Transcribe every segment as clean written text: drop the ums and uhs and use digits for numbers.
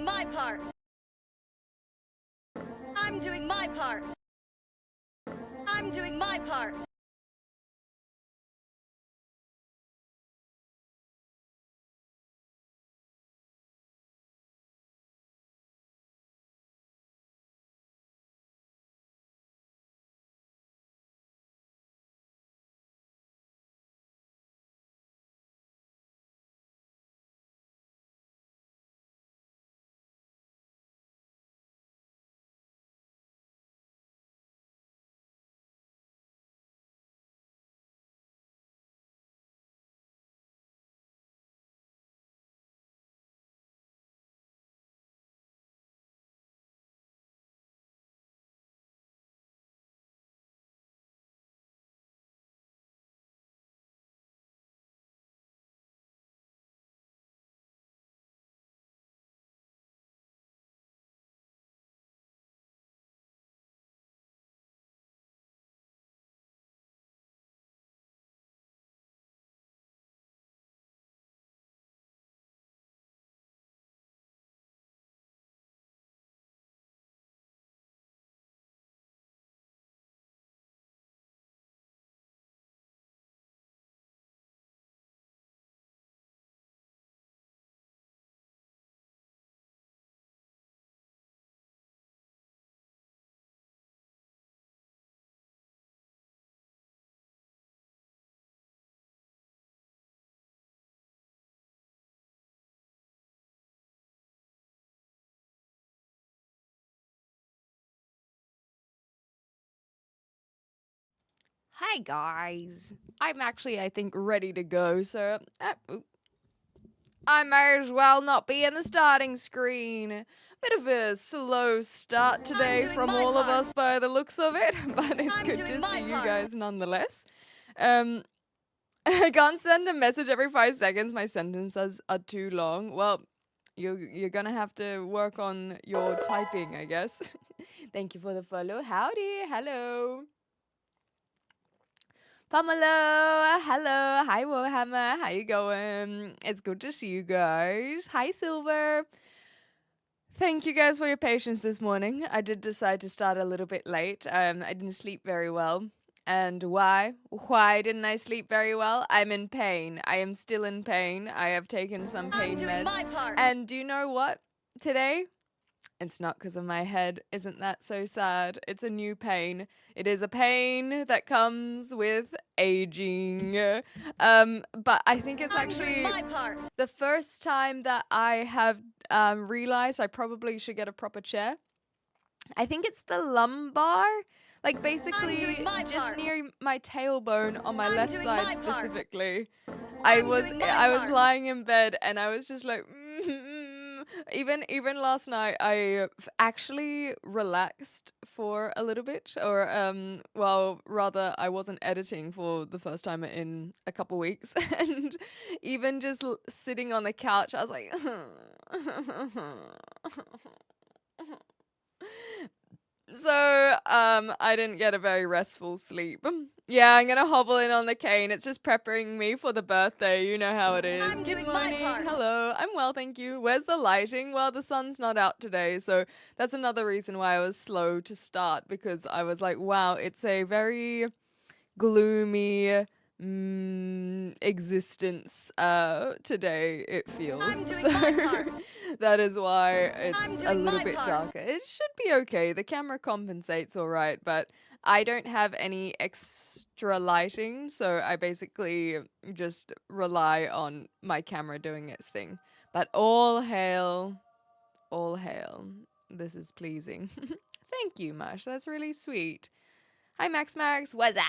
my part. I'm doing my part. I'm doing my part. Hi guys. I'm actually, I think, ready to go, so I may as well not be in the starting screen. Bit of a slow start today from all of us by the looks of it, but it's good to see you guys nonetheless. I can't send a message every 5 seconds. My sentences are too long. Well, you're gonna have to work on your typing, I guess. Thank you for the follow. Howdy, hello. Pamela, hello, hi Warhammer, how you going? It's good to see you guys. Hi Silver. Thank you guys for your patience this morning. I did decide to start a little bit late. I didn't sleep very well. And why? Why didn't I sleep very well? I'm in pain. I am still in pain. I have taken some pain meds. And do you know what? Today, it's not because of my head. Isn't that so sad? It's a new pain. It is a pain that comes with aging. But I think it's actually the first time that I have realized I probably should get a proper chair. I think it's the lumbar. Like basically just near my tailbone on my left side specifically. I was lying in bed and I was just like even last night I actually relaxed for a little bit, or well, rather I wasn't editing for the first time in a couple weeks and even just sitting on the couch I was like so, I didn't get a very restful sleep. Yeah, I'm gonna hobble in on the cane. It's just preparing me for the birthday. You know how it is. Good morning. Hello. I'm well, thank you. Where's the lighting? Well, the sun's not out today, so that's another reason why I was slow to start, because I was like, wow, it's a very gloomy existence today, it feels. So that is why it's a little bit darker. It should be okay. The camera compensates all right, but I don't have any extra lighting, so I basically just rely on my camera doing its thing. But all hail, all hail. This is pleasing. Thank you, Mash. That's really sweet. Hi, Max Max. What's up?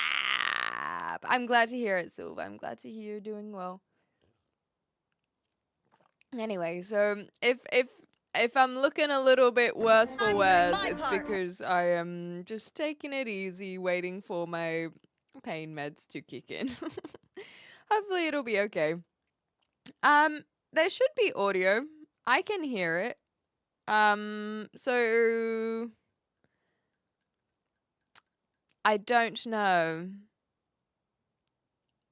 I'm glad to hear it, Silva. I'm glad to hear you're doing well. Anyway, so if I'm looking a little bit worse for wears, it's because I am just taking it easy, waiting for my pain meds to kick in. Hopefully it'll be okay. There should be audio. I can hear it. So I don't know.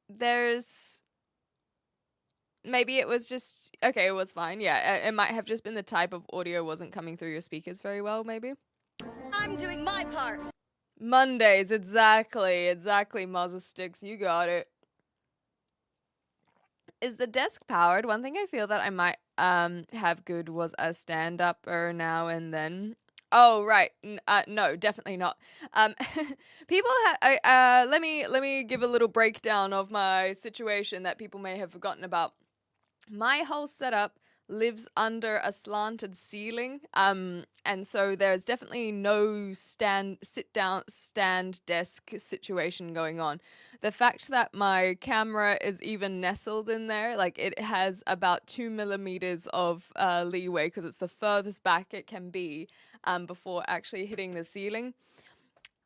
There's maybe it was just okay. It was fine. Yeah, it might have just been the type of audio wasn't coming through your speakers very well. Maybe. I'm doing my part. Mondays, exactly. Muzzle sticks, you got it. Is the desk powered? One thing I feel that I might have good was a stand upper now and then. Oh right, no, definitely not. People let me give a little breakdown of my situation that people may have forgotten about. My whole setup lives under a slanted ceiling, and so there's definitely no sit down stand desk situation going on. The fact that my camera is even nestled in there, like it has about 2 millimeters of leeway because it's the furthest back it can be before actually hitting the ceiling.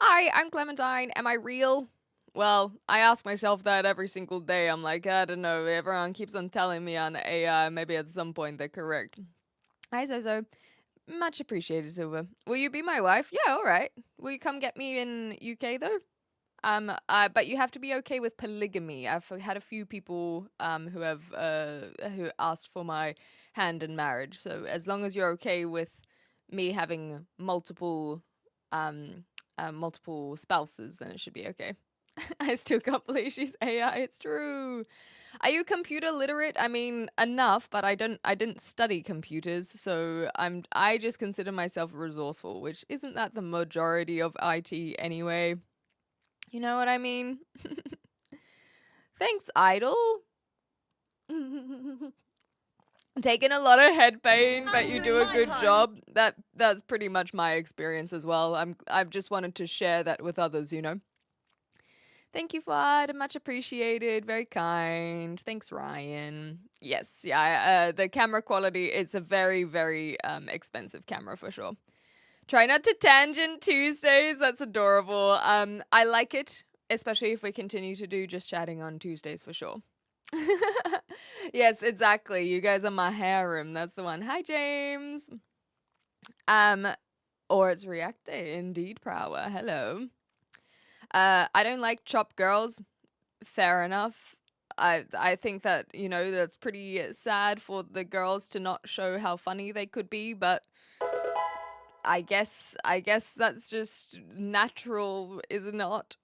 Hi, I'm Clementine. Am I real? Well, I ask myself that every single day. I'm like, I don't know. Everyone keeps on telling me on AI. Maybe at some point they're correct. Hi, Zozo. Much appreciated, Silver. Will you be my wife? Yeah, all right. Will you come get me in UK though? But you have to be okay with polygamy. I've had a few people who have who asked for my hand in marriage. So as long as you're okay with me having multiple multiple spouses, then it should be okay. I still can't believe she's AI. It's true. Are you computer literate? I mean, enough, but I didn't study computers, so I just consider myself resourceful, which isn't that the majority of IT anyway. You know what I mean? Thanks, Idol. Taking a lot of head pain, but you do a good job. That's pretty much my experience as well. I've just wanted to share that with others, you know. Thank you, Fuad. Much appreciated. Very kind. Thanks, Ryan. Yes, yeah. The camera quality, it's a very, very expensive camera for sure. Try not to tangent Tuesdays. That's adorable. I like it, especially if we continue to do just chatting on Tuesdays for sure. Yes, exactly. You guys are my harem. That's the one. Hi, James. Or it's React Day. Indeed, Prower. Hello. I don't like chop girls. Fair enough. I think that, you know, that's pretty sad for the girls to not show how funny they could be, but I guess that's just natural, is it not?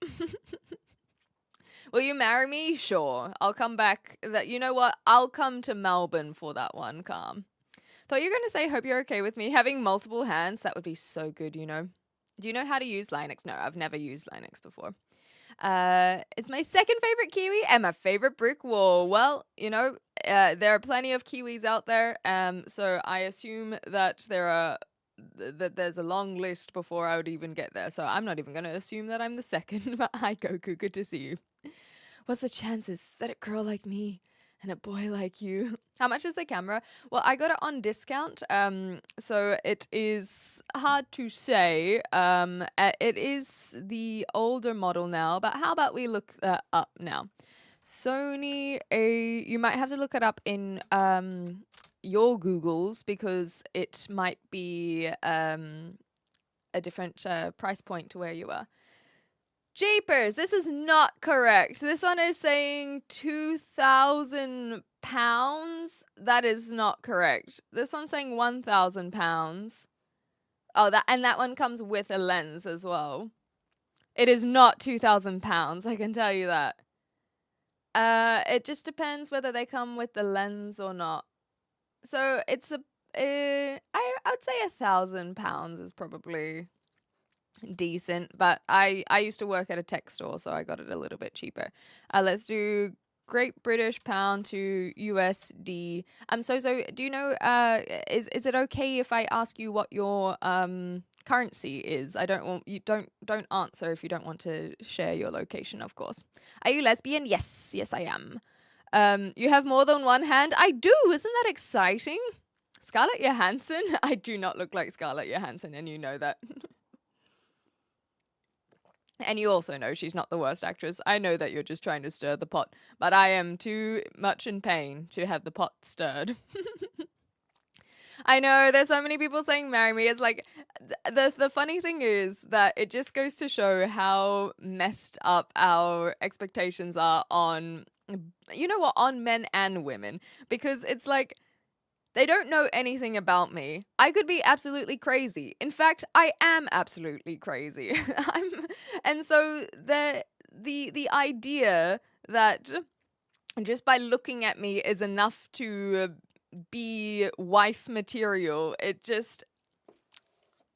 Will you marry me? Sure. I'll come back. You know what? I'll come to Melbourne for that one, Calm. Thought you were going to say, hope you're okay with me having multiple hands. That would be so good, you know. Do you know how to use Linux? No, I've never used Linux before. It's my second favorite Kiwi and my favorite brick wall. Well, you know, there are plenty of Kiwis out there. So I assume that there's a long list before I would even get there. So I'm not even going to assume that I'm the second. But hi, Goku. Good to see you. What's the chances that a girl like me and a boy like you? How much is the camera? Well, I got it on discount, so it is hard to say. It is the older model now, but how about we look that up now? Sony, you might have to look it up in your Googles because it might be a different price point to where you are. Jeepers, this is not correct. This one is saying £2,000. That is not correct. This one's saying £1,000. Oh, that one comes with a lens as well. It is not £2,000, I can tell you that. It just depends whether they come with the lens or not. So it's I would say £1,000 is probably decent, but I used to work at a tech store, so I got it a little bit cheaper. Let's do Great British Pound to USD. So do you know, is it okay if I ask you what your currency is? I don't want you don't answer if you don't want to share your location, of course. Are you lesbian? Yes, I am. You have more than one hand? I do. Isn't that exciting? Scarlett Johansson? I do not look like Scarlett Johansson, and you know that. And you also know she's not the worst actress. I know that you're just trying to stir the pot, but I am too much in pain to have the pot stirred. I know, there's so many people saying marry me. It's like, the funny thing is that it just goes to show how messed up our expectations are on you know what, on men and women, because it's like they don't know anything about me. I could be absolutely crazy. In fact, I am absolutely crazy. And so the idea that just by looking at me is enough to be wife material,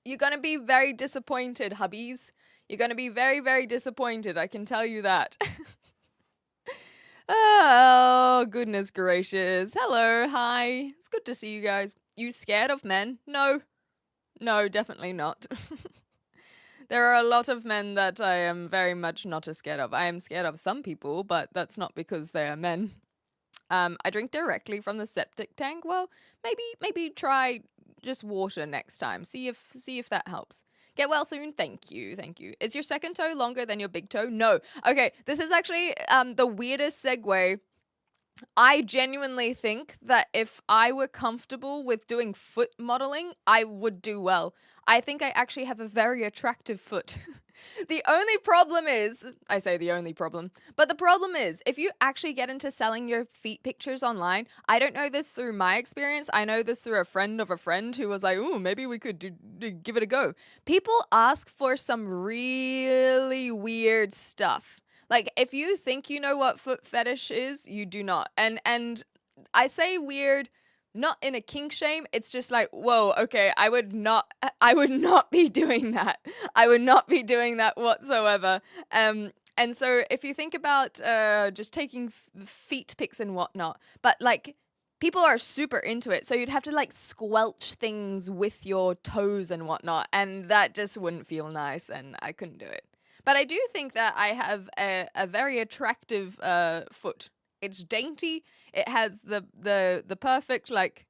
you're going to be very disappointed, hubbies. You're going to be very, very disappointed, I can tell you that. Oh, goodness gracious. Hello, hi. It's good to see you guys. You scared of men? No. No, definitely not. There are a lot of men that I am very much not as scared of. I am scared of some people, but that's not because they are men. I drink directly from the septic tank. Well, maybe try just water next time. See if that helps. Get well soon. Thank you. Thank you. Is your second toe longer than your big toe? No. Okay, this is actually the weirdest segue. I genuinely think that if I were comfortable with doing foot modeling, I would do well. I think I actually have a very attractive foot. The only problem is, I say the only problem, but the problem is if you actually get into selling your feet pictures online, I don't know this through my experience. I know this through a friend of a friend who was like, ooh, maybe we could give it a go. People ask for some really weird stuff. Like, if you think you know what foot fetish is, you do not. And I say weird, not in a kink shame. It's just like, whoa, okay, I would not be doing that. I would not be doing that whatsoever. And so if you think about just taking feet pics and whatnot, but like, people are super into it. So you'd have to like squelch things with your toes and whatnot. And that just wouldn't feel nice. And I couldn't do it. But I do think that I have a very attractive foot. It's dainty. It has the perfect like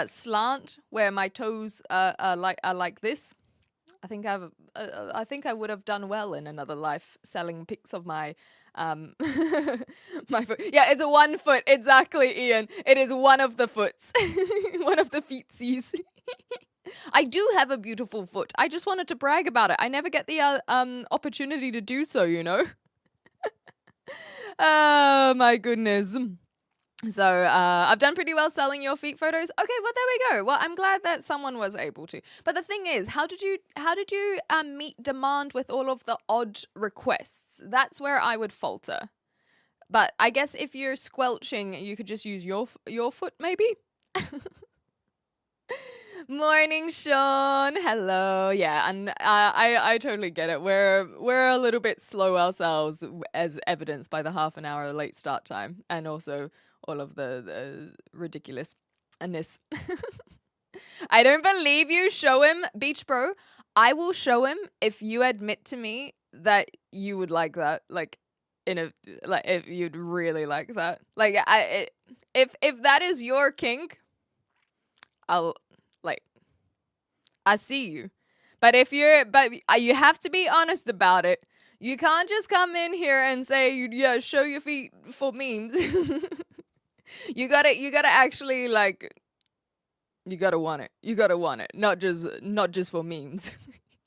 slant where my toes are like this. I think I would have done well in another life selling pics of my my foot. Yeah, it's a 1 foot exactly, Ian. It is one of the foots, one of the feetsies. I do have a beautiful foot. I just wanted to brag about it. I never get the opportunity to do so, you know. Oh my goodness. So I've done pretty well selling your feet photos. Okay, well there we go. Well, I'm glad that someone was able to. But the thing is, how did you meet demand with all of the odd requests? That's where I would falter. But I guess if you're squelching, you could just use your foot, maybe. Morning, Sean. Hello. Yeah, and I totally get it. We're a little bit slow ourselves, as evidenced by the half an hour late start time, and also all of the ridiculousness. I don't believe you. Show him, Beach Bro. I will show him if you admit to me that you would like that. Like if you'd really like that. Like if that is your kink, I see you. But you have to be honest about it. You can't just come in here and say, yeah, show your feet for memes. You gotta actually like, you gotta want it. You gotta want it. Not just for memes.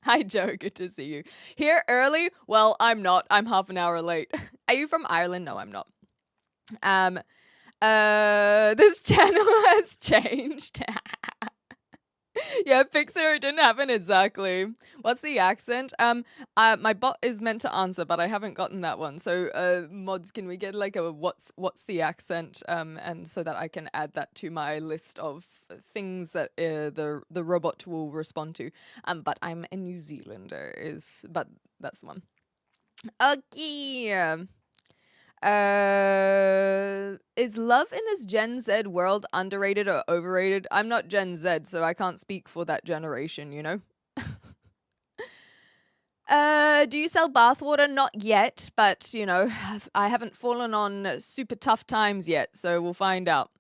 Hi Joe, good to see you. Here early? Well, I'm not. I'm half an hour late. Are you from Ireland? No, I'm not. This channel has changed. Yeah, Pixar, it didn't happen exactly. What's the accent? My bot is meant to answer, but I haven't gotten that one. So, mods, can we get like a what's the accent? And so that I can add that to my list of things that the robot will respond to. But I'm a New Zealander, but that's the one. Okay. Is love in this Gen Z world underrated or overrated? I'm not Gen Z, so I can't speak for that generation, you know? Do you sell bathwater? Not yet, but, you know, I haven't fallen on super tough times yet, so we'll find out.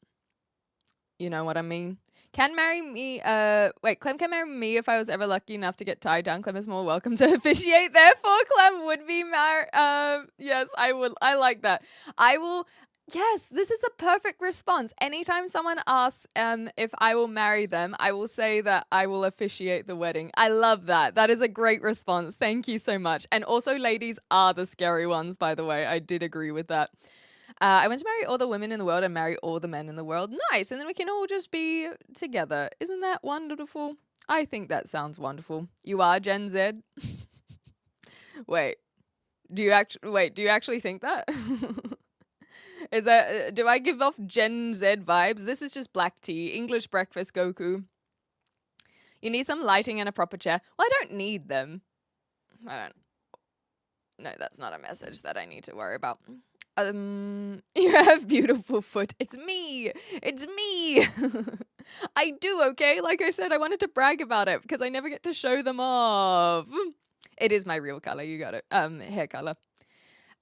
You know what I mean? Clem can marry me if I was ever lucky enough to get tied down. Clem is more welcome to officiate. Therefore, Clem would be married. Yes, I would. I like that. I will. Yes, this is the perfect response. Anytime someone asks if I will marry them, I will say that I will officiate the wedding. I love that. That is a great response. Thank you so much. And also, ladies are the scary ones, by the way. I did agree with that. I want to marry all the women in the world and marry all the men in the world. Nice. And then we can all just be together. Isn't that wonderful? I think that sounds wonderful. You are Gen Z? Wait. Do you actually think that? Is that do I give off Gen Z vibes? This is just black tea, English breakfast Goku. You need some lighting and a proper chair. Well, I don't need them. I don't. No, that's not a message that I need to worry about. You have beautiful foot. It's me. It's me. I do, okay? Like I said, I wanted to brag about it because I never get to show them off. It is my real color. You got it. Hair color.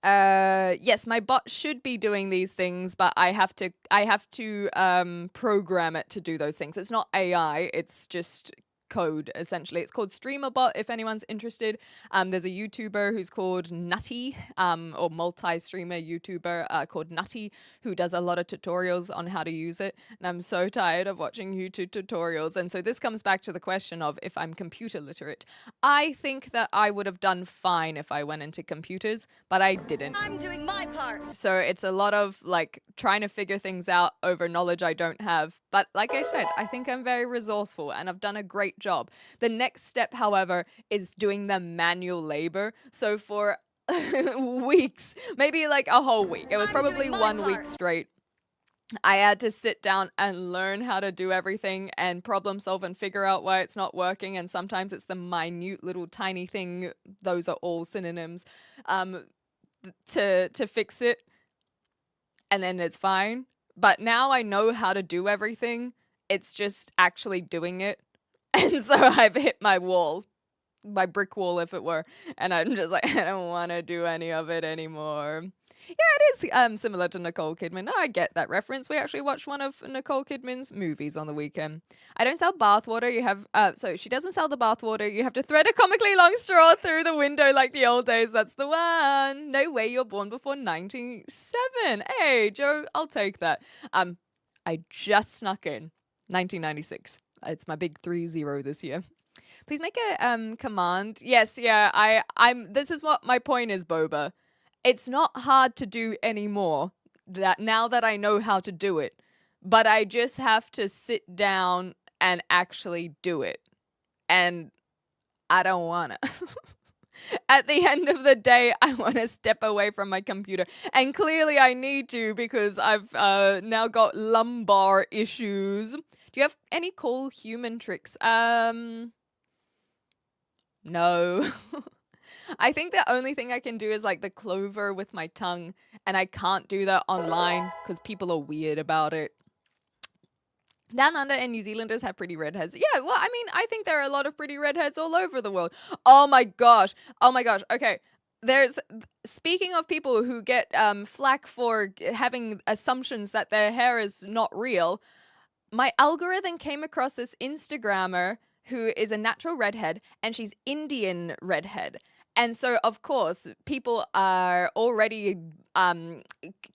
Yes, my bot should be doing these things, but I have to program it to do those things. It's not AI. It's just code, essentially. It's called StreamerBot, if anyone's interested. There's a YouTuber who's called Nutty, or multi-streamer YouTuber called Nutty, who does a lot of tutorials on how to use it. And I'm so tired of watching YouTube tutorials. And so this comes back to the question of if I'm computer literate. I think that I would have done fine if I went into computers, but I didn't. I'm doing my part. So it's a lot of like trying to figure things out over knowledge I don't have. But like I said, I think I'm very resourceful and I've done a great job. The next step, however, is doing the manual labor. So for weeks, maybe like a whole week, it was probably 1 week straight, I had to sit down and learn how to do everything and problem solve and figure out why it's not working. And sometimes it's the minute little tiny thing. Those are all synonyms to fix it. And then it's fine. But now I know how to do everything. It's just actually doing it. And so I've hit my wall, my brick wall, if it were. And I'm just like, I don't want to do any of it anymore. Yeah, it is similar to Nicole Kidman. Oh, I get that reference. We actually watched one of Nicole Kidman's movies on the weekend. I don't sell bathwater. You have, so she doesn't sell the bathwater. You have to thread a comically long straw through the window like the old days. That's the one. No way you're born before 97. Hey, Joe, I'll take that. I just snuck in 1996. It's my big 3-0 this year. Please make a command. Yes, yeah, I'm this is what my point is, Boba. It's not hard to do anymore now that I know how to do it. But I just have to sit down and actually do it. And I don't want to. At the end of the day, I want to step away from my computer. And clearly I need to because I've now got lumbar issues. Do you have any cool human tricks? No. I think the only thing I can do is like the clover with my tongue, and I can't do that online because people are weird about it. Down under and New Zealanders have pretty redheads. Yeah, well, I mean, I think there are a lot of pretty redheads all over the world. Oh my gosh. Okay. Speaking of people who get flack for having assumptions that their hair is not real, my algorithm came across this Instagrammer who is a natural redhead, and she's Indian redhead. And so, of course, people are already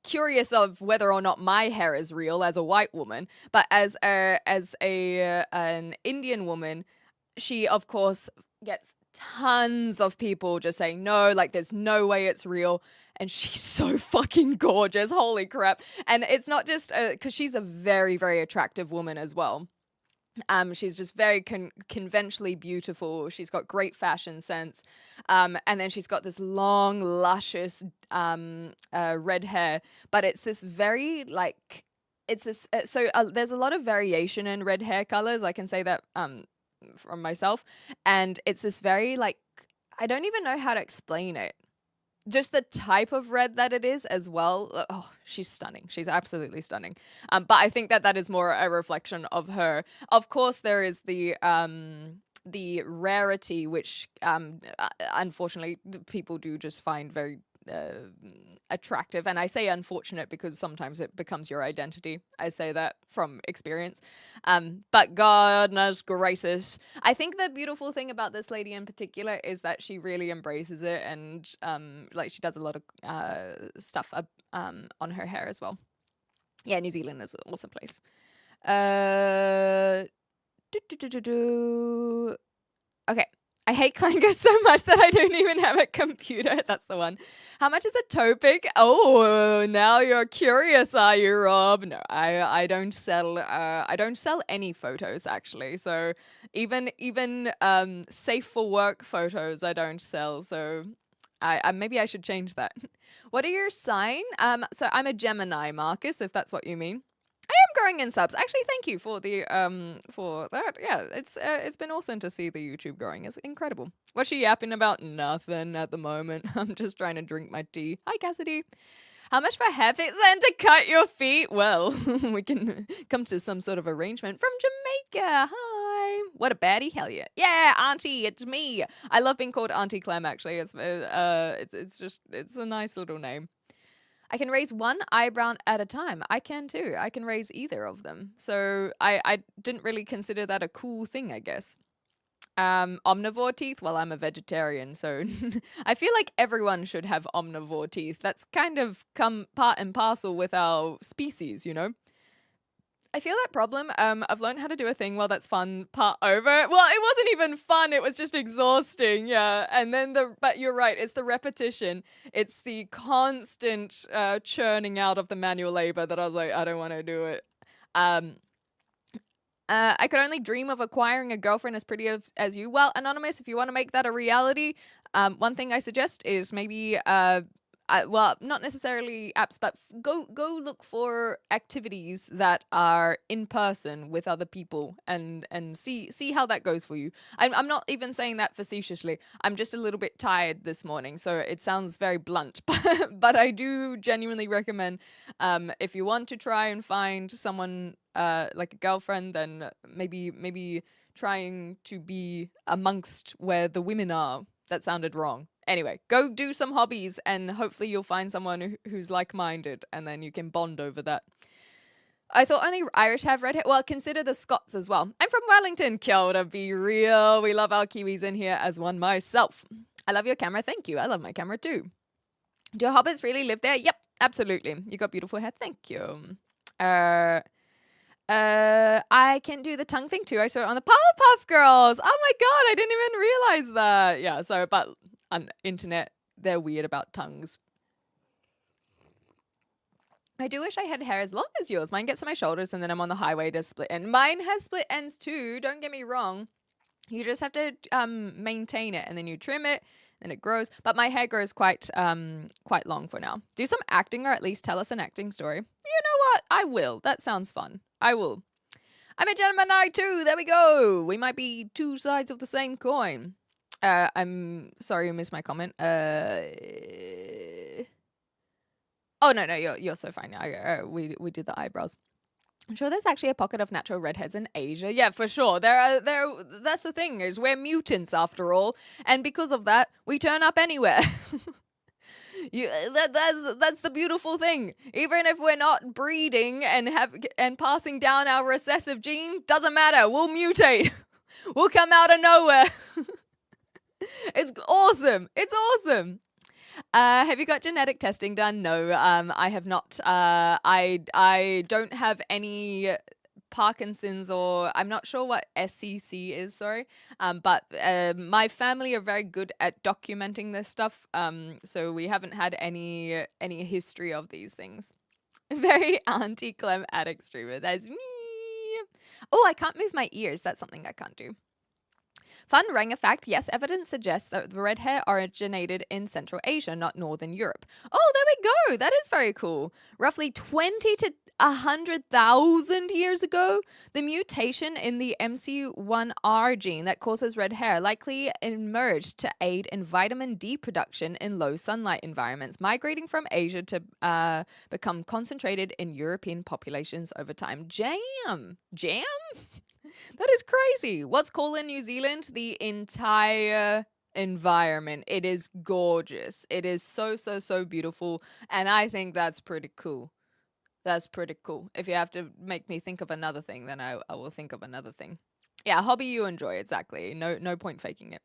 curious of whether or not my hair is real as a white woman. But as an Indian woman, she, of course, gets tons of people just saying, no, like, there's no way it's real. And she's so fucking gorgeous. Holy crap. And it's not just because she's a very, very attractive woman as well. She's just very conventionally beautiful. She's got great fashion sense. And then she's got this long, luscious red hair. But it's this very, like, it's this... there's a lot of variation in red hair colors. I can say that from myself. And it's this very, like... I don't even know how to explain it. Just the type of red that it is as well. Oh, she's stunning. She's absolutely stunning. But I think that is more a reflection of her. Of course, there is the rarity, which unfortunately people do just find very attractive. And I say unfortunate because sometimes it becomes your identity. I say that from experience. But goodness gracious. I think the beautiful thing about this lady in particular is that she really embraces it, and like she does a lot of stuff on her hair as well. Yeah, New Zealand is an awesome place. Okay. I hate clangers so much that I don't even have a computer. That's the one. How much is a Topic? Oh, now you're curious, are you, Rob? No, I don't sell any photos actually. So even safe for work photos I don't sell. So I maybe I should change that. What are your sign? So I'm a Gemini, Marcus, if that's what you mean. I am growing in subs. Actually, thank you for the for that. Yeah, it's been awesome to see the YouTube growing. It's incredible. What's she yapping about? Nothing at the moment. I'm just trying to drink my tea. Hi, Cassidy. How much for hair fix and to cut your feet? Well, we can come to some sort of arrangement from Jamaica. Hi. What a baddie. Hell yeah. Yeah, Auntie, it's me. I love being called Auntie Clem, actually. It's a nice little name. I can raise one eyebrow at a time. I can too. I can raise either of them. So I didn't really consider that a cool thing, I guess. Omnivore teeth? Well, I'm a vegetarian, so I feel like everyone should have omnivore teeth. That's kind of come part and parcel with our species, you know? I feel that problem. I've learned how to do a thing. Well, that's fun. Part over. Well, it wasn't even fun. It was just exhausting. Yeah. And then but you're right. It's the repetition. It's the constant churning out of the manual labor that I was like, I don't want to do it. I could only dream of acquiring a girlfriend as pretty as you. Well, Anonymous, if you want to make that a reality, one thing I suggest is maybe well, not necessarily apps, but go look for activities that are in person with other people and see how that goes for you. I'm not even saying that facetiously. I'm just a little bit tired this morning, so it sounds very blunt. But I do genuinely recommend if you want to try and find someone like a girlfriend, then maybe trying to be amongst where the women are. That sounded wrong. Anyway, go do some hobbies and hopefully you'll find someone who's like-minded and then you can bond over that. I thought only Irish have red hair. Well, consider the Scots as well. I'm from Wellington. Kia ora, be real. We love our Kiwis in here as one myself. I love your camera. Thank you. I love my camera too. Do hobbits really live there? Yep, absolutely. You got beautiful hair. Thank you. I can do the tongue thing too. I saw it on the Powerpuff Girls. Oh my god, I didn't even realize that. Yeah, so but on internet, they're weird about tongues. I do wish I had hair as long as yours. Mine gets to my shoulders and then I'm on the highway to split end. Mine has split ends too, don't get me wrong. You just have to maintain it and then you trim it and it grows. But my hair grows quite long for now. Do some acting or at least tell us an acting story. You know what? I will. That sounds fun. I will. I'm a Gemini too. There we go. We might be two sides of the same coin. I'm sorry you missed my comment. Oh no, you're so fine. We did the eyebrows. I'm sure there's actually a pocket of natural redheads in Asia. Yeah, for sure. That's the thing, is we're mutants after all, and because of that, we turn up anywhere. That's the beautiful thing. Even if we're not breeding and passing down our recessive gene, doesn't matter. We'll mutate. We'll come out of nowhere. It's awesome. It's awesome. Have you got genetic testing done? No, I have not. I don't have any Parkinson's, or I'm not sure what SCC is, sorry. But my family are very good at documenting this stuff. So we haven't had any history of these things. Very anti-Clem addict streamer. That's me. Oh, I can't move my ears. That's something I can't do. Fun Ranger fact, yes, evidence suggests that the red hair originated in Central Asia, not Northern Europe. Oh, there we go. That is very cool. Roughly 20 to 100,000 years ago, the mutation in the MC1R gene that causes red hair likely emerged to aid in vitamin D production in low sunlight environments, migrating from Asia to become concentrated in European populations over time. Jam? That is crazy. What's cool in New Zealand? The entire environment. It is gorgeous. It is so beautiful. And I think that's pretty cool. That's pretty cool. If you have to make me think of another thing, then I will think of another thing. Yeah, hobby you enjoy, exactly. No point faking it.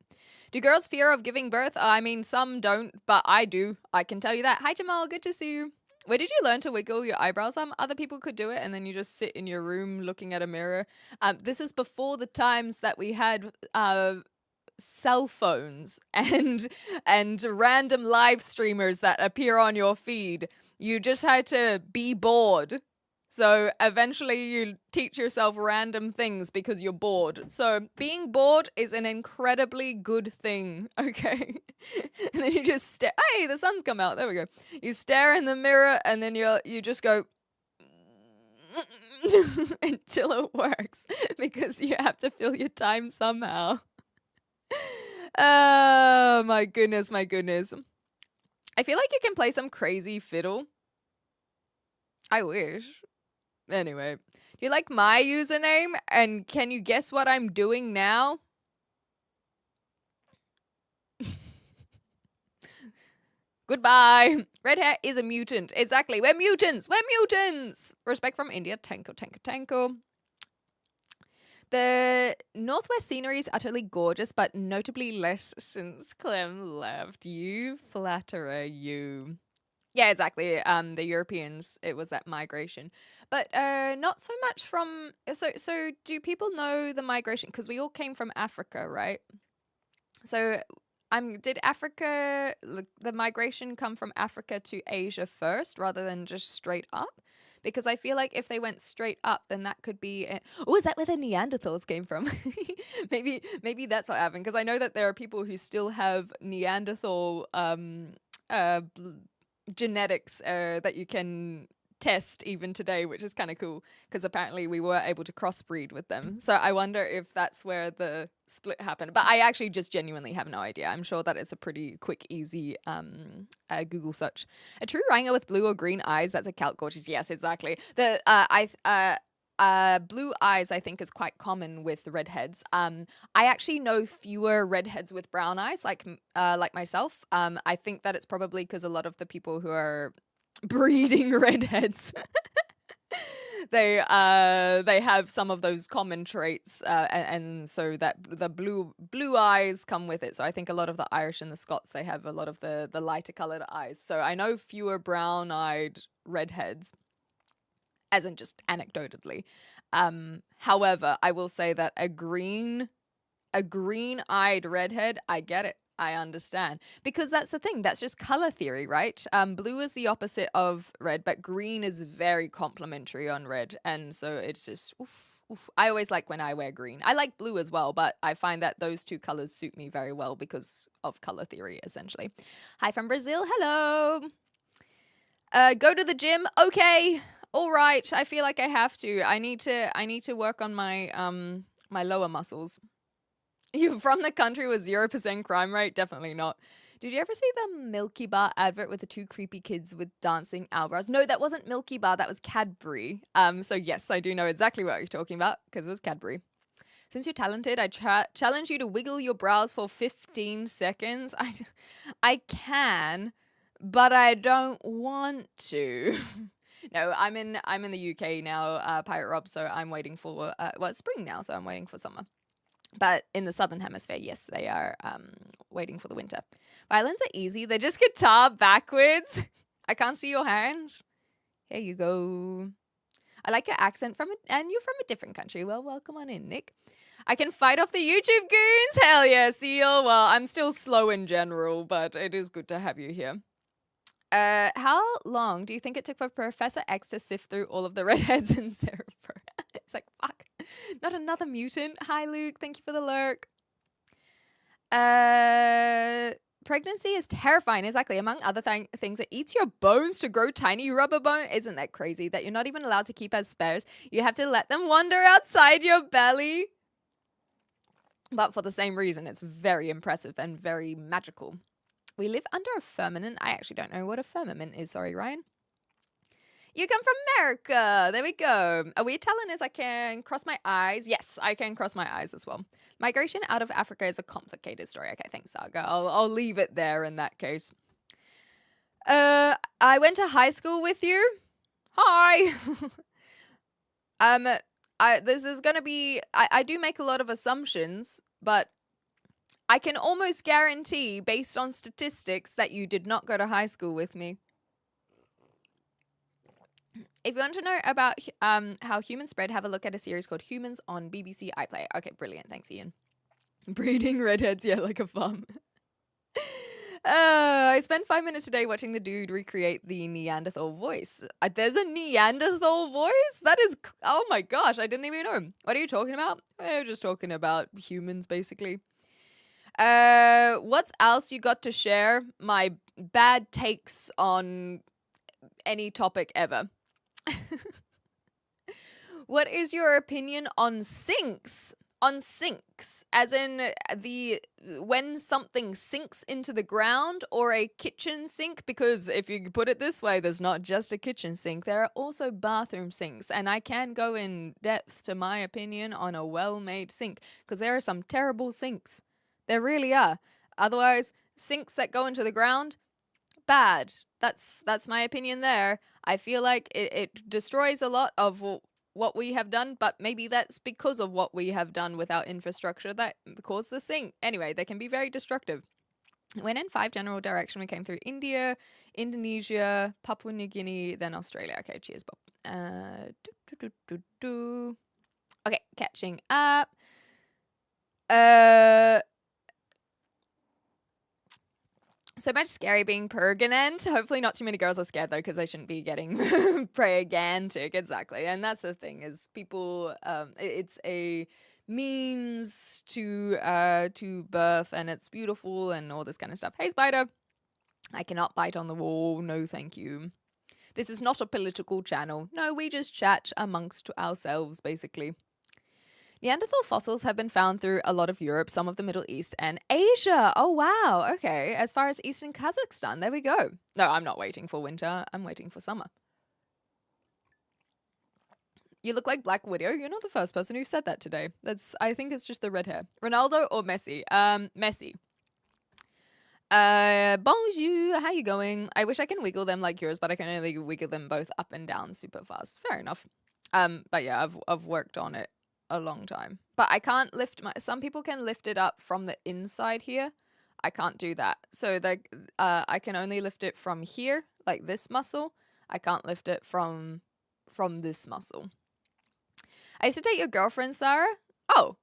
Do girls fear of giving birth? I mean, some don't, but I do. I can tell you that. Hi, Jamal. Good to see you. Where did you learn to wiggle your eyebrows? Other people could do it, and then you just sit in your room looking at a mirror. This is before the times that we had cell phones and random live streamers that appear on your feed. You just had to be bored. So eventually you teach yourself random things because you're bored. So being bored is an incredibly good thing, okay? And then you just stare. Hey, the sun's come out. There we go. You stare in the mirror and then you just go until it works because you have to fill your time somehow. Oh, my goodness, my goodness. I feel like you can play some crazy fiddle. I wish. Anyway, do you like my username? And can you guess what I'm doing now? Goodbye. Red hair is a mutant. Exactly. We're mutants. We're mutants. Respect from India. Tanko, tanko, tanko. The Northwest scenery is utterly gorgeous, but notably less since Clem left. You flatterer, you. Yeah, exactly. The Europeans, it was that migration, but not so much from. So do people know the migration? Because we all came from Africa, right? So, did Africa the migration come from Africa to Asia first, rather than just straight up? Because I feel like if they went straight up, then that could be. Oh, is that where the Neanderthals came from? maybe that's what happened. Because I know that there are people who still have Neanderthal genetics that you can test even today, which is kind of cool because apparently we were able to crossbreed with them. So I wonder if that's where the split happened. But I actually just genuinely have no idea. I'm sure that it's a pretty quick, easy Google search. A true Ranger with blue or green eyes. That's a Celt gorgeous. Yes, exactly. The blue eyes, I think, is quite common with redheads. I actually know fewer redheads with brown eyes, like myself. I think that it's probably because a lot of the people who are breeding redheads, they have some of those common traits, and so that the blue eyes come with it. So I think a lot of the Irish and the Scots, they have a lot of the lighter colored eyes. So I know fewer brown-eyed redheads, as in just anecdotally. However, I will say that a green-eyed redhead, I get it. I understand. Because that's the thing. That's just color theory, right? Blue is the opposite of red, but green is very complementary on red. And so it's just, oof. I always like when I wear green. I like blue as well, but I find that those two colors suit me very well because of color theory, essentially. Hi from Brazil. Hello. Go to the gym. Okay. All right. I feel like I have to. I need to work on my my lower muscles. You from the country with 0% crime rate? Definitely not. Did you ever see the Milky Bar advert with the two creepy kids with dancing eyebrows? No, that wasn't Milky Bar. That was Cadbury. So yes, I do know exactly what you're talking about because it was Cadbury. Since you're talented, I challenge you to wiggle your brows for 15 seconds. I can, but I don't want to. No, I'm in the UK now, Pirate Rob. So I'm waiting for it's spring now, so I'm waiting for summer. But in the Southern Hemisphere, yes, they are waiting for the winter. Violins are easy. They're just guitar backwards. I can't see your hands. Here you go. I like your accent and you're from a different country. Well, welcome on in, Nick. I can fight off the YouTube goons. Hell yeah, Seal. Well, I'm still slow in general, but it is good to have you here. How long do you think it took for Professor X to sift through all of the redheads in Cerebro? It's like, fuck. Not another mutant. Hi, Luke. Thank you for the lurk. Pregnancy is terrifying. Exactly. Among other things, it eats your bones to grow tiny rubber bone. Isn't that crazy that you're not even allowed to keep as spares? You have to let them wander outside your belly. But for the same reason, it's very impressive and very magical. We live under a firmament. I actually don't know what a firmament is. Sorry, Ryan. You come from America. There we go. A weird talent is I can cross my eyes. Yes, I can cross my eyes as well. Migration out of Africa is a complicated story. Okay, thanks, Saga. I'll leave it there in that case. I went to high school with you. Hi. This is gonna be. I do make a lot of assumptions, but I can almost guarantee, based on statistics, that you did not go to high school with me. If you want to know about how humans spread, have a look at a series called Humans on BBC iPlayer. Okay, brilliant. Thanks, Ian. Breeding redheads, yeah, like a farm. I spent 5 minutes a day watching the dude recreate the Neanderthal voice. There's a Neanderthal voice? That is, oh my gosh, I didn't even know. What are you talking about? We're just talking about humans, basically. What's else you got to share? My bad takes on any topic ever. What is your opinion on sinks? On sinks, as in when something sinks into the ground, or a kitchen sink, because if you put it this way, there's not just a kitchen sink, there are also bathroom sinks, and I can go in depth to my opinion on a well-made sink, because there are some terrible sinks. There really are. Otherwise, sinks that go into the ground, bad. That's my opinion there. I feel like it destroys a lot of what we have done, but maybe that's because of what we have done with our infrastructure that caused the sink. Anyway, they can be very destructive. It went in 5 general direction. We came through India, Indonesia, Papua New Guinea, then Australia. Okay, cheers, Bob. Okay, catching up. So much scary being pregnant. Hopefully not too many girls are scared though, because they shouldn't be getting pregantic. Exactly. And that's the thing, is people, it's a means to birth, and it's beautiful and all this kind of stuff. Hey, spider. I cannot bite on the wall. No, thank you. This is not a political channel. No, we just chat amongst ourselves, basically. Neanderthal fossils have been found through a lot of Europe, some of the Middle East, and Asia. Oh, wow. Okay. As far as eastern Kazakhstan. There we go. No, I'm not waiting for winter. I'm waiting for summer. You look like Black Widow. You're not the first person who said that today. I think it's just the red hair. Ronaldo or Messi? Messi. Bonjour. How you going? I wish I can wiggle them like yours, but I can only wiggle them both up and down super fast. Fair enough. But yeah, I've worked on it a long time, but I can't lift some people can lift it up from the inside here. I can't do that. So I can only lift it from here, like this muscle. I can't lift it from this muscle. I used to date your girlfriend, Sarah. Oh,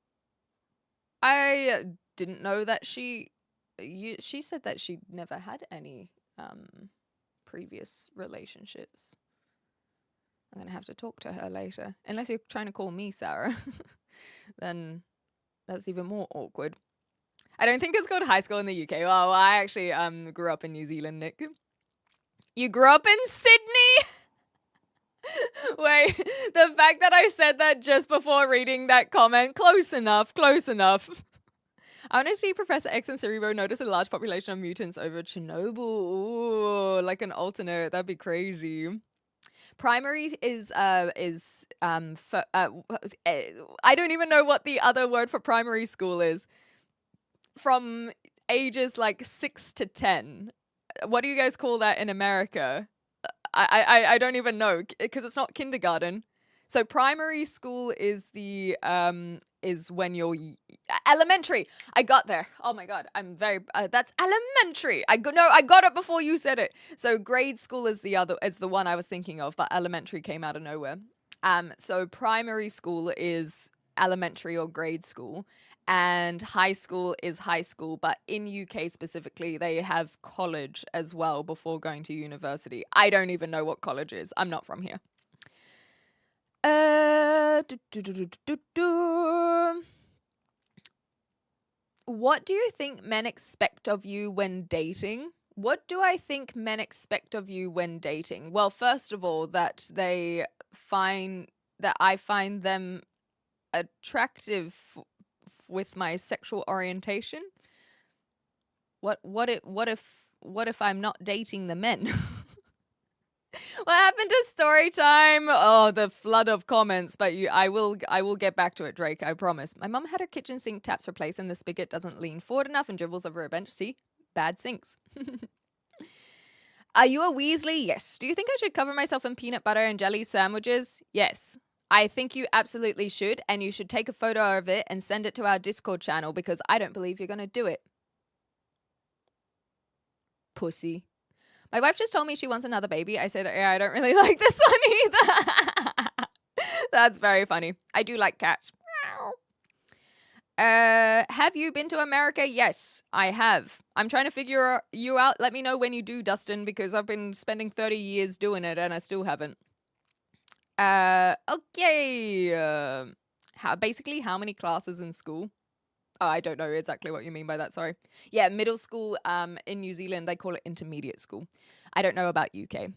I didn't know that she said that she'd never had any previous relationships. I'm going to have to talk to her later. Unless you're trying to call me Sarah. Then that's even more awkward. I don't think it's called high school in the UK. Well, I actually grew up in New Zealand, Nick. You grew up in Sydney? Wait, the fact that I said that just before reading that comment, close enough, close enough. I want to see Professor X and Cerebro notice a large population of mutants over Chernobyl. Ooh, like an alternate. That'd be crazy. Primary is I don't even know what the other word for primary school is. From ages like 6 to 10. What do you guys call that in America? I don't even know, because it's not kindergarten. So primary school is the is when you're elementary. I got there. Oh my god, I'm very that's elementary. I got it before you said it. So grade school is the one I was thinking of, but elementary came out of nowhere. So primary school is elementary or grade school, and high school is high school, but in UK specifically, they have college as well before going to university. I don't even know what college is. I'm not from here. What do you think men expect of you when dating? What do I think men expect of you when dating? Well, first of all, that I find them attractive with my sexual orientation. What if I'm not dating the men? What happened to story time? Oh, the flood of comments, but I will get back to it, Drake, I promise. My mum had her kitchen sink taps replaced and the spigot doesn't lean forward enough and dribbles over a bench. See? Bad sinks. Are you a Weasley? Yes. Do you think I should cover myself in peanut butter and jelly sandwiches? Yes. I think you absolutely should, and you should take a photo of it and send it to our Discord channel, because I don't believe you're going to do it. Pussy. My wife just told me she wants another baby. I said, yeah, I don't really like this one either. That's very funny. I do like cats. Have you been to America? Yes, I have. I'm trying to figure you out. Let me know when you do, Dustin, because I've been spending 30 years doing it and I still haven't. Okay. Basically, how many classes in school? Oh, I don't know exactly what you mean by that. Sorry. Yeah, middle school. In New Zealand, they call it intermediate school. I don't know about UK.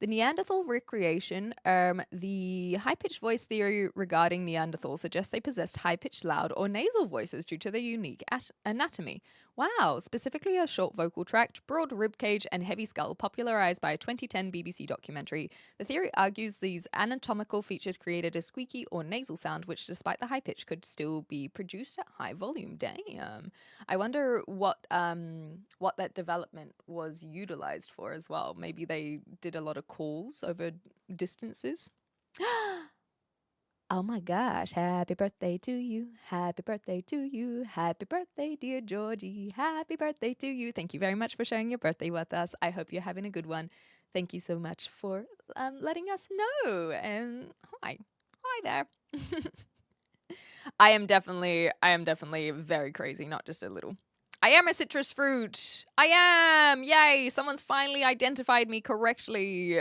The Neanderthal recreation, the high-pitched voice theory regarding Neanderthals suggests they possessed high-pitched, loud, or nasal voices due to their unique anatomy. Wow, specifically a short vocal tract, broad rib cage, and heavy skull, popularized by a 2010 BBC documentary. The theory argues these anatomical features created a squeaky or nasal sound, which, despite the high pitch, could still be produced at high volume. Damn. I wonder what that development was utilized for as well. Maybe they did a lot of calls over distances. Oh my gosh, happy birthday to you. Happy birthday to you. Happy birthday, dear Georgie. Happy birthday to you. Thank you very much for sharing your birthday with us. I hope you're having a good one. Thank you so much for letting us know. And hi there. I am definitely very crazy, not just a little. I am a citrus fruit. I am. Yay. Someone's finally identified me correctly.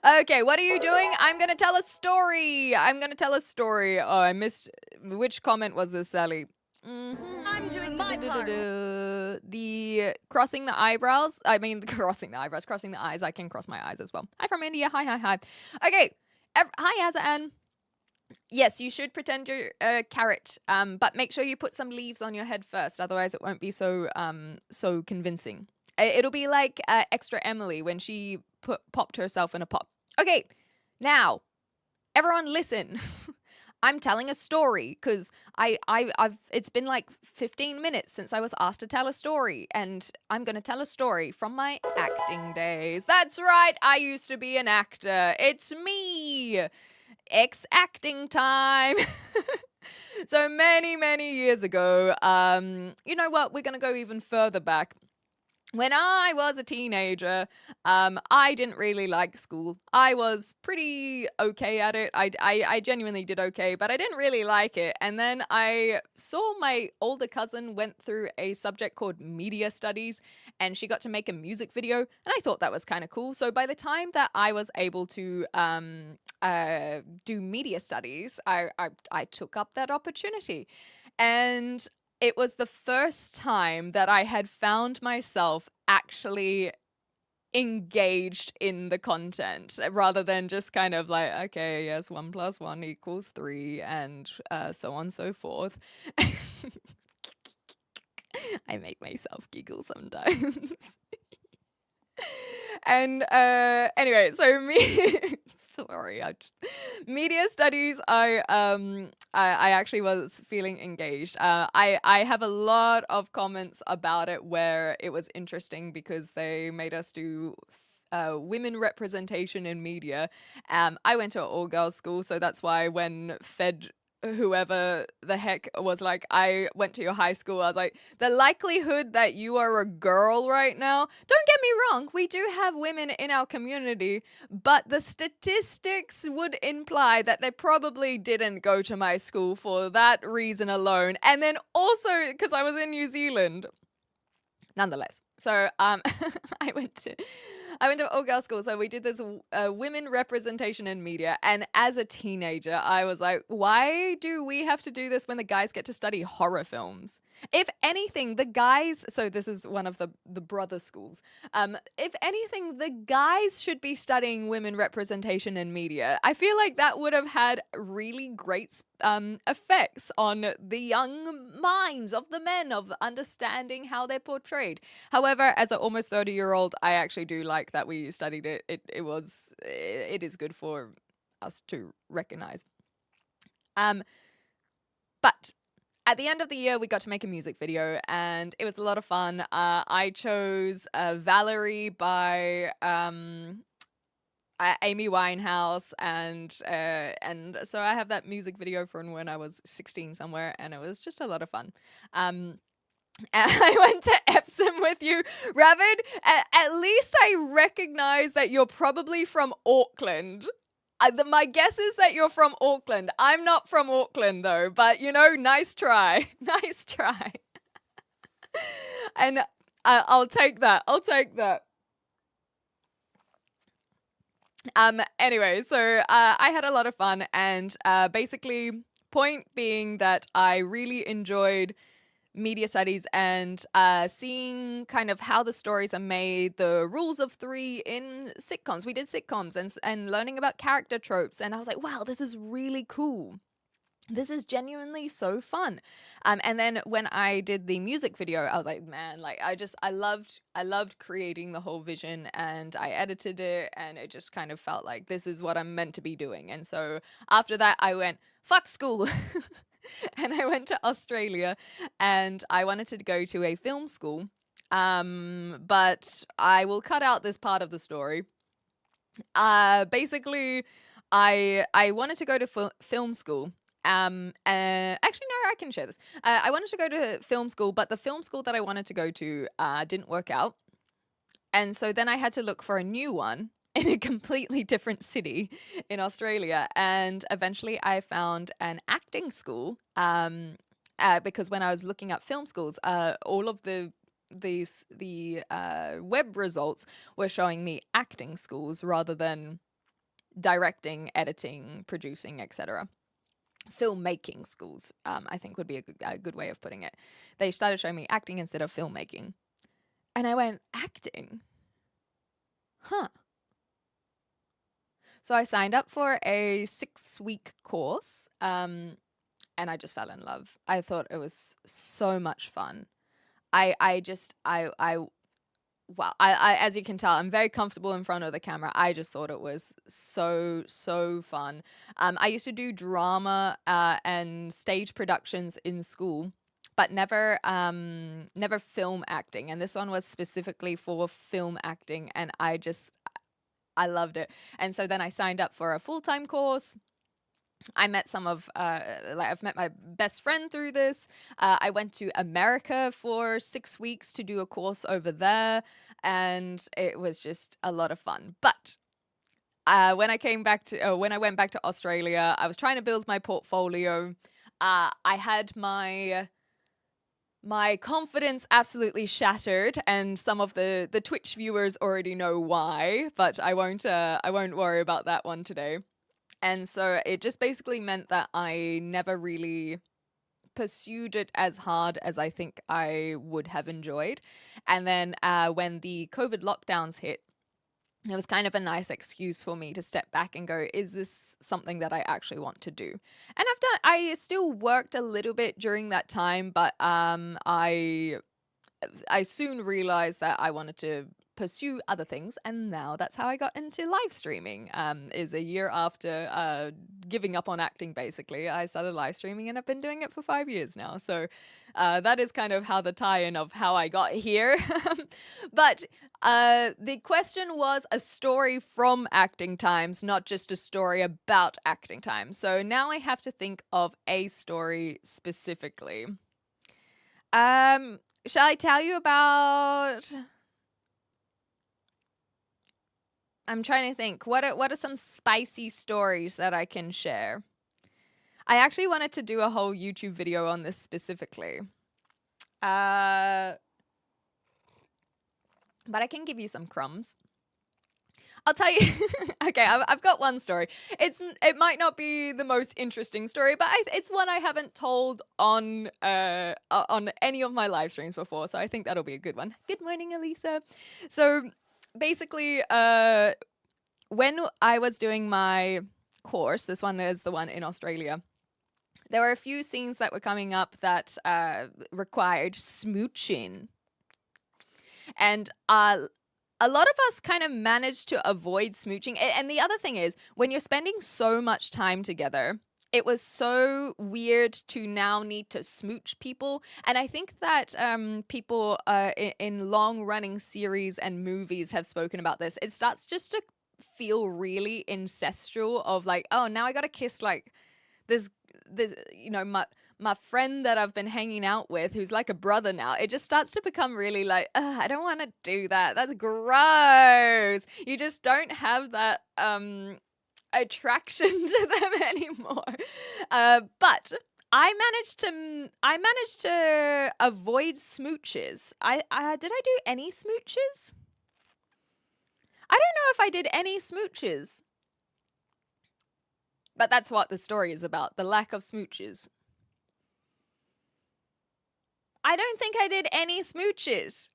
Okay, what are you doing? I'm going to tell a story. Oh, I missed. Which comment was this, Sally? I'm doing my part. The crossing the eyebrows. I mean, crossing the eyebrows, crossing the eyes. I can cross my eyes as well. Hi from India. Hi. Okay. Hi, Azan. Yes, you should pretend you're a carrot, but make sure you put some leaves on your head first. Otherwise, it won't be so convincing. It'll be like Extra Emily when she popped herself in a pot. Okay, now, everyone listen. I'm telling a story because it's been like 15 minutes since I was asked to tell a story, and I'm going to tell a story from my acting days. That's right, I used to be an actor. It's me. Acting time. So many years ago, you know what? We're going to go even further back. When I was a teenager, I didn't really like school. I was pretty okay at it. I genuinely did okay, but I didn't really like it. And then I saw my older cousin went through a subject called media studies, and she got to make a music video, and I thought that was kind of cool. So by the time that I was able to do media studies, I took up that opportunity. And it was the first time that I had found myself actually engaged in the content rather than just kind of like, okay, yes, 1 + 1 = 3 and so on and so forth. I make myself giggle sometimes. And anyway, so media studies, I actually was feeling engaged. I have a lot of comments about it where it was interesting because they made us do women representation in media. I went to an all-girls school, so that's why when whoever the heck was like, I went to your high school, I was like, the likelihood that you are a girl right now, don't get me wrong, we do have women in our community, but the statistics would imply that they probably didn't go to my school for that reason alone. And then also because I was in New Zealand nonetheless. So I went to all-girls school, so we did this women representation in media, and as a teenager, I was like, why do we have to do this when the guys get to study horror films? If anything, the guys, so this is one of the brother schools, if anything, the guys should be studying women representation in media. I feel like that would have had really great effects on the young minds of the men, of understanding how they're portrayed. However, as an almost 30-year-old, I actually do like that we studied it. It is good for us to recognize. But at the end of the year, we got to make a music video, and it was a lot of fun. I chose Valerie by Amy Winehouse, and so I have that music video from when I was 16 somewhere, and it was just a lot of fun. I went to Epsom with you, Ravid. At least I recognize that you're probably from Auckland. My guess is that you're from Auckland. I'm not from Auckland though, but nice try. Nice try. And I'll take that. I'll take that. Anyway, so I had a lot of fun, and basically, point being that I really enjoyed media studies and seeing kind of how the stories are made, the rules of three in sitcoms. We did sitcoms and learning about character tropes, and I was like, wow, this is really cool. This is genuinely so fun. And then when I did the music video, I was like, man, like I loved creating the whole vision, and I edited it, and it just kind of felt like this is what I'm meant to be doing. And so after that, I went, fuck school. And I went to Australia, and I wanted to go to a film school. But I will cut out this part of the story. Basically, I wanted to go to film school. Actually, no, I can share this. I wanted to go to film school, but the film school that I wanted to go to didn't work out. And so then I had to look for a new one in a completely different city in Australia. And eventually I found an acting school because when I was looking up film schools, all of the web results were showing me acting schools rather than directing, editing, producing, etc. Filmmaking schools, I think would be a good way of putting it. They started showing me acting instead of filmmaking. And I went, acting? Huh. So I signed up for a 6-week course, and I just fell in love. I thought it was so much fun. Well, as you can tell, I'm very comfortable in front of the camera. I just thought it was so fun. I used to do drama and stage productions in school, but never film acting. And this one was specifically for film acting, and I loved it. And so then I signed up for a full-time course. I met I've met my best friend through this. I went to America for 6 weeks to do a course over there, and it was just a lot of fun. But when I went back to Australia, I was trying to build my portfolio. I had my confidence absolutely shattered, and some of the Twitch viewers already know why, but I won't worry about that one today. And so it just basically meant that I never really pursued it as hard as I think I would have enjoyed. And then when the COVID lockdowns hit, it was kind of a nice excuse for me to step back and go, is this something that I actually want to do? And I still worked a little bit during that time, but I soon realized that I wanted to pursue other things, and now that's how I got into live streaming. Is a year after giving up on acting, basically. I started live streaming, and I've been doing it for 5 years now. So that is kind of how the tie-in of how I got here. But the question was a story from acting times, not just a story about acting times. So now I have to think of a story specifically. Shall I tell you about... I'm trying to think. What are some spicy stories that I can share? I actually wanted to do a whole YouTube video on this specifically. But I can give you some crumbs. I'll tell you. Okay, I've got one story. It might not be the most interesting story, but it's one I haven't told on any of my live streams before, so I think that'll be a good one. Good morning, Elisa. So basically, when I was doing my course, this one is the one in Australia, there were a few scenes that were coming up that required smooching. And a lot of us kind of managed to avoid smooching. And the other thing is, when you're spending so much time together, it was so weird to now need to smooch people. And I think that people in long-running series and movies have spoken about this. It starts just to feel really incestual of like, oh, now I gotta kiss like this my friend that I've been hanging out with, who's like a brother now. It just starts to become really like, I don't want to do that. That's gross. You just don't have that attraction to them anymore. But I managed to avoid smooches. Did I do any smooches? I don't know if I did any smooches. But that's what the story is about, the lack of smooches. I don't think I did any smooches.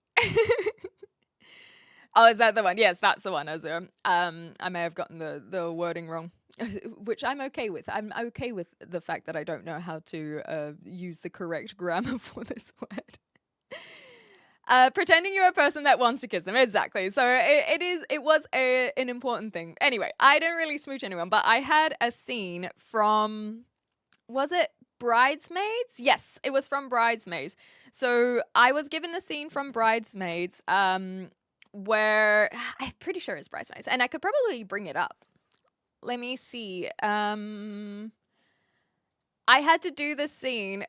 Oh, is that the one? Yes, that's the one, Azur. I may have gotten the wording wrong, which I'm okay with. I'm okay with the fact that I don't know how to use the correct grammar for this word. Pretending you're a person that wants to kiss them. Exactly. So it was an important thing. Anyway, I didn't really smooch anyone, but I had a scene from, was it Bridesmaids? Yes, it was from Bridesmaids. So I was given a scene from Bridesmaids, where I'm pretty sure it's Bridesmaids, and I could probably bring it up. Let me see. I had to do this scene,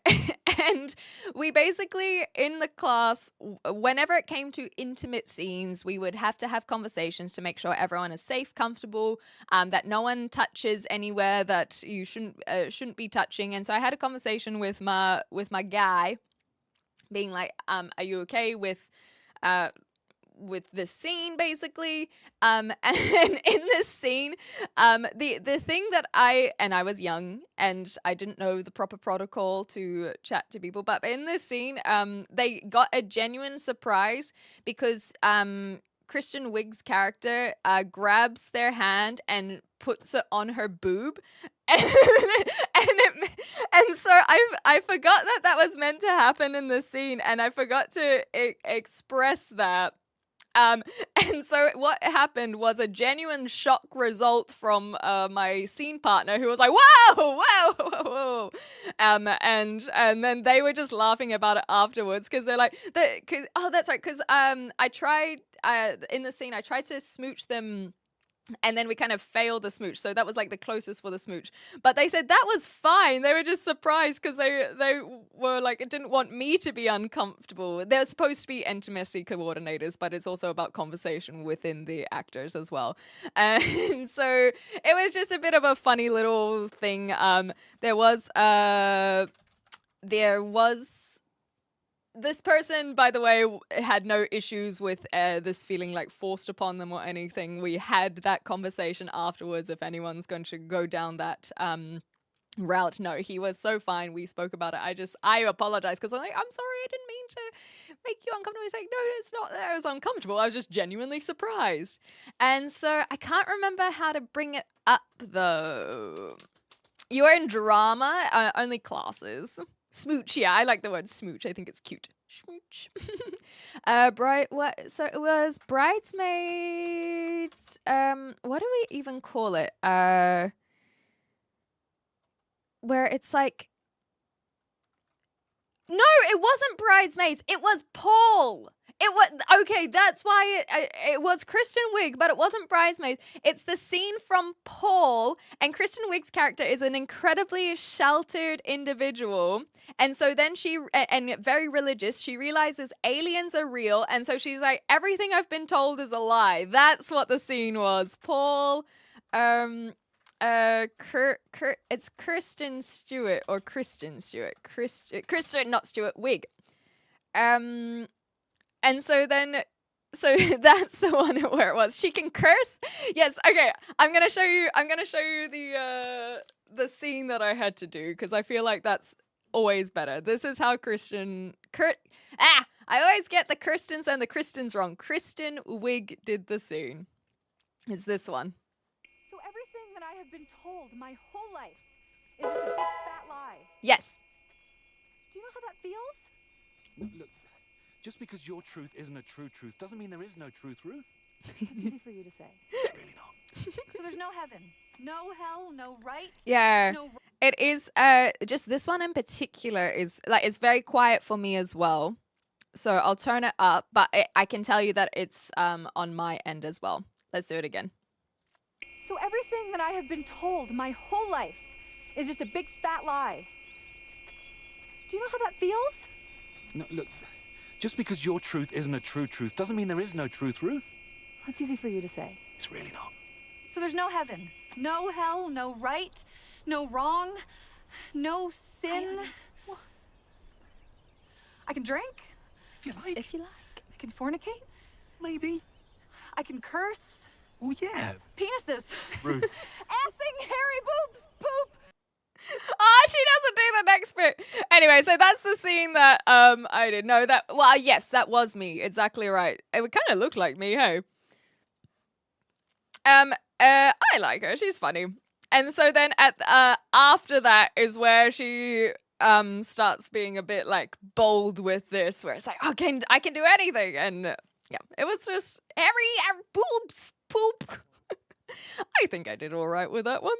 and we basically, in the class, whenever it came to intimate scenes, we would have to have conversations to make sure everyone is safe, comfortable, that no one touches anywhere that you shouldn't be touching. And so I had a conversation with my guy, being like, "Are you okay with this scene, basically?" And in this scene, the thing that I was young and I didn't know the proper protocol to chat to people, but in this scene, they got a genuine surprise because Kristen Wiig's character grabs their hand and puts it on her boob, and so I forgot that was meant to happen in the scene, and I forgot to express that. And so what happened was a genuine shock result from my scene partner, who was like, "Whoa, whoa, whoa, whoa," and then they were just laughing about it afterwards because they're like, "Oh, that's right," because I tried in the scene, I tried to smooch them. And then we kind of failed the smooch. So that was like the closest for the smooch. But they said that was fine. They were just surprised because they were like, it didn't want me to be uncomfortable. They're supposed to be intimacy coordinators, but it's also about conversation within the actors as well. And so it was just a bit of a funny little thing. There was this person, by the way, had no issues with this feeling like forced upon them or anything. We had that conversation afterwards. If anyone's going to go down that route, no, he was so fine. We spoke about it. I apologize because I'm like, "I'm sorry, I didn't mean to make you uncomfortable." He's like, "No, it's not that I was uncomfortable. I was just genuinely surprised." And so I can't remember how to bring it up though. You're in drama, only classes. Smooch, yeah, I like the word smooch. I think it's cute. Smooch. So it was Bridesmaids. What do we even call it? Where it's like, no, it wasn't Bridesmaids. It was Paul. It was, okay, that's why it was Kristen Wiig, but it wasn't Bridesmaids. It's the scene from Paul, and Kristen Wiig's character is an incredibly sheltered individual. And so then and very religious, she realizes aliens are real, and so she's like, "Everything I've been told is a lie." That's what the scene was. Paul, it's Kristen Stewart, not Stewart, Wiig. And so that's the one where it was. She can curse. Yes. Okay. I'm gonna show you the scene that I had to do because I feel like that's always better. This is how I always get the Kirstens and the Kristens wrong. Kristen Wiig did the scene. It's this one. So everything that I have been told my whole life is just a big fat lie. Yes. Do you know how that feels? Look, just because your truth isn't a true truth doesn't mean there is no truth, Ruth. It's easy for you to say. It's really not. So there's no heaven, no hell, no right? Yeah. No. It is just this one in particular is like, it's very quiet for me as well. So I'll turn it up, but I can tell you that it's on my end as well. Let's do it again. So everything that I have been told my whole life is just a big fat lie. Do you know how that feels? No, look, just because your truth isn't a true truth doesn't mean there is no truth, Ruth. It's easy for you to say. It's really not. So there's no heaven, No hell, no right, no wrong, no sin. I can drink. If you like. If you like. I can fornicate. Maybe. I can curse. Oh, yeah. Penises. Ruth. Assing, hairy boobs, poop. Oh, she doesn't do the next bit. Anyway, so that's the scene that I didn't know that. Well, yes, that was me. Exactly right. It would kind of look like me, hey. I like her. She's funny. And so then at after that is where she starts being a bit like bold with this, where it's like, I can do anything, and yeah, it was just hairy boobs, poop. I think I did all right with that one.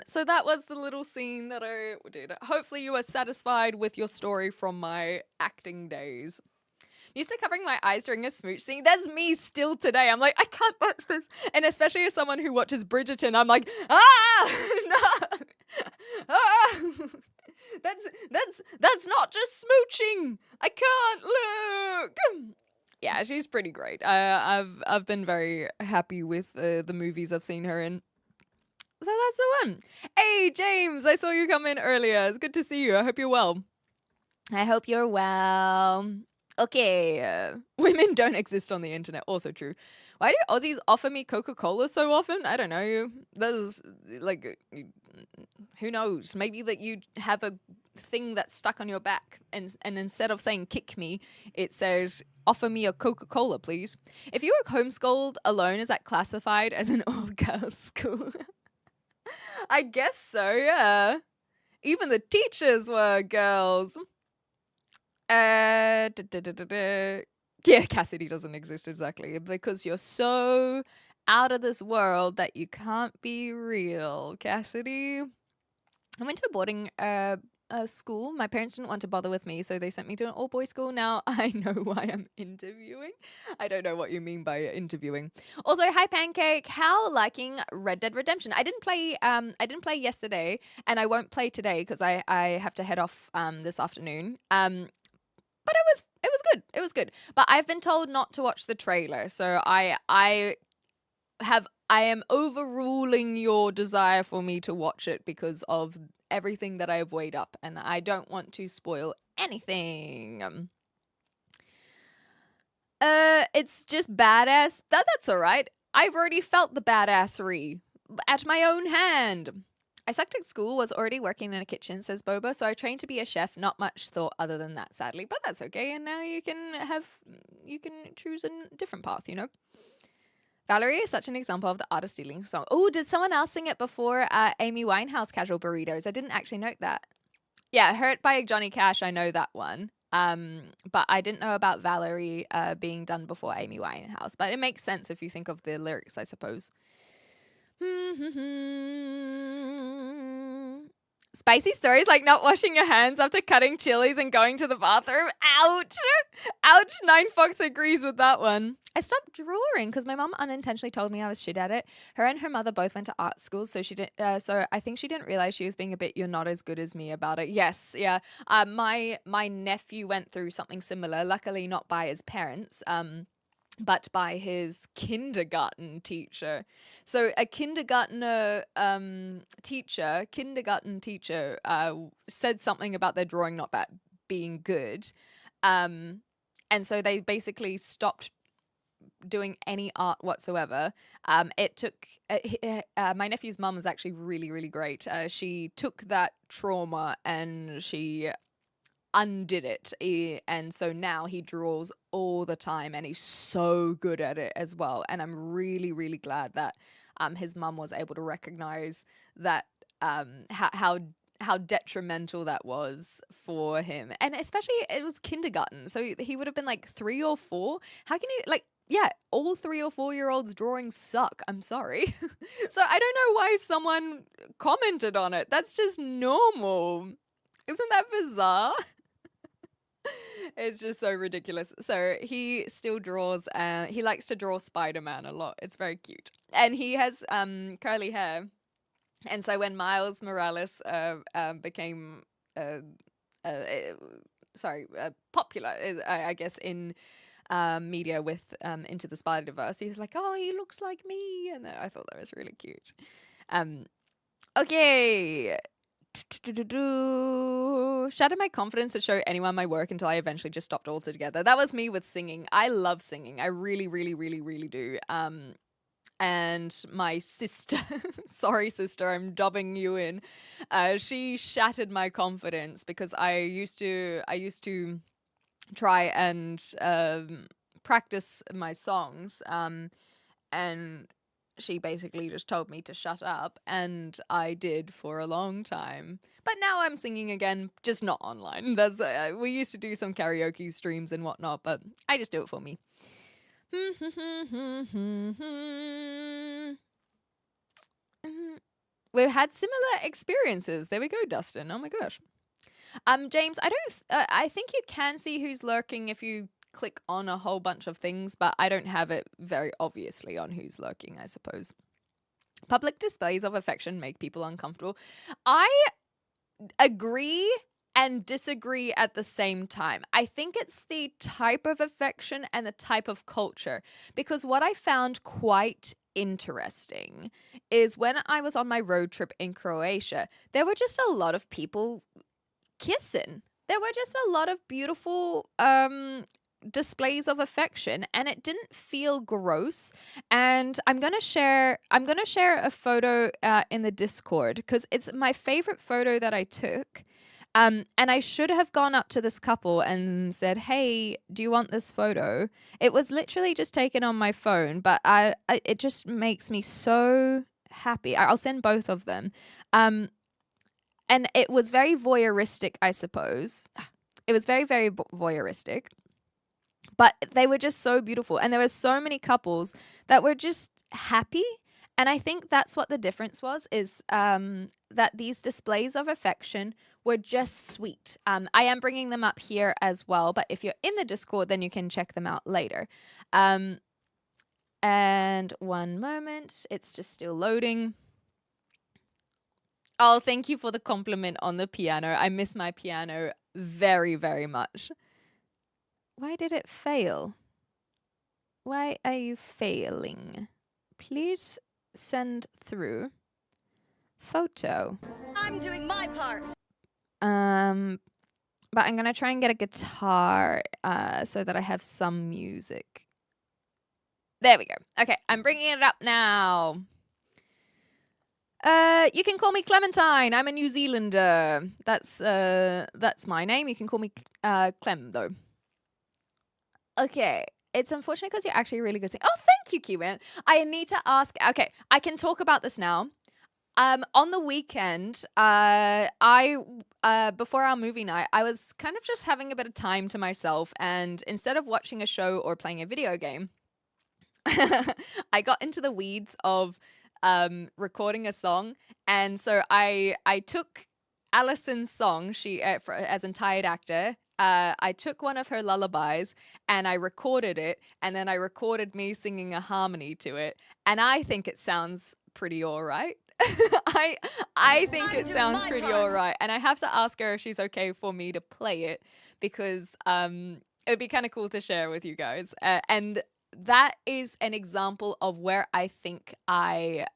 So that was the little scene that I did. Hopefully you are satisfied with your story from my acting days. I'm used to covering my eyes during a smooch scene. That's me still today. I'm like, I can't watch this. And especially as someone who watches Bridgerton, I'm like, no, that's not just smooching. I can't look. Yeah, she's pretty great. I've been very happy with the movies I've seen her in. So that's the one. Hey, James, I saw you come in earlier. It's good to see you. I hope you're well. I hope you're well. Okay, women don't exist on the internet. Also true. Why do Aussies offer me Coca-Cola so often? I don't know. There's, like, who knows? Maybe that you have a thing that's stuck on your back, and instead of saying kick me, it says offer me a Coca-Cola, please. If you were homeschooled alone, is that classified as an all-girls school? I guess so, yeah. Even the teachers were girls. Yeah, Cassidy doesn't exist exactly because you're so out of this world that you can't be real, Cassidy. I went to a boarding school. My parents didn't want to bother with me, so they sent me to an all-boys school. Now I know why I'm interviewing. I don't know what you mean by interviewing. Also, hi Pancake. How liking Red Dead Redemption? I didn't play yesterday, and I won't play today because I have to head off this afternoon. But it was good. It was good. But I've been told not to watch the trailer, so I am overruling your desire for me to watch it because of everything that I've weighed up, and I don't want to spoil anything. It's just badass. That's all right. I've already felt the badassery at my own hand. I sucked at school, was already working in a kitchen, says Boba, so I trained to be a chef. Not much thought other than that, sadly, but that's okay. And now you can choose a different path, you know? Valerie is such an example of the artist stealing song. Oh, did someone else sing it before Amy Winehouse, Casual Burritos? I didn't actually note that. Yeah, Hurt by Johnny Cash, I know that one. But I didn't know about Valerie being done before Amy Winehouse. But it makes sense if you think of the lyrics, I suppose. Spicy stories like not washing your hands after cutting chilies and going to the bathroom. Ouch! Ouch! 9Fox agrees with that one. I stopped drawing because my mom unintentionally told me I was shit at it. Her and her mother both went to art school, so she didn't. So I think she didn't realize she was being a bit "you're not as good as me" about it. Yes, yeah. My nephew went through something similar. Luckily, not by his parents. But by his kindergarten teacher. So a kindergarten teacher said something about their drawing not being good. And so they basically stopped doing any art whatsoever. It took my nephew's mum was actually really, really great. She took that trauma and she undid it, and so now he draws all the time and he's so good at it as well. And I'm really, really glad that his mum was able to recognize that how detrimental that was for him. And especially it was kindergarten, so he would have been like 3 or 4. How can you all 3 or 4-year-olds drawings suck. I'm sorry. So I don't know why someone commented on it. That's just normal. Isn't that bizarre? It's just so ridiculous. So he still draws, he likes to draw Spider-Man a lot. It's very cute. And he has curly hair. And so when Miles Morales became popular, I guess, in media with Into the Spider-Verse. He was like, "Oh, he looks like me," and I thought that was really cute. Okay. Shattered my confidence to show anyone my work until I eventually just stopped altogether. That was me with singing. I love singing. I really, really, really, really do. And my sister, sorry sister, I'm dubbing you in. She shattered my confidence because I used to try and practice my songs. And she basically just told me to shut up, and I did for a long time. But now I'm singing again, just not online. That's we used to do some karaoke streams and whatnot, but I just do it for me. We've had similar experiences. There we go, Dustin. Oh my gosh. James, I think you can see who's lurking if you click on a whole bunch of things, but I don't have it very obviously on who's lurking, I suppose. Public displays of affection make people uncomfortable. I agree and disagree at the same time. I think it's the type of affection and the type of culture, because what I found quite interesting is when I was on my road trip in Croatia, there were just a lot of people kissing. There were just a lot of beautiful displays of affection, and it didn't feel gross. And I'm gonna share a photo in the Discord because it's my favorite photo that I took. And I should have gone up to this couple and said, "Hey, do you want this photo?" It was literally just taken on my phone, but it just makes me so happy. I'll send both of them. And it was very voyeuristic, I suppose. It was very, very voyeuristic. But they were just so beautiful. And there were so many couples that were just happy. And I think that's what the difference was, is that these displays of affection were just sweet. I am bringing them up here as well. But if you're in the Discord, then you can check them out later. And one moment. It's just still loading. Oh, thank you for the compliment on the piano. I miss my piano very, very much. Why did it fail? Why are you failing? Please send through photo. I'm doing my part. But I'm going to try and get a guitar so that I have some music. There we go. Okay, I'm bringing it up now. You can call me Clementine. I'm a New Zealander. That's my name. You can call me Clem, though. Okay. It's unfortunate because you're actually a really good singer. Oh, thank you, Kiwan. I need to ask. Okay, I can talk about this now. On the weekend, before our movie night, I was kind of just having a bit of time to myself, and instead of watching a show or playing a video game, I got into the weeds of recording a song. And so I took Alison's song, she as a tired actor. I took one of her lullabies and I recorded it, and then I recorded me singing a harmony to it, and I think it sounds pretty all right. I think it sounds pretty all right, and I have to ask her if she's okay for me to play it, because it would be kind of cool to share with you guys. And that is an example of where I think I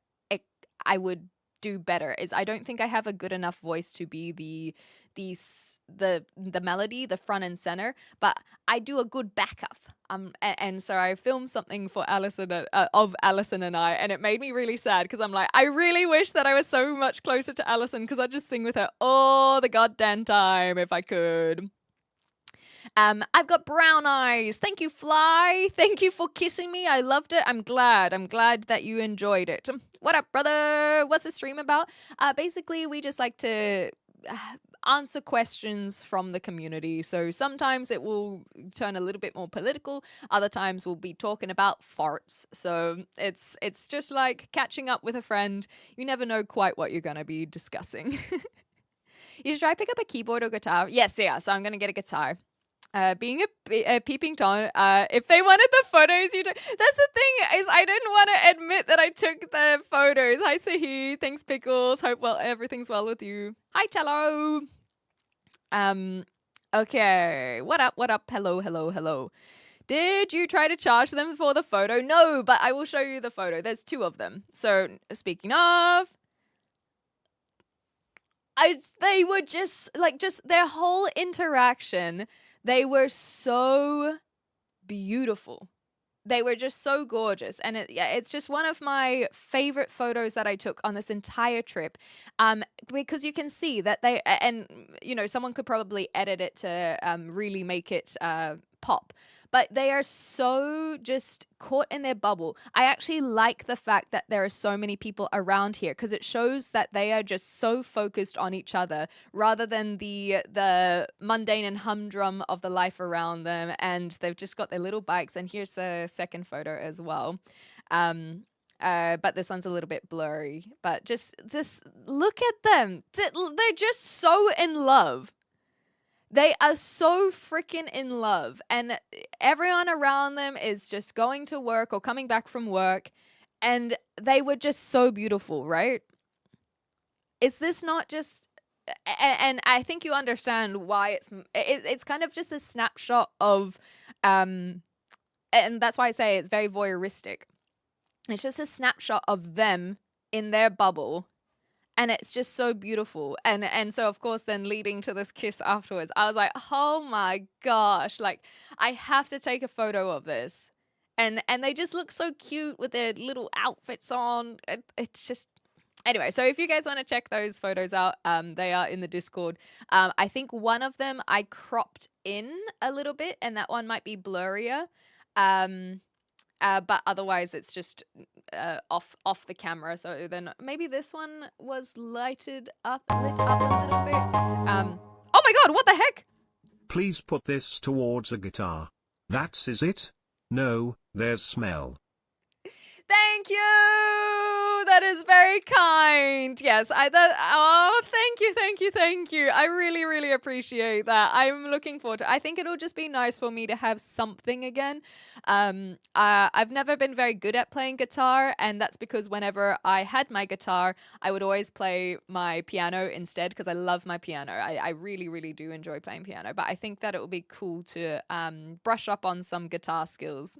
would do better. Is I don't think I have a good enough voice to be the melody, the front and center, but I do a good backup. And so I filmed something for Alison of Alison and I, and it made me really sad because I'm like, I really wish that I was so much closer to Alison because I'd just sing with her all the goddamn time if I could. I've got brown eyes. Thank you, Fly. Thank you for kissing me. I loved it. I'm glad that you enjoyed it. What up, brother? What's the stream about? Basically, we just like to answer questions from the community. So sometimes it will turn a little bit more political. Other times we'll be talking about farts. So it's just like catching up with a friend. You never know quite what you're going to be discussing. You should try pick up a keyboard or guitar. Yes, yeah. So I'm going to get a guitar. Being a peeping Tom, if they wanted the photos, you do. That's the thing, is I didn't want to admit that I took the photos. Hi, Sahi. Thanks, Pickles. Hope everything's well with you. Hi, Tello. Okay. What up? Hello. Did you try to charge them for the photo? No, but I will show you the photo. There's 2 of them. So speaking of, they were just their whole interaction. They were so beautiful. They were just so gorgeous. And it's just one of my favorite photos that I took on this entire trip. Because you can see that someone could probably edit it to really make it pop. But they are so just caught in their bubble. I actually like the fact that there are so many people around here because it shows that they are just so focused on each other rather than the mundane and humdrum of the life around them. And they've just got their little bikes. And here's the second photo as well. But this one's a little bit blurry. But just look at them. They're just so in love. They are so freaking in love, and everyone around them is just going to work or coming back from work, and they were just so beautiful, right? Is this not just... And I think you understand why it's kind of just a snapshot of... and that's why I say it's very voyeuristic. It's just a snapshot of them in their bubble. And it's just so beautiful. And so, of course, then leading to this kiss afterwards, I was like, oh my gosh, like, I have to take a photo of this. And they just look so cute with their little outfits on. It's just... Anyway, so if you guys want to check those photos out, they are in the Discord. I think one of them I cropped in a little bit, and that one might be blurrier. But otherwise, it's just off the camera. So then maybe this one was lit up a little bit. Oh my god, what the heck? Please put this towards a guitar. Is it? No, there's smell. Thank you. That is very kind. Yes, thank you. I really, really appreciate that. I'm looking forward to... I think it'll just be nice for me to have something again. I've never been very good at playing guitar, and that's because whenever I had my guitar, I would always play my piano instead because I love my piano. I really, really do enjoy playing piano, but I think that it would be cool to brush up on some guitar skills.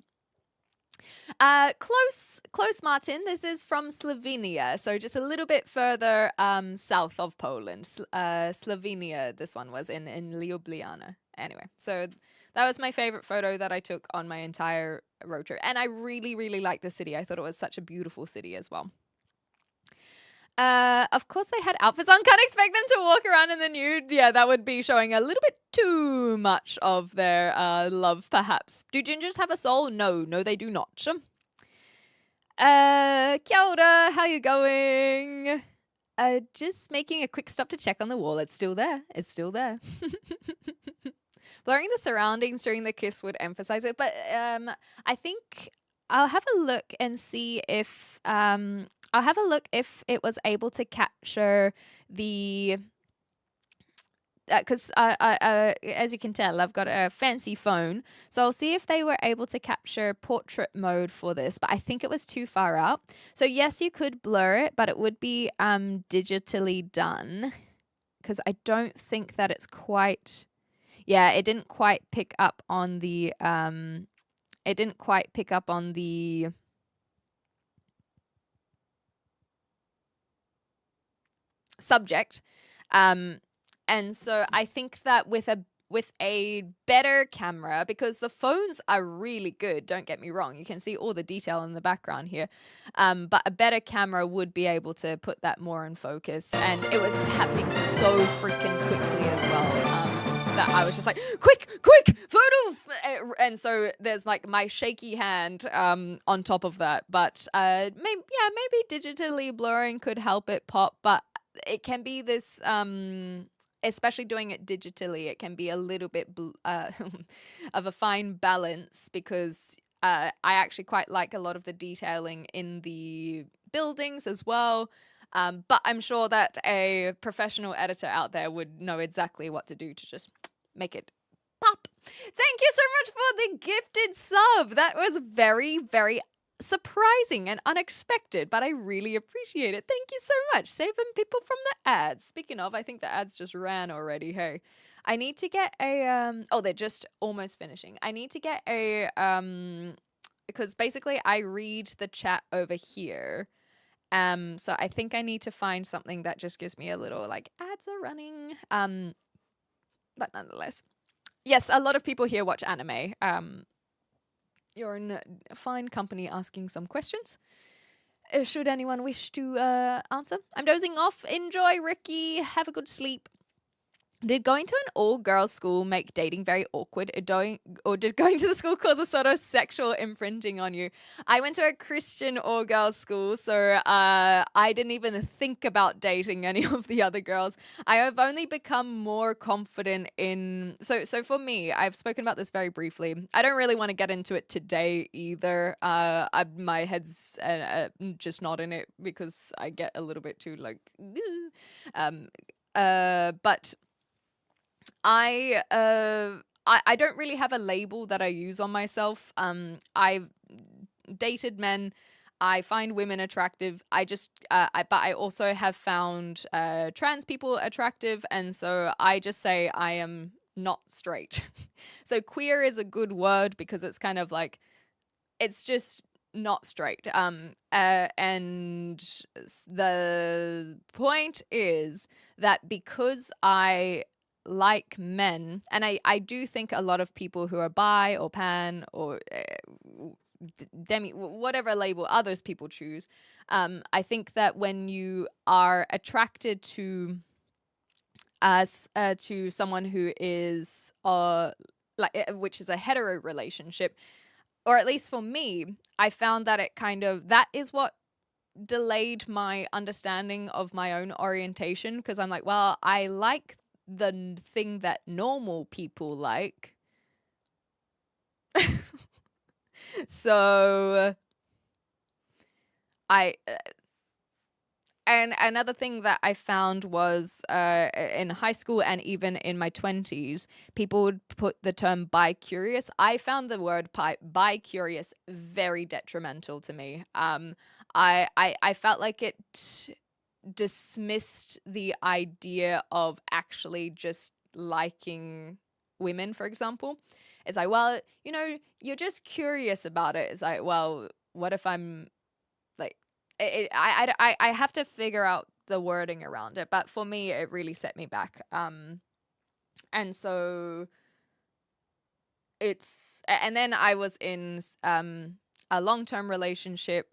Close, Martin. This is from Slovenia, so just a little bit further south of Poland. Slovenia, this one was in Ljubljana. Anyway, so that was my favorite photo that I took on my entire road trip. And I really, really liked the city. I thought it was such a beautiful city as well. Of course they had outfits on. Can't expect them to walk around in the nude. Yeah, that would be showing a little bit too much of their love, perhaps. Do gingers have a soul? No, they do not. Kia ora, how you going? Just making a quick stop to check on the wall. It's still there. Blurring the surroundings during the kiss would emphasize it, but I think I'll have a look and see if it was able to capture the... Because as you can tell, I've got a fancy phone. So I'll see if they were able to capture portrait mode for this. But I think it was too far out. So yes, you could blur it, but it would be digitally done. Because I don't think that it's quite... Yeah, it didn't quite pick up on the... subject. And so I think that with a better camera, because the phones are really good, don't get me wrong, you can see all the detail in the background here, but a better camera would be able to put that more in focus, and it was happening so freaking quickly as well, that I was just like, quick, photo! And so there's like my shaky hand on top of that, but maybe digitally blurring could help it pop, but it can be this... especially doing it digitally, it can be a little bit of a fine balance, because I actually quite like a lot of the detailing in the buildings as well. But I'm sure that a professional editor out there would know exactly what to do to just make it pop. Thank you so much for the gifted sub. That was very, very surprising and unexpected, but I really appreciate it. Thank you so much. Saving people from the ads. Speaking of, I think the ads just ran already. Hey, I need to get a oh, they're just almost finishing. I need to get a because basically I read the chat over here. So I think I need to find something that just gives me a little like ads are running. But nonetheless. Yes, a lot of people here watch anime. You're in fine company asking some questions. Should anyone wish to answer? I'm dozing off. Enjoy, Ricky. Have a good sleep. Did going to an all-girls school make dating very awkward? Or did going to the school cause a sort of sexual imprinting on you? I went to a Christian all-girls school, so I didn't even think about dating any of the other girls. I have only become more confident in... So for me, I've spoken about this very briefly. I don't really want to get into it today either. My head's just not in it because I get a little bit too like... but... I don't really have a label that I use on myself. I've dated men. I find women attractive. But I also have found trans people attractive, and so I just say I am not straight. So queer is a good word because it's kind of like it's just not straight. And the point is that because I like men, and I do think a lot of people who are bi or pan or demi, whatever label others people choose, I think that when you are attracted to someone who is which is a hetero relationship, or at least for me, I found that that is what delayed my understanding of my own orientation, because I'm like, well, I like the thing that normal people like. So and another thing that I found was in high school and even in my 20s, people would put the term bi-curious. I found the word bi-curious very detrimental to me. I felt like it dismissed the idea of actually just liking women, for example. It's like, well, you're just curious about it. It's like, well, what if I'm like, I have to figure out the wording around it. But for me, it really set me back. And so and then I was in a long-term relationship,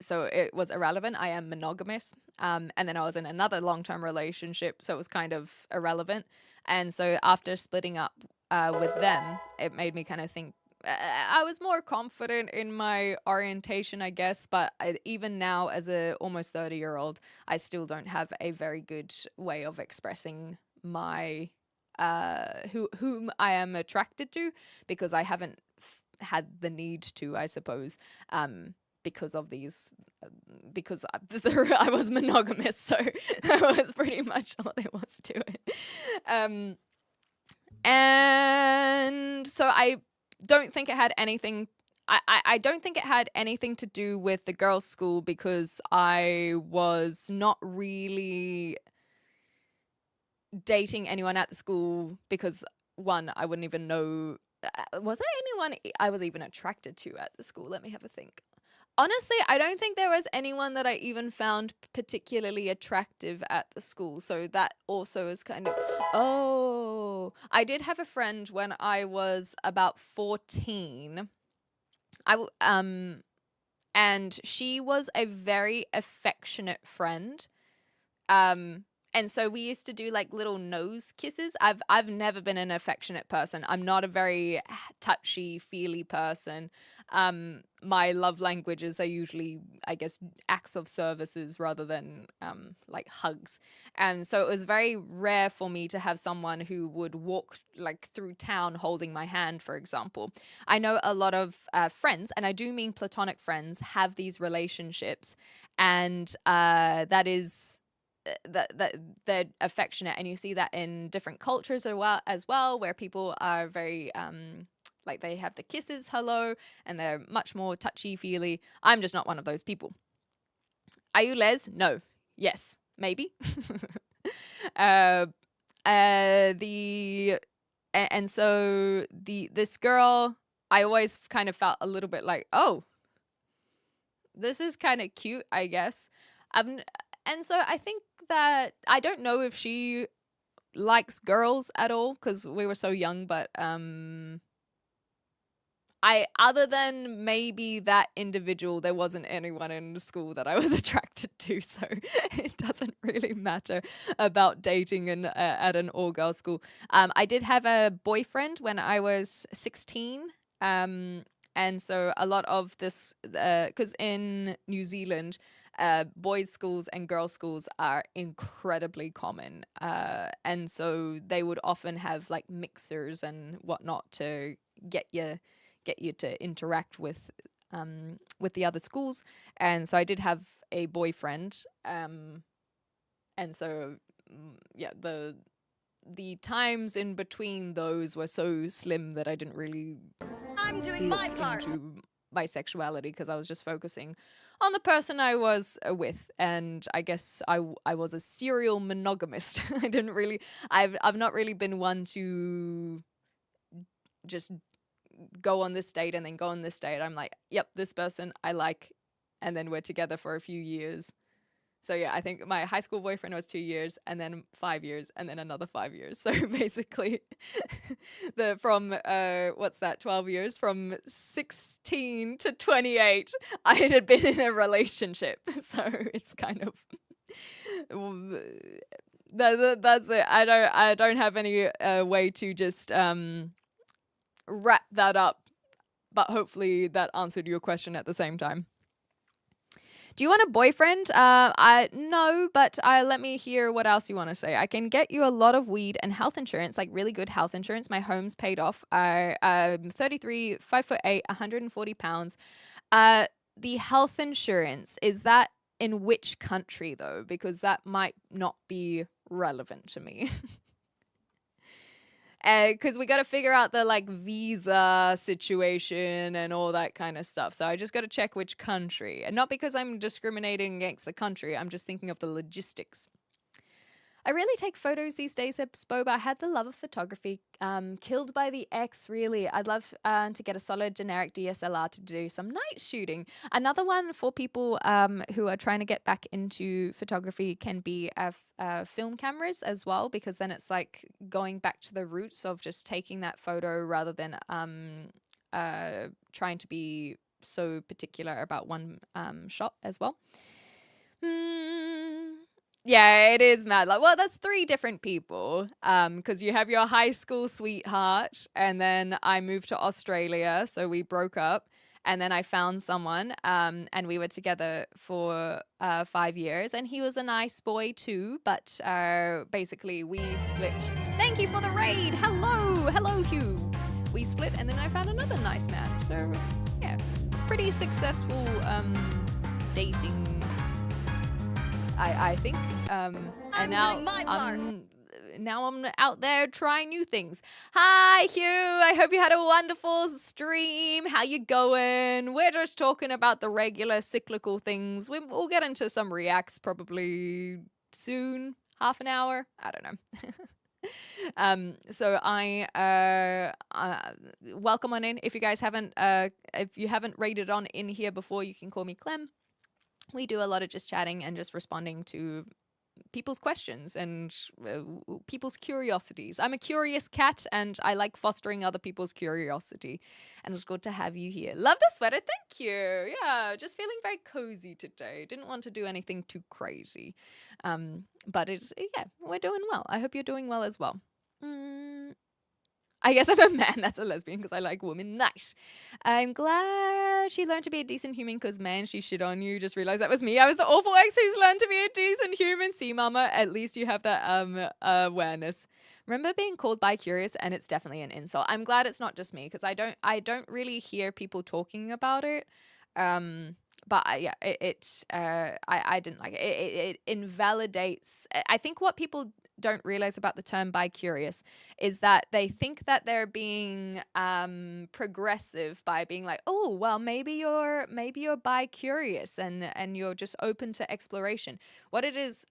so it was irrelevant. I am monogamous. And then I was in another long-term relationship, so it was kind of irrelevant. And so after splitting up with them, it made me kind of think I was more confident in my orientation, I guess. But even now, as a almost 30-year-old, I still don't have a very good way of expressing my whom I am attracted to, because I haven't had the need to, I suppose. Because of these, because I was monogamous, so that was pretty much all there was to it. And so I don't think it had anything. I don't think it had anything to do with the girls' school, because I was not really dating anyone at the school, because one, I wouldn't even know. Was there anyone I was even attracted to at the school? Let me have a think. Honestly, I don't think there was anyone that I even found particularly attractive at the school. So that also is kind of... Oh, I did have a friend when I was about 14. And she was a very affectionate friend. And so we used to do like little nose kisses. I've never been an affectionate person. I'm not a very touchy, feely person. My love languages are usually, I guess, acts of services rather than like hugs. And so it was very rare for me to have someone who would walk like through town holding my hand, for example. I know a lot of friends, and I do mean platonic friends, have these relationships, and that is... that they're affectionate, and you see that in different cultures as well, where people are very like they have the kisses, hello, and they're much more touchy feely. I'm just not one of those people. Are you les? No. Yes. Maybe. so this girl, I always kind of felt a little bit like, oh, this is kind of cute, I guess. And so I think that I don't know if she likes girls at all because we were so young, but other than maybe that individual, there wasn't anyone in the school that I was attracted to, so it doesn't really matter about dating at an all-girls school. I did have a boyfriend when I was 16, and so a lot of this, because in New Zealand, boys' schools and girls' schools are incredibly common, and so they would often have like mixers and whatnot to get you to interact with the other schools. And so I did have a boyfriend, and so yeah, the times in between those were so slim that I didn't really I'm doing my part. into my sexuality because I was just focusing on the person I was with. And I guess I was a serial monogamist. I've not really been one to just go on this date and then go on this date. I'm like, yep, this person I like, and then we're together for a few years. So yeah, I think my high school boyfriend was 2 years, and then 5 years, and then another 5 years. So basically, from 12 years, from 16 to 28, I had been in a relationship. So it's kind of that's it. I don't have any way to just wrap that up, but hopefully that answered your question at the same time. Do you want a boyfriend? No, but let me hear what else you want to say. I can get you a lot of weed and health insurance, like really good health insurance. My home's paid off. I'm 33, 5'8", 140 pounds. The health insurance, is that in which country though? Because that might not be relevant to me. Because we got to figure out the like visa situation and all that kind of stuff. So I just got to check which country. And not because I'm discriminating against the country. I'm just thinking of the logistics. I really take photos these days, Boba. I had the love of photography killed by the ex, really. I'd love to get a solid generic DSLR to do some night shooting. Another one for people who are trying to get back into photography can be film cameras as well, because then it's like going back to the roots of just taking that photo rather than trying to be so particular about one shot as well. Yeah, it is mad. Like, well, that's 3 different people. Because you have your high school sweetheart, and then I moved to Australia, so we broke up, and then I found someone, and we were together for 5 years, and he was a nice boy too, but basically we split. Thank you for the raid. Hello, Hugh. We split, and then I found another nice man. So yeah, pretty successful dating, I think. And now I'm out there trying new things. Hi, Hugh. I hope you had a wonderful stream. How you going? We're just talking about the regular cyclical things. We'll get into some reacts probably soon. Half an hour. I don't know. So I welcome on in. If you guys haven't raided on in here before, you can call me Clem. We do a lot of just chatting and just responding to people's questions and people's curiosities. I'm a curious cat, and I like fostering other people's curiosity. And it's good to have you here. Love the sweater. Thank you. Yeah, just feeling very cozy today. Didn't want to do anything too crazy. But we're doing well. I hope you're doing well as well. I guess I'm a man that's a lesbian because I like women. Nice. I'm glad she learned to be a decent human because, man, she shit on you. Just realized that was me. I was the awful ex who's learned to be a decent human. See, mama, at least you have that awareness. Remember being called bi-curious, and it's definitely an insult. I'm glad it's not just me because I don't really hear people talking about it. But I didn't like it. It invalidates. I think what people don't realize about the term bi-curious is that they think that they're being progressive by being like, oh, well, maybe you're bi-curious and you're just open to exploration. What it is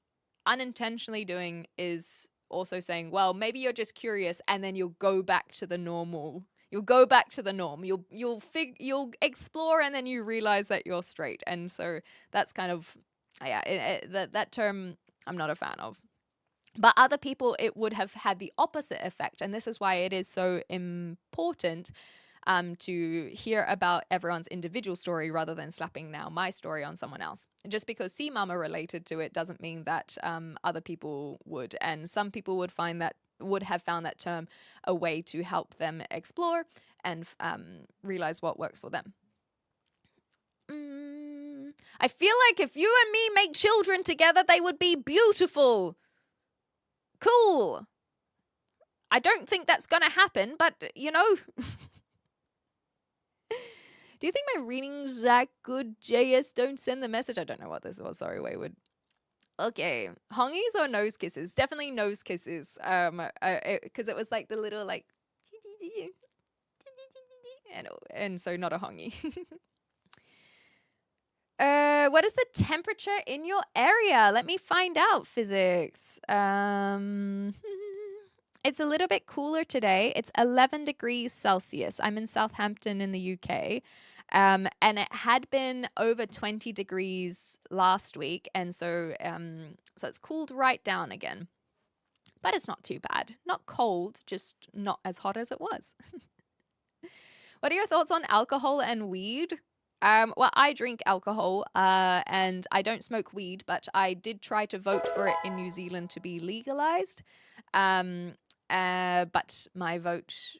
unintentionally doing is, also saying, well, maybe you're just curious, and then you'll go back to the normal. You'll go back to the norm. You'll explore, and then you realize that you're straight. And so that's kind of that term I'm not a fan of. But other people, it would have had the opposite effect, and this is why it is so important to hear about everyone's individual story rather than slapping now my story on someone else. Just because C Mama related to it doesn't mean that other people would, and some people would have found that term a way to help them explore and realize what works for them. I feel like if you and me make children together, they would be beautiful. Cool. I don't think that's gonna happen, but you know. Do you think my reading's that good, JS? Don't send the message. I don't know what this was. Sorry, Wayward. Okay. Hongies or nose kisses? Definitely nose kisses. Because it was like the little like, and so not a hongy. What is the temperature in your area? Let me find out, physics. It's a little bit cooler today. It's 11 degrees Celsius. I'm in Southampton in the UK. And it had been over 20 degrees last week. And so it's cooled right down again. But it's not too bad. Not cold, just not as hot as it was. What are your thoughts on alcohol and weed? Well, I drink alcohol and I don't smoke weed, but I did try to vote for it in New Zealand to be legalized. But my vote,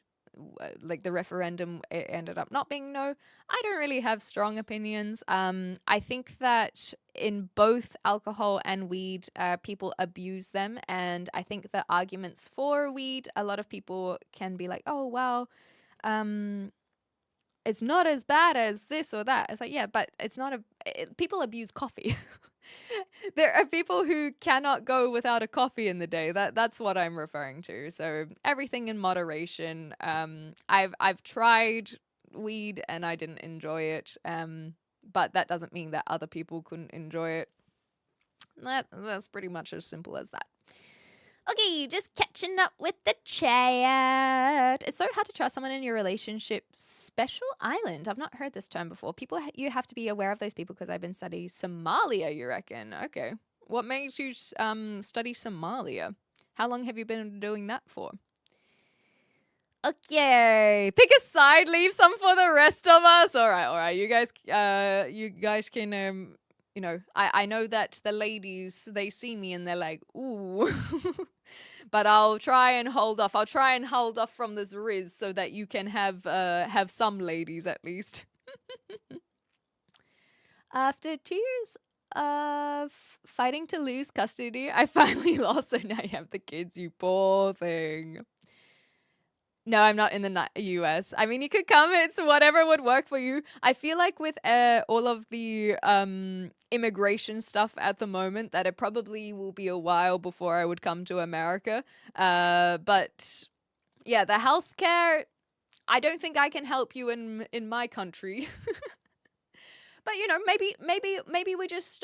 like the referendum, it ended up not being no. I don't really have strong opinions. I think that in both alcohol and weed, people abuse them. And I think the arguments for weed, a lot of people can be like, oh, wow, it's not as bad as this or that. It's like, yeah, but it's not people abuse coffee. There are people who cannot go without a coffee in the day. That's what I'm referring to. So everything in moderation. I've tried weed and I didn't enjoy it. But that doesn't mean that other people couldn't enjoy it. That's pretty much as simple as that. Okay, just catching up with the chat. It's so hard to trust someone in your relationship. Special island. I've not heard this term before. You have to be aware of those people because I've been studying Somalia, you reckon? Okay. What makes you study Somalia? How long have you been doing that for? Okay. Pick a side, leave some for the rest of us. All right. You guys can... you know, I know that the ladies, they see me and they're like, ooh. But I'll try and hold off. I'll try and hold off from this riz so that you can have some ladies at least. After 2 years of fighting to lose custody, I finally lost, so now you have the kids, you poor thing. No, I'm not in the US. I mean, you could come. It's whatever would work for you. I feel like with all of the immigration stuff at the moment, that it probably will be a while before I would come to America. But yeah, the healthcare, I don't think I can help you in my country. But, you know, maybe we just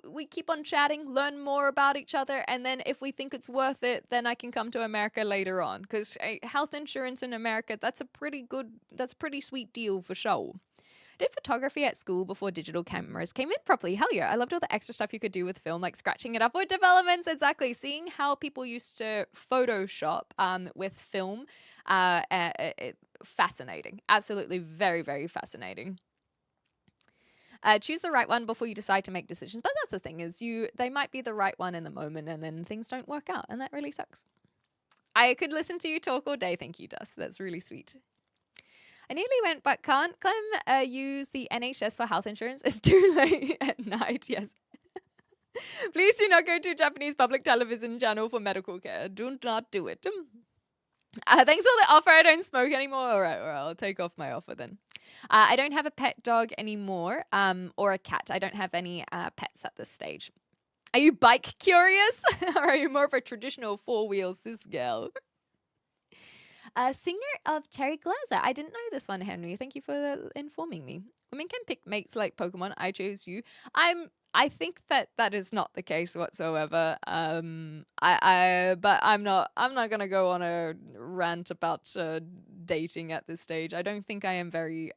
we keep on chatting, learn more about each other, and then if we think it's worth it, then I can come to America later on. Because health insurance in America, that's a pretty sweet deal for sure. I did photography at school before digital cameras came in properly. Hell yeah, I loved all the extra stuff you could do with film, like scratching it up or developments. Exactly, seeing how people used to Photoshop with film, fascinating. Absolutely very, very fascinating. Choose the right one before you decide to make decisions. But that's the thing is they might be the right one in the moment and then things don't work out. And that really sucks. I could listen to you talk all day. Thank you, Dust. That's really sweet. I nearly went, but can't Clem use the NHS for health insurance? It's too late at night. Yes. Please do not go to a Japanese public television channel for medical care. Do not do it. Thanks for the offer. I don't smoke anymore. All right, I'll take off my offer then. I don't have a pet dog anymore, or a cat. I don't have any pets at this stage. Are you bike curious, or are you more of a traditional four-wheel cis gal? A singer of Cherry Glazer. I didn't know this one, Henry. Thank you for informing me. Women can pick mates like Pokemon. I chose you. I think that is not the case whatsoever. But I'm not gonna go on a rant about dating at this stage. I don't think I'm very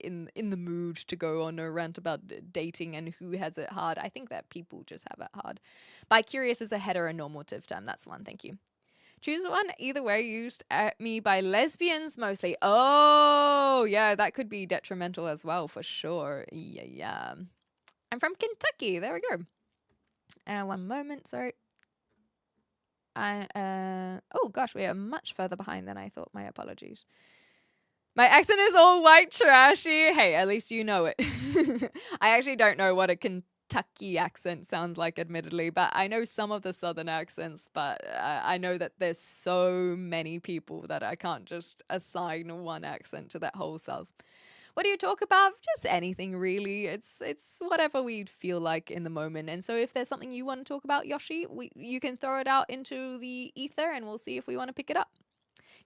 in the mood to go on a rant about dating and who has it hard. I think that people just have it hard. By curious is a heteronormative term. That's the one. Thank you. Choose one either way used at me by lesbians mostly. Oh, yeah, that could be detrimental as well for sure. Yeah. I'm from Kentucky. There we go. One moment, sorry. Oh gosh, we are much further behind than I thought. My apologies. My accent is all white trashy. Hey, at least you know it. I actually don't know what a Kentucky accent sounds like, admittedly, but I know some of the southern accents, but I know that there's so many people that I can't just assign one accent to that whole South. What do you talk about? Just anything, really. It's whatever we feel like in the moment. And so if there's something you want to talk about, Yoshi, you can throw it out into the ether and we'll see if we want to pick it up.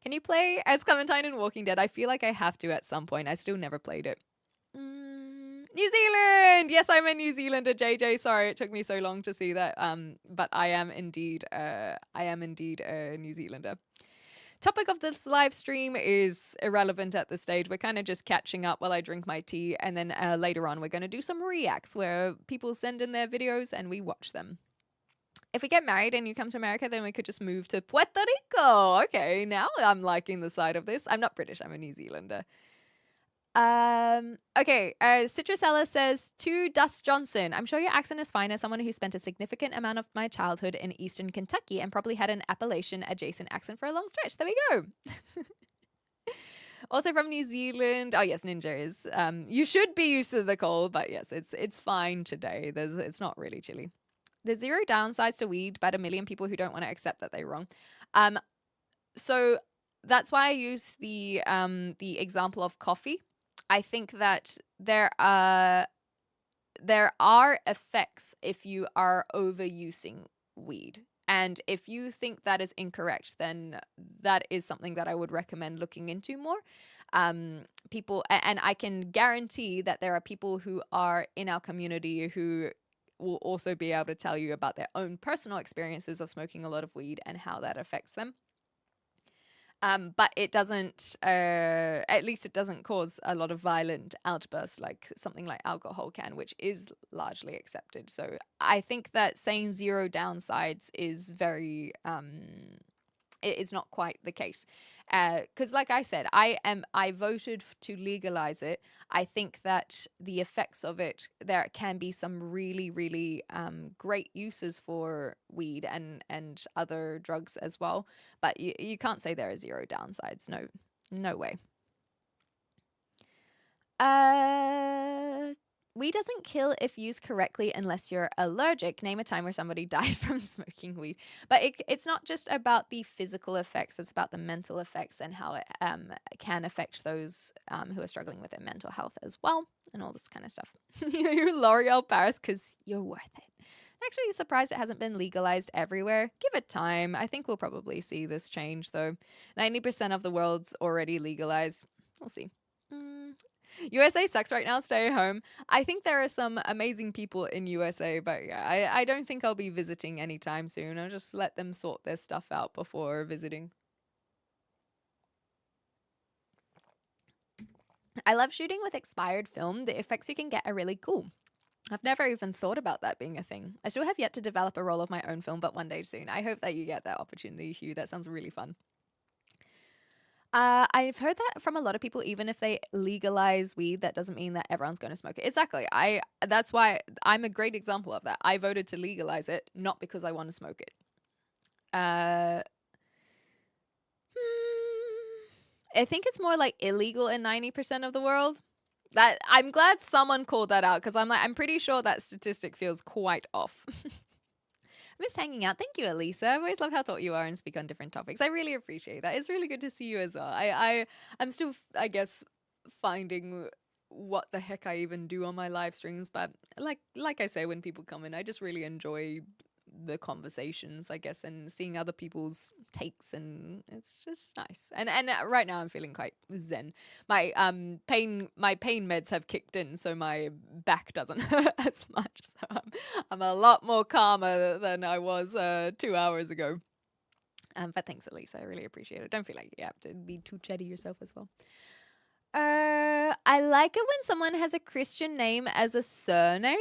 Can you play as Clementine in Walking Dead? I feel like I have to at some point. I still never played it. New Zealand! Yes, I'm a New Zealander, JJ. Sorry, it took me so long to see that. But I am indeed a New Zealander. Topic of this live stream is irrelevant at this stage. We're kind of just catching up while I drink my tea. And then later on, we're going to do some reacts where people send in their videos and we watch them. If we get married and you come to America, then we could just move to Puerto Rico. Okay, now I'm liking the side of this. I'm not British, I'm a New Zealander. Citrusella says, to Dust Johnson, I'm sure your accent is fine as someone who spent a significant amount of my childhood in eastern Kentucky and probably had an Appalachian adjacent accent for a long stretch. There we go. Also from New Zealand. Oh yes, Ninja is. You should be used to the cold, but yes, it's fine today. It's not really chilly. There's 0 downsides to weed, but a million people who don't want to accept that they're wrong. So that's why I use the example of coffee. I think that there are effects if you are overusing weed. And if you think that is incorrect, then that is something that I would recommend looking into more. People, and I can guarantee that there are people who are in our community who will also be able to tell you about their own personal experiences of smoking a lot of weed and how that affects them. But it doesn't, at least it doesn't cause a lot of violent outbursts like something like alcohol can, which is largely accepted. So I think that saying 0 downsides is very, it is not quite the case. Because like I said, I voted to legalize it. I think that the effects of it, there can be some really, really great uses for weed and other drugs as well. But you can't say there are 0 downsides. No way. Weed doesn't kill if used correctly unless you're allergic. Name a time where somebody died from smoking weed. But it's not just about the physical effects. It's about the mental effects and how it can affect those who are struggling with their mental health as well and all this kind of stuff. You're L'Oreal Paris because you're worth it. I'm actually surprised it hasn't been legalized everywhere. Give it time. I think we'll probably see this change, though. 90% of the world's already legalized. We'll see. USA sucks right now, stay home. I think there are some amazing people in USA, but yeah, I don't think I'll be visiting anytime soon. I'll just let them sort their stuff out before visiting. I love shooting with expired film. The effects you can get are really cool. I've never even thought about that being a thing. I still have yet to develop a roll of my own film, but one day soon. I hope that you get that opportunity, Hugh. That sounds really fun. I've heard that from a lot of people. Even if they legalize weed, that doesn't mean that everyone's going to smoke it. Exactly. That's why I'm a great example of that. I voted to legalize it, not because I want to smoke it. I think it's more like illegal in 90% of the world. That I'm glad someone called that out because I'm pretty sure that statistic feels quite off. I missed hanging out. Thank you, Elisa. I've always loved how thought you are and speak on different topics. I really appreciate that. It's really good to see you as well. I'm still, I guess, finding what the heck I even do on my live streams. But like I say, when people come in, I just really enjoy the conversations, I guess, and seeing other people's takes, and it's just nice. And right now I'm feeling quite zen. My pain meds have kicked in, so my back doesn't hurt as much. So I'm a lot more calmer than I was 2 hours ago. But thanks, Elise. I really appreciate it. Don't feel like you have to be too chatty yourself as well. I like it when someone has a Christian name as a surname.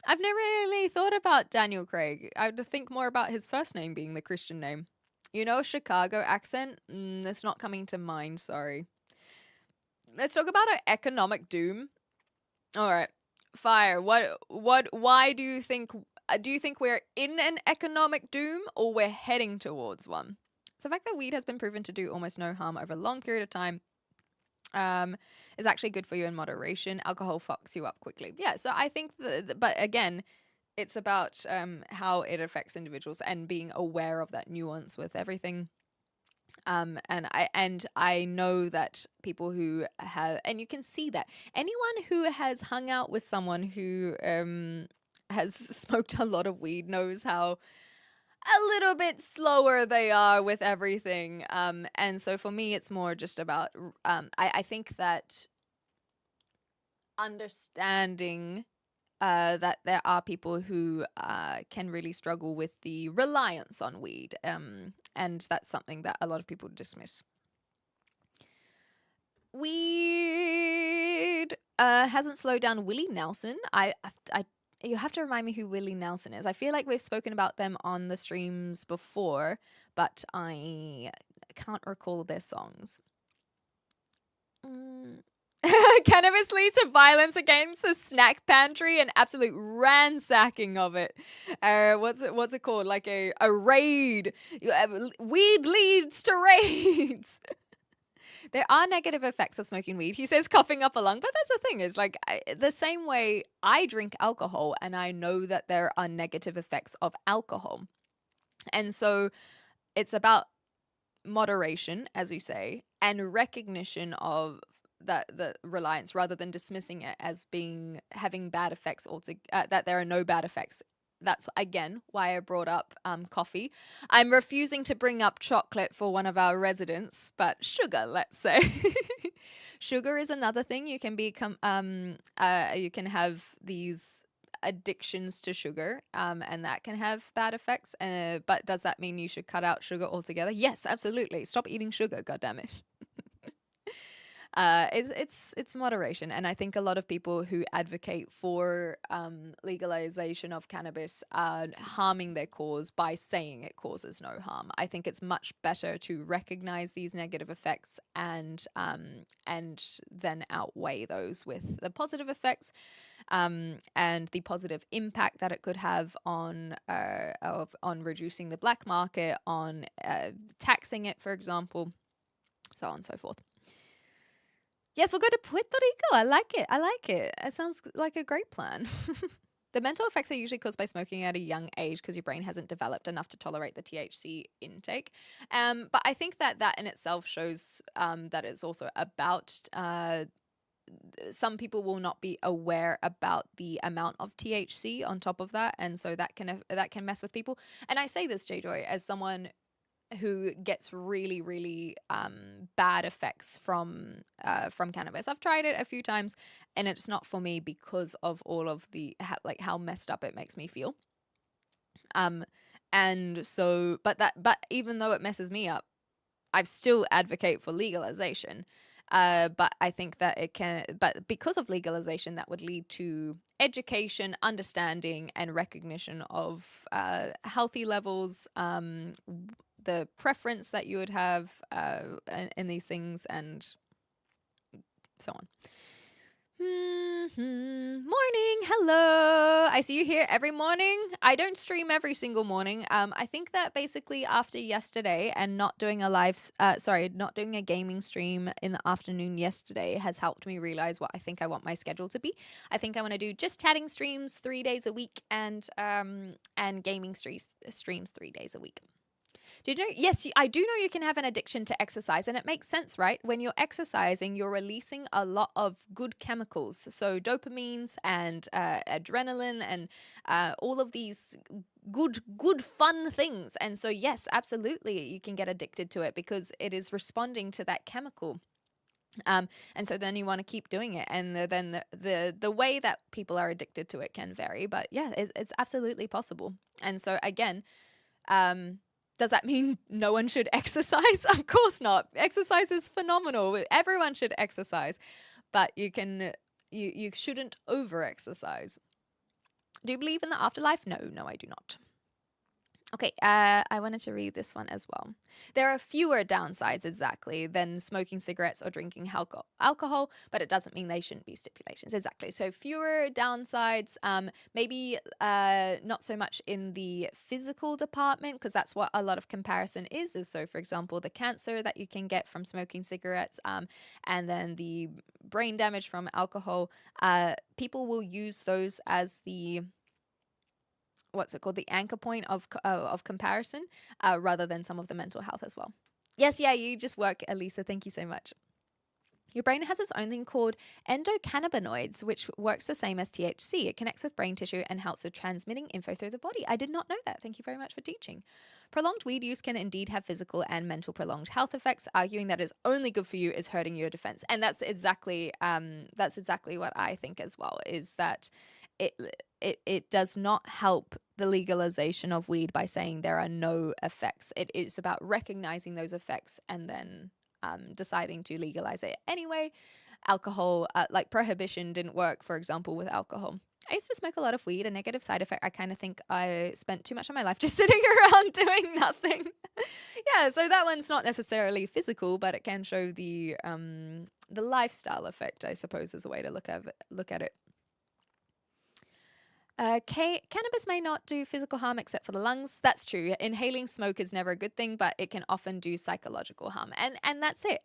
I've never really thought about Daniel Craig. I would think more about his first name being the Christian name. You know, Chicago accent? It's not coming to mind, sorry. Let's talk about our economic doom. All right. Fire. Why do you think we're in an economic doom, or we're heading towards one? So the fact that weed has been proven to do almost no harm over a long period of time is actually good for you in moderation. Alcohol fucks you up quickly. Yeah, so I think but again, it's about how it affects individuals and being aware of that nuance with everything. And I know that people who have, and you can see that anyone who has hung out with someone who has smoked a lot of weed knows how a little bit slower they are with everything. And so for me, it's more just about, I think that understanding that there are people who can really struggle with the reliance on weed. And that's something that a lot of people dismiss. Weed hasn't slowed down Willie Nelson. You have to remind me who Willie Nelson is. I feel like we've spoken about them on the streams before, but I can't recall their songs. Cannabis leads to violence against the snack pantry and absolute ransacking of it. What's it called? Like a raid. Weed leads to raids. There are negative effects of smoking weed. He says coughing up a lung, but that's the thing is like the same way I drink alcohol and I know that there are negative effects of alcohol. And so it's about moderation, as we say, and recognition of the reliance rather than dismissing it as having bad effects that there are no bad effects. That's, again, why I brought up coffee. I'm refusing to bring up chocolate for one of our residents, but sugar, let's say. Sugar is another thing. You can become, you can have these addictions to sugar, and that can have bad effects. But does that mean you should cut out sugar altogether? Yes, absolutely. Stop eating sugar, goddammit. It's moderation, and I think a lot of people who advocate for legalization of cannabis are harming their cause by saying it causes no harm. I think it's much better to recognize these negative effects and then outweigh those with the positive effects and the positive impact that it could have on reducing the black market, on taxing it, for example, so on and so forth. Yes, we'll go to Puerto Rico. I like it. It sounds like a great plan. The mental effects are usually caused by smoking at a young age because your brain hasn't developed enough to tolerate the THC intake. But I think that in itself shows that it's also about some people will not be aware about the amount of THC on top of that, and so that can mess with people. And I say this, J-Joy, as someone who gets really, really bad effects from cannabis. I've tried it a few times, and it's not for me because of all of the how messed up it makes me feel. And so, but even though it messes me up, I still advocate for legalization. But I think that but because of legalization, that would lead to education, understanding, and recognition of healthy levels, the preference that you would have in these things, and so on. Morning, hello. I see you here every morning. I don't stream every single morning. I think that basically after yesterday and not doing a gaming stream in the afternoon yesterday has helped me realize what I think I want my schedule to be. I think I want to do just chatting streams 3 days a week and gaming streams 3 days a week. Did you know? Yes, I do know you can have an addiction to exercise, and it makes sense, right? When you're exercising, you're releasing a lot of good chemicals. So dopamines and adrenaline and all of these good fun things. And so yes, absolutely, you can get addicted to it because it is responding to that chemical. And so then you want to keep doing it, and then the way that people are addicted to it can vary, but yeah, it's absolutely possible. And so again, does that mean no one should exercise? Of course not. Exercise is phenomenal. Everyone should exercise, but you shouldn't over exercise. Do you believe in the afterlife? No, I do not. Okay, I wanted to read this one as well. There are fewer downsides, exactly, than smoking cigarettes or drinking alcohol, but it doesn't mean they shouldn't be stipulations. Exactly. So fewer downsides, maybe not so much in the physical department, because that's what a lot of comparison is. So, for example, the cancer that you can get from smoking cigarettes, and then the brain damage from alcohol, people will use those as the the anchor point of comparison, rather than some of the mental health as well. Yes, yeah, you just work, Elisa. Thank you so much. Your brain has its own thing called endocannabinoids, which works the same as THC. It connects with brain tissue and helps with transmitting info through the body. I did not know that. Thank you very much for teaching. Prolonged weed use can indeed have physical and mental prolonged health effects. Arguing that is only good for you is hurting your defense. And that's exactly what I think as well, is that it does not help the legalization of weed by saying there are no effects. It's about recognizing those effects and then deciding to legalize it anyway. Alcohol, like prohibition didn't work, for example, with alcohol. I used to smoke a lot of weed. A negative side effect, I kind of think I spent too much of my life just sitting around doing nothing. Yeah, so that one's not necessarily physical, but it can show the lifestyle effect, I suppose, is a way to look at it. Cannabis may not do physical harm except for the lungs. That's true. Inhaling smoke is never a good thing, but it can often do psychological harm. And that's it.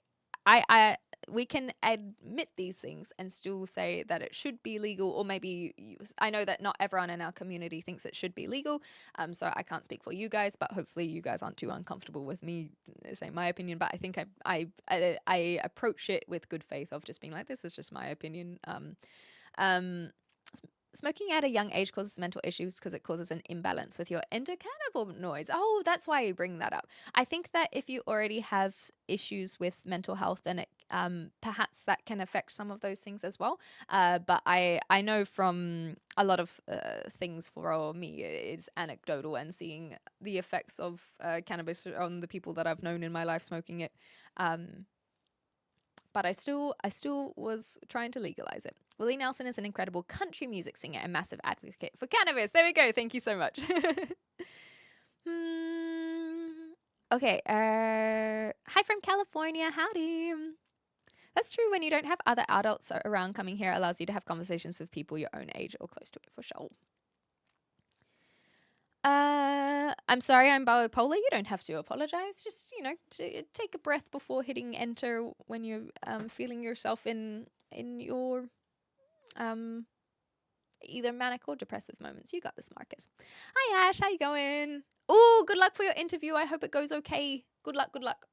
We can admit these things and still say that it should be legal, or maybe I know that not everyone in our community thinks it should be legal. So I can't speak for you guys, but hopefully you guys aren't too uncomfortable with me saying my opinion. But I think I approach it with good faith of just being like, this is just my opinion. Smoking at a young age causes mental issues because it causes an imbalance with your endocannabinoids. Oh, that's why you bring that up. I think that if you already have issues with mental health, then it perhaps that can affect some of those things as well. But I know from a lot of things for me, it's anecdotal, and seeing the effects of cannabis on the people that I've known in my life smoking it. But I still was trying to legalize it. Willie Nelson is an incredible country music singer and massive advocate for cannabis. There we go. Thank you so much. Okay. Hi from California. Howdy. That's true. When you don't have other adults around, coming here allows you to have conversations with people your own age or close to it, for sure. I'm sorry, I'm bipolar. You don't have to apologize. Just, take a breath before hitting enter when you're feeling yourself in your either manic or depressive moments. You got this, Marcus. Hi, Ash. How you going? Oh, good luck for your interview. I hope it goes okay. Good luck. Good luck.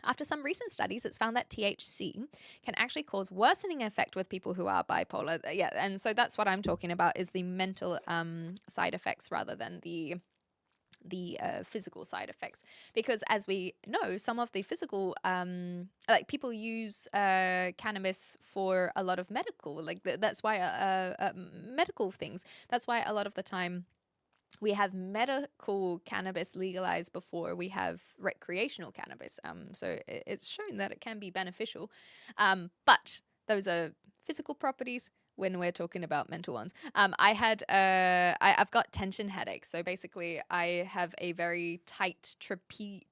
After some recent studies, it's found that THC can actually cause worsening effect with people who are bipolar. Yeah, and so that's what I'm talking about, is the mental side effects rather than the physical side effects. Because as we know, some of the physical, like people use cannabis for a lot of medical, that's why medical things. That's why a lot of the time we have medical cannabis legalized before we have recreational cannabis. So it's shown that it can be beneficial. But those are physical properties when we're talking about mental ones. I've got tension headaches. So basically I have a very tight trapezius.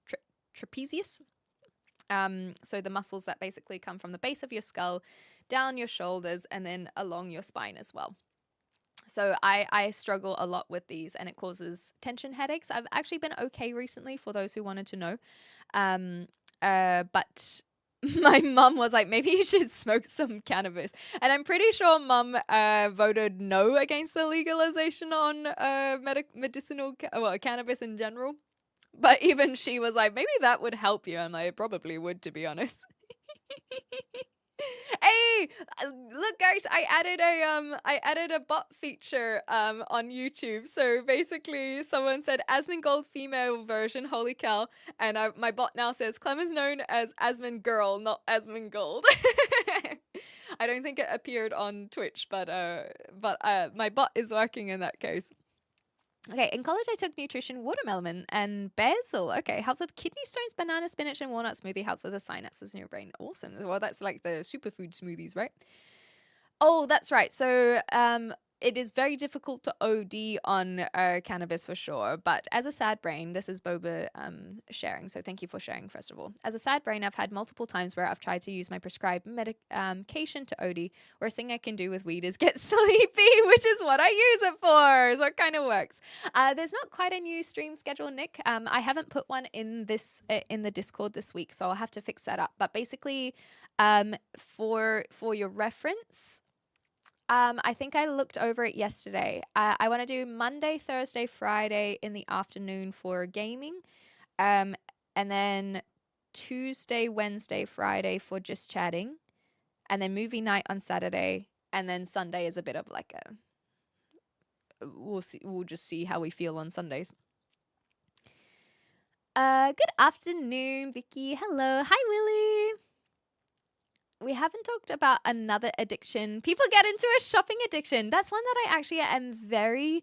So the muscles that basically come from the base of your skull, down your shoulders, and then along your spine as well. So I struggle a lot with these, and it causes tension headaches. I've actually been okay recently, for those who wanted to know. But my mum was like, maybe you should smoke some cannabis. And I'm pretty sure mum voted no against the legalization on medicinal cannabis in general. But even she was like, maybe that would help you. And I probably would, to be honest. Hey, look, guys! I added a bot feature on YouTube. So basically, someone said Asmongold female version. Holy cow! And my bot now says Clem is known as Asmongirl, not Asmongold. I don't think it appeared on Twitch, but my bot is working in that case. Okay, in college I took nutrition, watermelon, and basil. Okay, helps with kidney stones, banana, spinach, and walnut smoothie. Helps with the synapses in your brain. Awesome. Well, that's like the superfood smoothies, right? Oh, that's right. So, it is very difficult to OD on cannabis for sure. But as a sad brain, this is Boba sharing. So thank you for sharing, first of all. As a sad brain, I've had multiple times where I've tried to use my prescribed medication to OD. Worst thing I can do with weed is get sleepy, which is what I use it for. So it kind of works. There's not quite a new stream schedule, Nick. I haven't put one in the Discord this week, so I'll have to fix that up. But basically, for your reference, I think I looked over it yesterday. I want to do Monday, Thursday, Friday in the afternoon for gaming, and then Tuesday, Wednesday, Friday for just chatting, and then movie night on Saturday, and then Sunday is a bit of like a we'll see. We'll just see how we feel on Sundays. Good afternoon, Vicky. Hello, hi, Willie. We haven't talked about another addiction. People get into a shopping addiction. That's one that I actually am very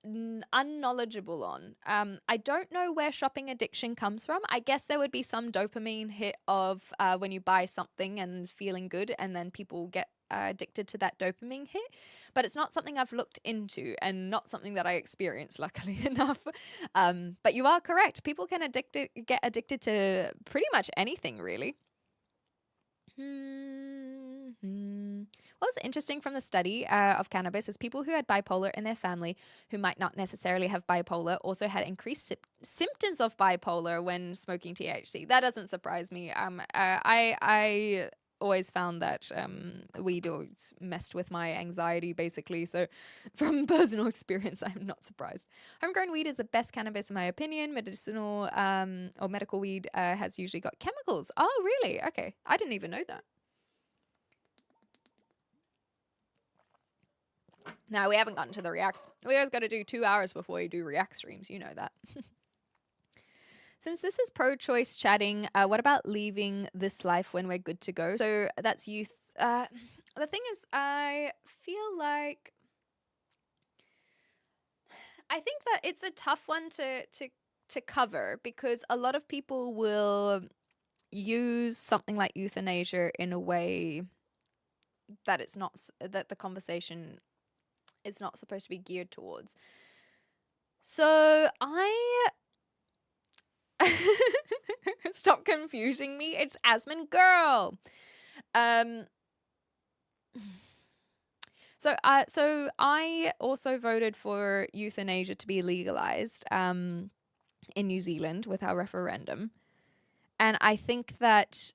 unknowledgeable on. I don't know where shopping addiction comes from. I guess there would be some dopamine hit of when you buy something and feeling good, and then people get addicted to that dopamine hit. But it's not something I've looked into, and not something that I experience, luckily enough. But you are correct. People can get addicted to pretty much anything, really. What was interesting from the study of cannabis is people who had bipolar in their family who might not necessarily have bipolar also had increased symptoms of bipolar when smoking THC. That doesn't surprise me. I always found that weed always messed with my anxiety, basically. So from personal experience, I'm not surprised. Homegrown weed is the best cannabis in my opinion. Medicinal or medical weed has usually got chemicals. Oh, really? Okay. I didn't even know that. No, we haven't gotten to the reacts. We always got to do 2 hours before you do react streams. You know that. Since this is pro-choice chatting, what about leaving this life when we're good to go? So that's youth. The thing is, I feel like I think that it's a tough one to cover, because a lot of people will use something like euthanasia in a way that it's not, that the conversation is not supposed to be geared towards. So I stop confusing me. It's Asmongold. So I also voted for euthanasia to be legalized in New Zealand with our referendum. And I think that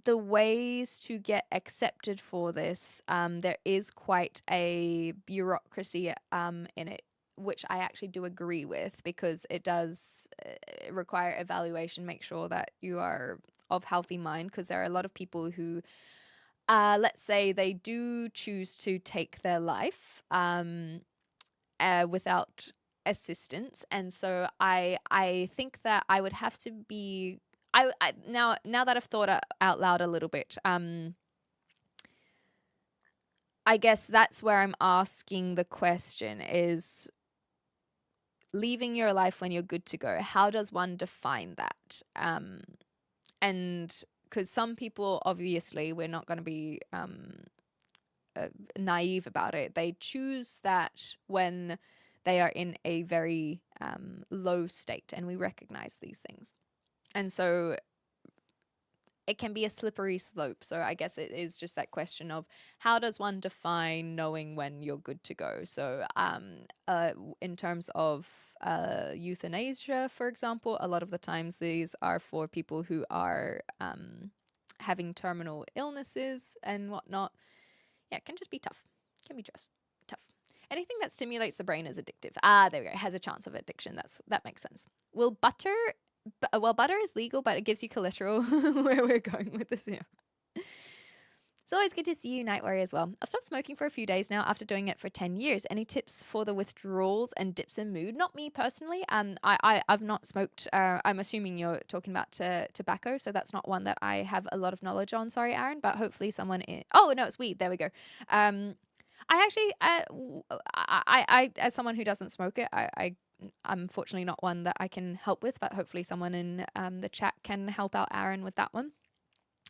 the ways to get accepted for this, there is quite a bureaucracy in it, which I actually do agree with, because it does require evaluation, make sure that you are of healthy mind, because there are a lot of people who, let's say they do choose to take their life without assistance. And so I think that I would have to be, now that I've thought out loud a little bit, I guess that's where I'm asking the question is, leaving your life when you're good to go, how does one define that? And because some people, obviously, we're not going to be naive about it. They choose that when they are in a very low state, and we recognize these things. And so it can be a slippery slope. So I guess it is just that question of how does one define knowing when you're good to go? So in terms of euthanasia, for example, a lot of the times these are for people who are having terminal illnesses and whatnot. Yeah, it can just be tough. It can be just tough. Anything that stimulates the brain is addictive. There we go. It has a chance of addiction. That makes sense. Will butter well, butter is legal, but it gives you cholesterol. Where we're going with this here. It's always good to see you, Night Warrior, as well. I've stopped smoking for a few days now after doing it for 10 years. Any tips for the withdrawals and dips in mood? Not me personally. I've not smoked. I'm assuming you're talking about tobacco, so that's not one that I have a lot of knowledge on. Sorry, Aaron, but hopefully someone. Oh no, it's weed. There we go. I actually, I as someone who doesn't smoke it, I'm unfortunately not one that I can help with, but hopefully someone in the chat can help out Aaron with that one.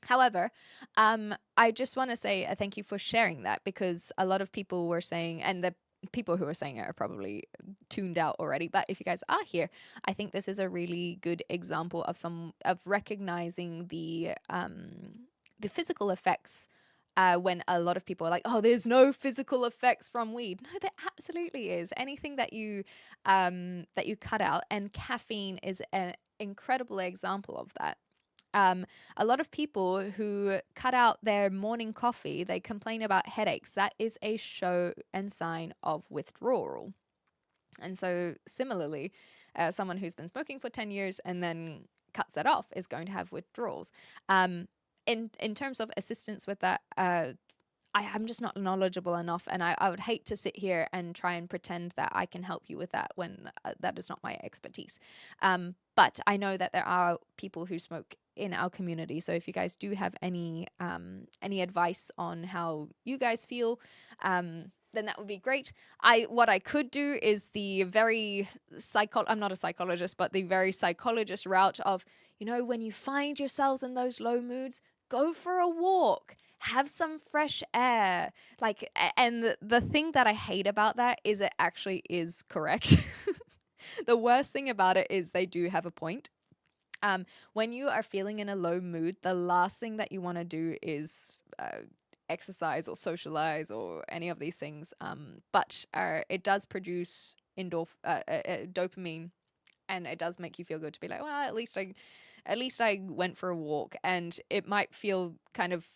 However, I just want to say thank you for sharing that, because a lot of people were saying, and the people who are saying it are probably tuned out already, but if you guys are here, I think this is a really good example of recognizing the physical effects. When a lot of people are like, oh, there's no physical effects from weed. No, there absolutely is. Anything that you cut out, and caffeine is an incredible example of that. A lot of people who cut out their morning coffee, they complain about headaches. That is a show and sign of withdrawal. And so similarly, someone who's been smoking for 10 years and then cuts that off is going to have withdrawals. In terms of assistance with that, I'm just not knowledgeable enough, and I would hate to sit here and try and pretend that I can help you with that when that is not my expertise. But I know that there are people who smoke in our community, so if you guys do have any advice on how you guys feel, then that would be great. What I could do is the very I'm not a psychologist, but the very psychologist route of, when you find yourselves in those low moods, go for a walk. Have some fresh air. And the thing that I hate about that is it actually is correct. The worst thing about it is they do have a point. When you are feeling in a low mood, the last thing that you want to do is exercise or socialize or any of these things. But it does produce dopamine, and it does make you feel good to be like, well, at least I went for a walk. And it might feel kind of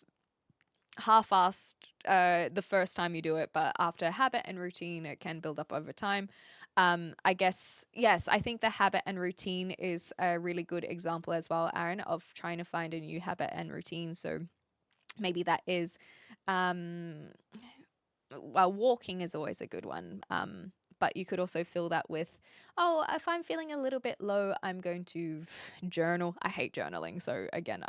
half-assed the first time you do it, but after habit and routine, it can build up over time. I guess, yes, I think the habit and routine is a really good example as well, Aaron, of trying to find a new habit and routine. So maybe that is, walking is always a good one. But you could also fill that with, if I'm feeling a little bit low, I'm going to journal. I hate journaling. So again,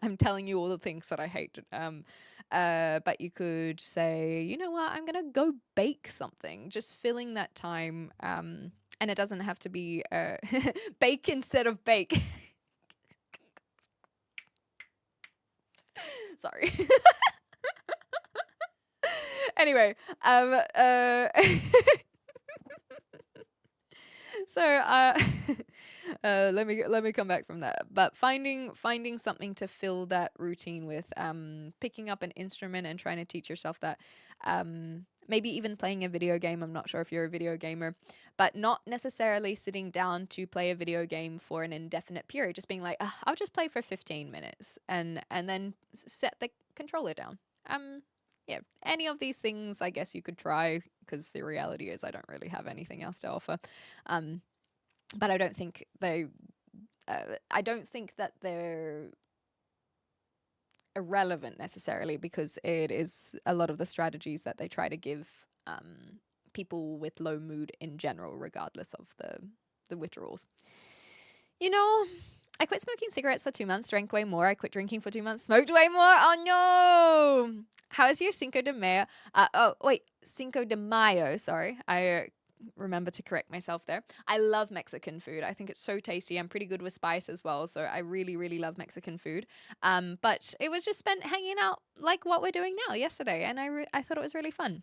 I'm telling you all the things that I hate. But you could say, you know what, I'm going to go bake something, just filling that time. And it doesn't have to be bake instead of bake. Sorry. Anyway, so let me come back from that. But finding something to fill that routine with, picking up an instrument and trying to teach yourself that, maybe even playing a video game. I'm not sure if you're a video gamer, but not necessarily sitting down to play a video game for an indefinite period. Just being like, I'll just play for 15 minutes and then set the controller down. Yeah, any of these things I guess you could try, because the reality is I don't really have anything else to offer. But I don't think that they're irrelevant necessarily, because it is a lot of the strategies that they try to give people with low mood in general, regardless of the withdrawals. I quit smoking cigarettes for 2 months, drank way more. I quit drinking for 2 months, smoked way more. Oh no! How is your Cinco de Mayo? Cinco de Mayo, sorry. I remember to correct myself there. I love Mexican food. I think it's so tasty. I'm pretty good with spice as well, so I really, really love Mexican food. But it was just spent hanging out like what we're doing now yesterday, and I thought it was really fun.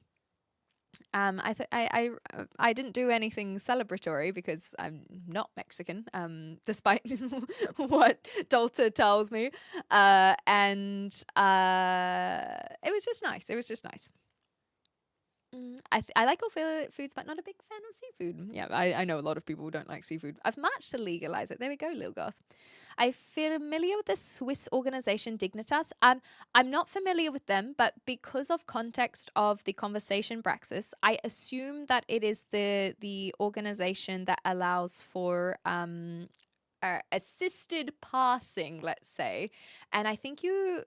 I didn't do anything celebratory because I'm not Mexican, despite what Dolta tells me. And it was just nice. It was just nice. I like all foods, but not a big fan of seafood. Yeah, I know a lot of people who don't like seafood. I've managed to legalize it. There we go, Lil Goth. I'm familiar with the Swiss organization Dignitas. I'm not familiar with them, but because of context of the conversation Braxis, I assume that it is the organization that allows for assisted passing, let's say, and I think you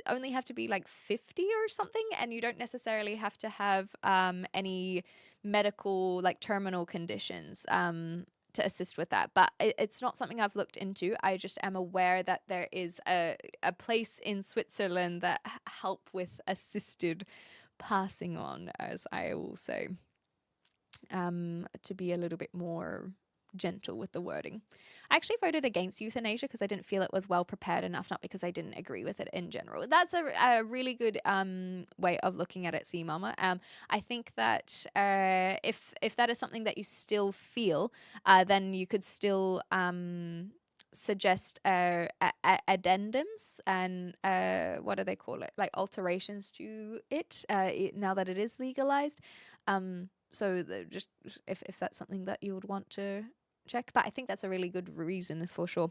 only have to be like 50 or something, and you don't necessarily have to have any medical like terminal conditions to assist with that. But it's not something I've looked into. I just am aware that there is a place in Switzerland that help with assisted passing on, as I will say, to be a little bit more gentle with the wording. I actually voted against euthanasia because I didn't feel it was well prepared enough, not because I didn't agree with it in general. That's a really good way of looking at it, see mama. I think that if that is something that you still feel, then you could still suggest addendums and what do they call it, like alterations to it, now that it is legalized. So just if that's something that you would want to check, but I think that's a really good reason for sure.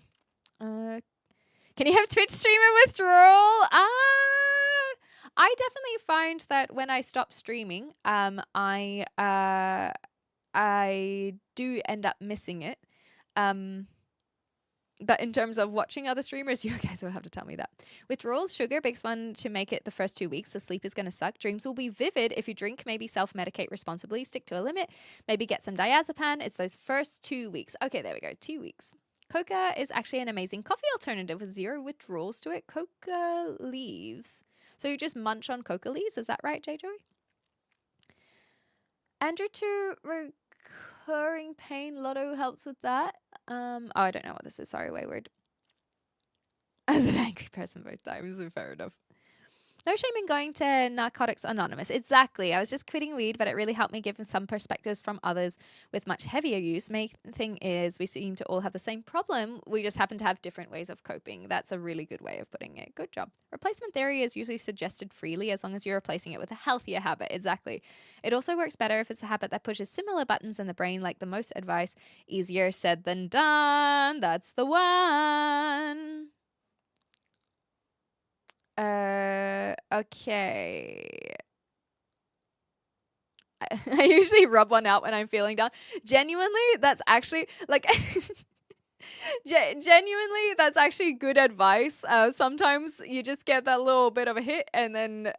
Can you have Twitch streamer withdrawal? I definitely find that when I stop streaming, I do end up missing it. But in terms of watching other streamers, you guys will have to tell me that. Withdrawals, sugar, big fun to make it the first 2 weeks. The sleep is going to suck. Dreams will be vivid if you drink. Maybe self-medicate responsibly. Stick to a limit. Maybe get some diazepam. It's those first 2 weeks. Okay, there we go. 2 weeks. Coca is actually an amazing coffee alternative with 0 withdrawals to it. Coca leaves. So you just munch on coca leaves. Is that right, J. Joey? Andrew to recurring pain. Lotto helps with that. Oh, I don't know what this is. Sorry, Wayward. As an angry person both times, so fair enough. No shame in going to Narcotics Anonymous. Exactly. I was just quitting weed, but it really helped me give some perspectives from others with much heavier use. Main thing is we seem to all have the same problem. We just happen to have different ways of coping. That's a really good way of putting it. Good job. Replacement theory is usually suggested freely as long as you're replacing it with a healthier habit. Exactly. It also works better if it's a habit that pushes similar buttons in the brain, like the most advice. Easier said than done. That's the one. Okay. I usually rub one out when I'm feeling down. Genuinely, that's actually like genuinely, that's actually good advice. Sometimes you just get that little bit of a hit and then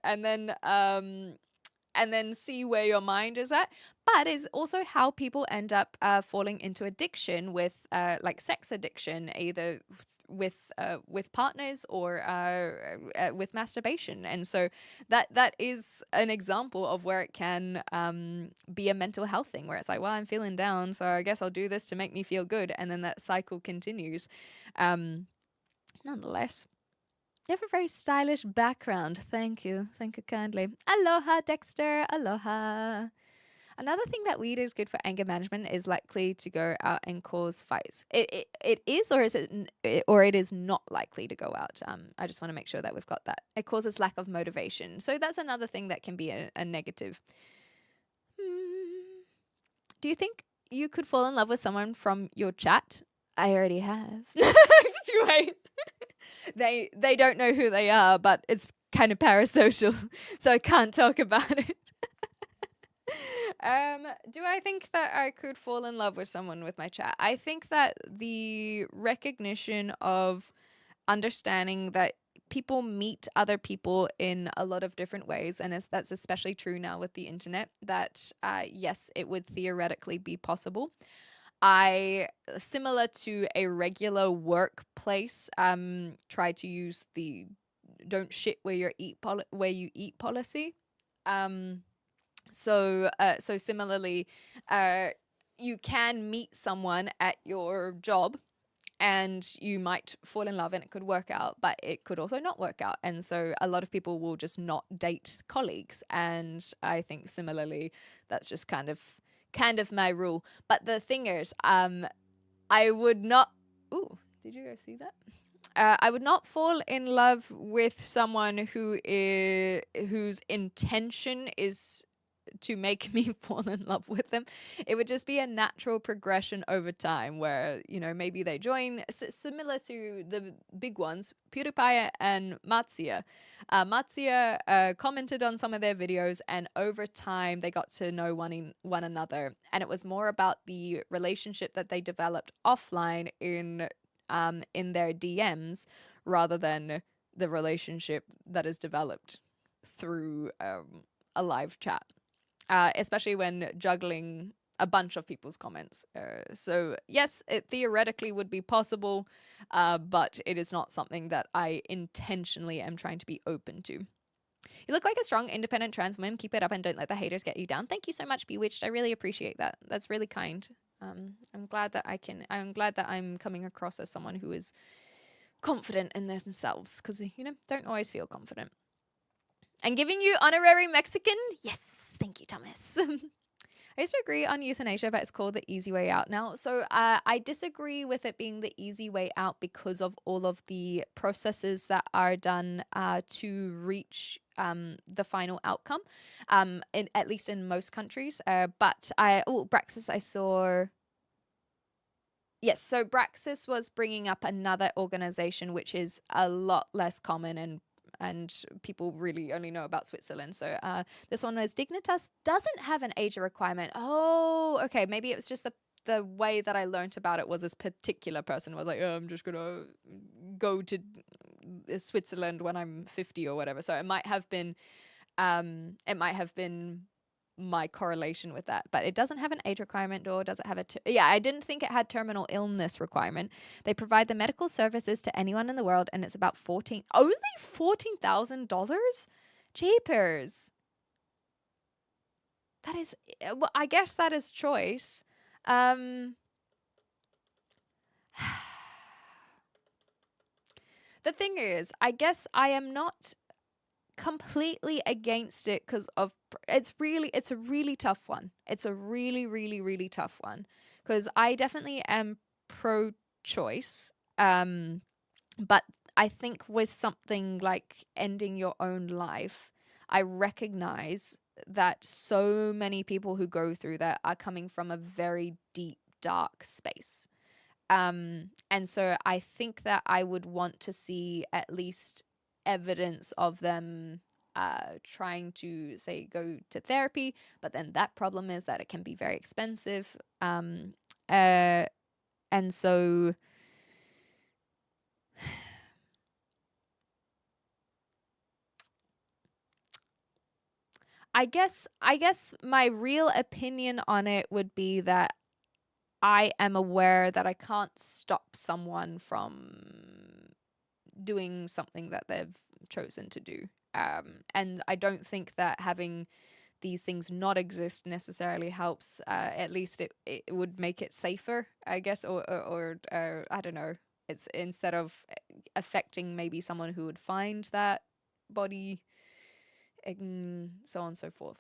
see where your mind is at. But it's also how people end up falling into addiction with like sex addiction, either with partners or with masturbation. And so that is an example of where it can be a mental health thing, where it's like, well, I'm feeling down, so I guess I'll do this to make me feel good, and then that cycle continues. Nonetheless, you have a very stylish background. Thank you kindly. Aloha, Dexter. Aloha. Another thing that weed is good for anger management is likely to go out and cause fights. It is, or is it, or it is not likely to go out. I just want to make sure that we've got that. It causes lack of motivation. So that's another thing that can be a negative. Do you think you could fall in love with someone from your chat? I already have. Wait. They don't know who they are, but it's kind of parasocial, so I can't talk about it. Do I think that I could fall in love with someone with my chat? I think that the recognition of understanding that people meet other people in a lot of different ways, and that's especially true now with the internet, that yes, it would theoretically be possible. I, similar to a regular workplace, try to use the don't shit where you eat policy. So similarly, you can meet someone at your job and you might fall in love and it could work out, but it could also not work out. And so a lot of people will just not date colleagues. And I think similarly, that's just kind of my rule. But the thing is, I would not, ooh, did you guys see that? I would not fall in love with someone whose intention is to make me fall in love with them. It would just be a natural progression over time where, you know, maybe they join, similar to the big ones, PewDiePie and Matsuya. Matsuya commented on some of their videos, and over time they got to know one another, and it was more about the relationship that they developed offline in in their DMs rather than the relationship that is developed through a live chat, especially when juggling a bunch of people's comments. So yes, it theoretically would be possible, but it is not something that I intentionally am trying to be open to. You look like a strong, independent trans woman. Keep it up and don't let the haters get you down. Thank you so much, Bewitched. I really appreciate that. That's really kind. I'm glad that I'm coming across as someone who is confident in themselves, because, don't always feel confident. And giving you honorary Mexican? Yes. Thank you, Thomas. I used to agree on euthanasia, but it's called the easy way out now. So I disagree with it being the easy way out because of all of the processes that are done to reach the final outcome, at least in most countries. But Braxis, I saw... Yes, so Braxis was bringing up another organization which is a lot less common and people really only know about Switzerland. So this one was Dignitas doesn't have an age requirement. Oh, okay. Maybe it was just the way that I learned about it was this particular person was like, oh, I'm just going to go to Switzerland when I'm 50 or whatever. So it might have been my correlation with that, but it doesn't have an age requirement, or does it have I didn't think it had terminal illness requirement. They provide the medical services to anyone in the world, and it's about only $14,000. Jeepers. That is, well, I guess that is choice. The thing is, I guess I am not completely against it because of it's a really tough one. It's a really, really, really tough one because I definitely am pro-choice, but I think with something like ending your own life, I recognize that so many people who go through that are coming from a very deep, dark space. And so I think that I would want to see at least evidence of them trying to, say, go to therapy, but then that problem is that it can be very expensive. And so I guess my real opinion on it would be that I am aware that I can't stop someone from doing something that they've chosen to do. And I don't think that having these things not exist necessarily helps. At least it would make it safer, I guess, or I don't know. It's instead of affecting maybe someone who would find that body, and so on and so forth.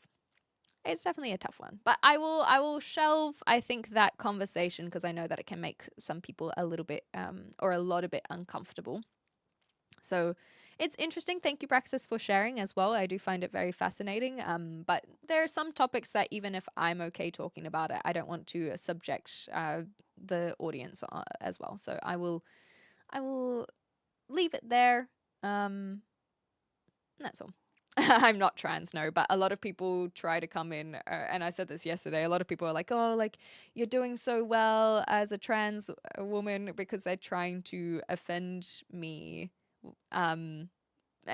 It's definitely a tough one, but I will shelve, I think, that conversation because I know that it can make some people a little bit or a lot a bit uncomfortable. So it's interesting. Thank you, Braxis, for sharing as well. I do find it very fascinating. But there are some topics that even if I'm okay talking about it, I don't want to subject the audience as well. So I will leave it there. That's all. I'm not trans, no, but a lot of people try to come in, and I said this yesterday, a lot of people are like, oh, like, you're doing so well as a trans woman, because they're trying to offend me. And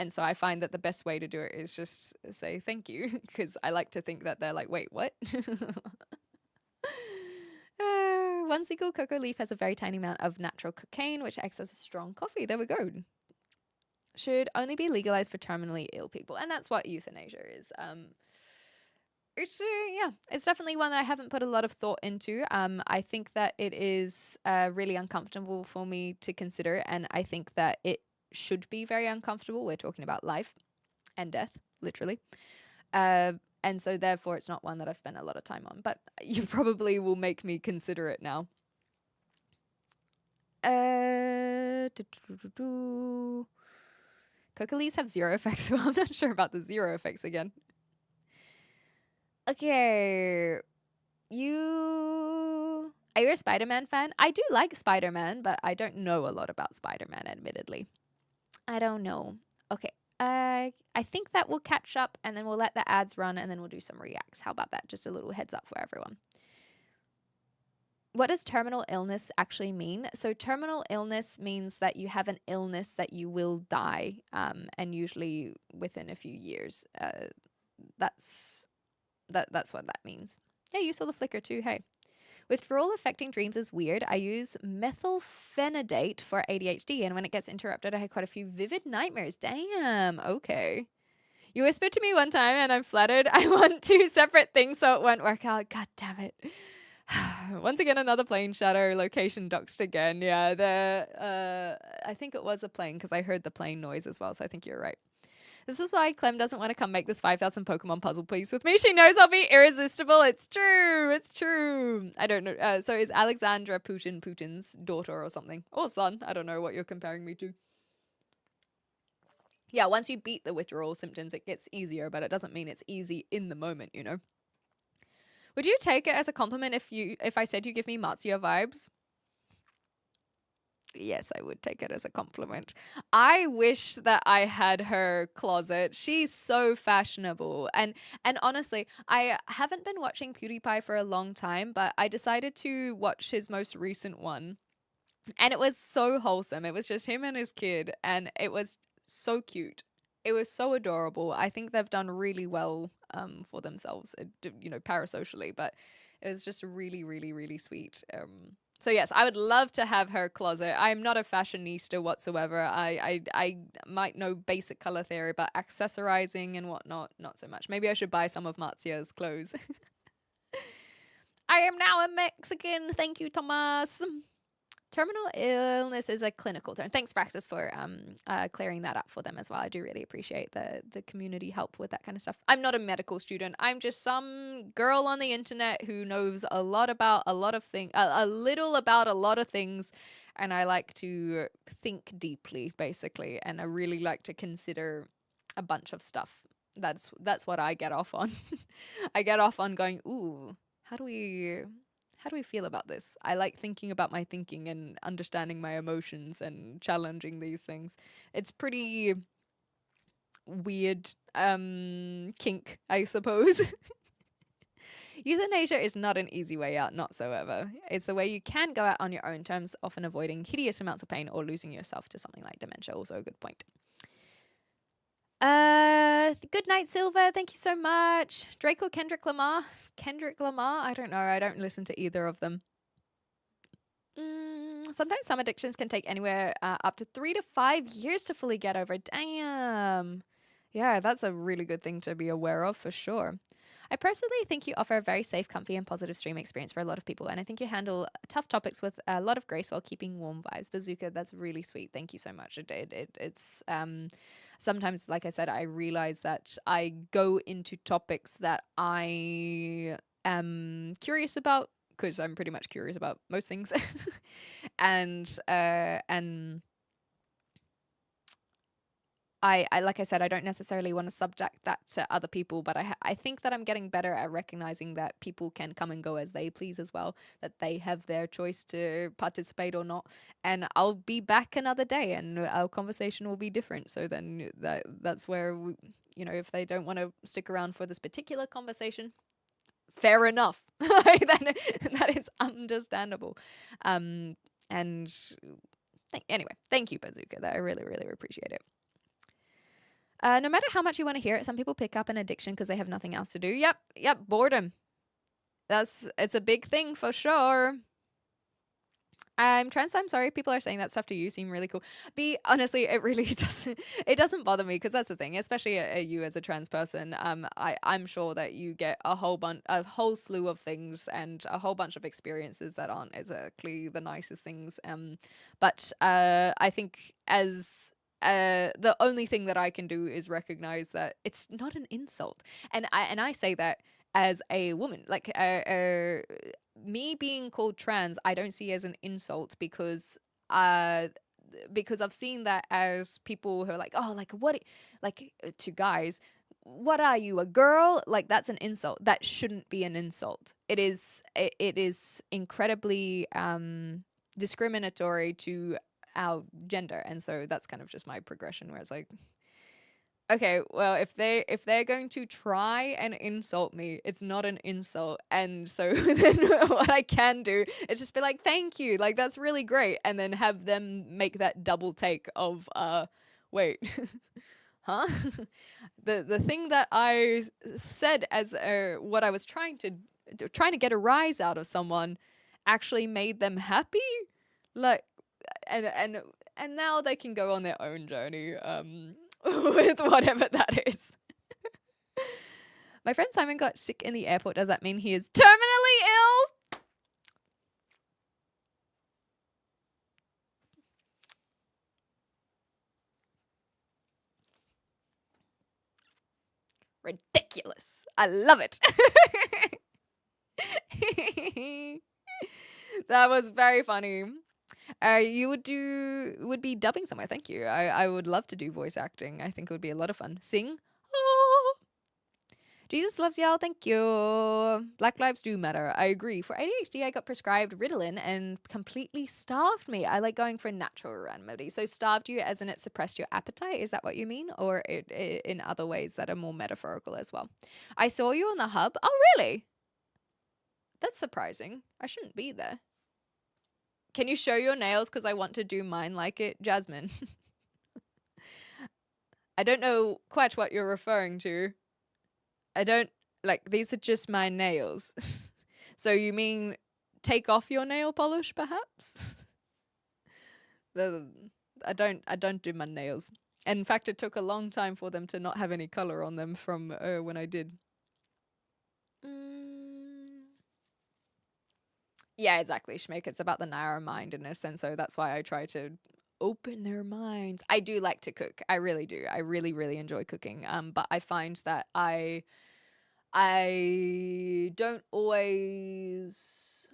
so I find that the best way to do it is just say thank you, because I like to think that they're like, wait, what? One single cocoa leaf has a very tiny amount of natural cocaine, which acts as a strong coffee. There we go. Should only be legalized for terminally ill people, and that's what euthanasia is. It's definitely one that I haven't put a lot of thought into. I think that it is really uncomfortable for me to consider, and I think that it should be very uncomfortable. We're talking about life and death, literally. And so therefore it's not one that I've spent a lot of time on, but you probably will make me consider it now. Coca leaves have zero effects. Well, I'm not sure about the zero effects again. Okay. Are you a Spider-Man fan? I do like Spider-Man, but I don't know a lot about Spider-Man, admittedly. I don't know. Okay. I think that we'll catch up, and then we'll let the ads run, and then we'll do some reacts. How about that? Just a little heads up for everyone. what does terminal illness actually mean? So terminal illness means that you have an illness that you will die, and usually within a few years. That's what that means. Yeah, you saw the flicker too. Hey. Withdrawal affecting dreams is weird. I use methylphenidate for ADHD, and when it gets interrupted, I had quite a few vivid nightmares. Damn. Okay. You whispered to me one time, and I'm flattered. I want two separate things, so it won't work out. God damn it. Once again, another plane shadow, location doxed again. Yeah, I think it was a plane because I heard the plane noise as well, so I think you're right. This is why Clem doesn't want to come make this 5,000 Pokemon puzzle piece with me. She knows I'll be irresistible. It's true. It's true. I don't know. So is Alexandra Putin's daughter or something? Or son. I don't know what you're comparing me to. Yeah, once you beat the withdrawal symptoms, it gets easier, but it doesn't mean it's easy in the moment, you know? Would you take it as a compliment if I said you give me Matsuya vibes? Yes, I would take it as a compliment. I wish that I had her closet. She's so fashionable. And honestly, I haven't been watching PewDiePie for a long time, but I decided to watch his most recent one. And it was so wholesome. It was just him and his kid, and it was so cute. It was so adorable. I think they've done really well for themselves, you know, parasocially, but it was just really, really, really sweet. So yes, I would love to have her closet. I'm not a fashionista whatsoever. I might know basic color theory, but accessorizing and whatnot, not so much. Maybe I should buy some of Matsuya's clothes. I am now a Mexican. Thank you, Tomas. Terminal illness is a clinical term. Thanks, Praxis, for clearing that up for them as well. I do really appreciate the community help with that kind of stuff. I'm not a medical student. I'm just some girl on the internet who knows a lot about a lot of things, a little about a lot of things, and I like to think deeply, basically, and I really like to consider a bunch of stuff. That's what I get off on. I get off on going, ooh, how do we feel about this? I like thinking about my thinking and understanding my emotions and challenging these things. It's pretty weird kink, I suppose. Euthanasia is not an easy way out, not so ever. It's the way you can go out on your own terms, often avoiding hideous amounts of pain or losing yourself to something like dementia. Also a good point. Good night, Silver. Thank you so much. Drake or Kendrick Lamar? Kendrick Lamar? I don't know. I don't listen to either of them. Sometimes some addictions can take anywhere up to 3 to 5 years to fully get over. Damn. Yeah, that's a really good thing to be aware of for sure. I personally think you offer a very safe, comfy, and positive stream experience for a lot of people, and I think you handle tough topics with a lot of grace while keeping warm vibes. Bazooka, that's really sweet. Thank you so much. It's sometimes, like I said, I realize that I go into topics that I am curious about, because I'm pretty much curious about most things, and I like I said, I don't necessarily want to subject that to other people, but I think that I'm getting better at recognizing that people can come and go as they please as well, that they have their choice to participate or not, and I'll be back another day and our conversation will be different. So then that's where, you know, if they don't want to stick around for this particular conversation, fair enough. That is understandable. Anyway, thank you, Bazooka. That I really, really appreciate it. No matter how much you want to hear it, some people pick up an addiction because they have nothing else to do. Yep, boredom. It's a big thing for sure. I'm trans, so I'm sorry. People are saying that stuff to you. Seem really cool. Honestly, it really doesn't bother me, because that's the thing, especially you as a trans person. I'm sure that you get a whole slew of things and a whole bunch of experiences that aren't exactly the nicest things. But I think as the only thing that I can do is recognize that it's not an insult, and I say that as a woman. Like me being called trans, I don't see as an insult, because I've seen that as people who are like, oh, like what, like to guys, what are you, a girl? Like that's an insult. That shouldn't be an insult. It is incredibly discriminatory to our gender, and so that's kind of just my progression, where it's like, Okay, well, if they're going to try and insult me, it's not an insult. And so then what I can do is just be like, "Thank you." Like that's really great, and then have them make that double take of wait. Huh? The thing that I said as what I was trying to get a rise out of someone actually made them happy? Like and now they can go on their own journey with whatever that is. My friend Simon got sick in the airport. Does that mean he is terminally ill? Ridiculous. I love it. That was very funny. You would be dubbing somewhere. Thank you. I would love to do voice acting. I think it would be a lot of fun. Sing. Oh. Jesus loves y'all. Thank you. Black lives do matter. I agree. For ADHD, I got prescribed Ritalin and completely starved me. I like going for a natural remedy. So starved you as in it suppressed your appetite? Is that what you mean? Or in other ways that are more metaphorical as well? I saw you on the hub. Oh, really? That's surprising. I shouldn't be there. Can you show your nails? Because I want to do mine like it. Jasmine. I don't know quite what you're referring to. I don't, like, these are just my nails. So you mean take off your nail polish, perhaps? I don't do my nails. And in fact, it took a long time for them to not have any color on them from when I did. Yeah, exactly, Schmick. It's about the narrow-mindedness, and so that's why I try to open their minds. I do like to cook. I really do. I really, really enjoy cooking. But I find that I don't always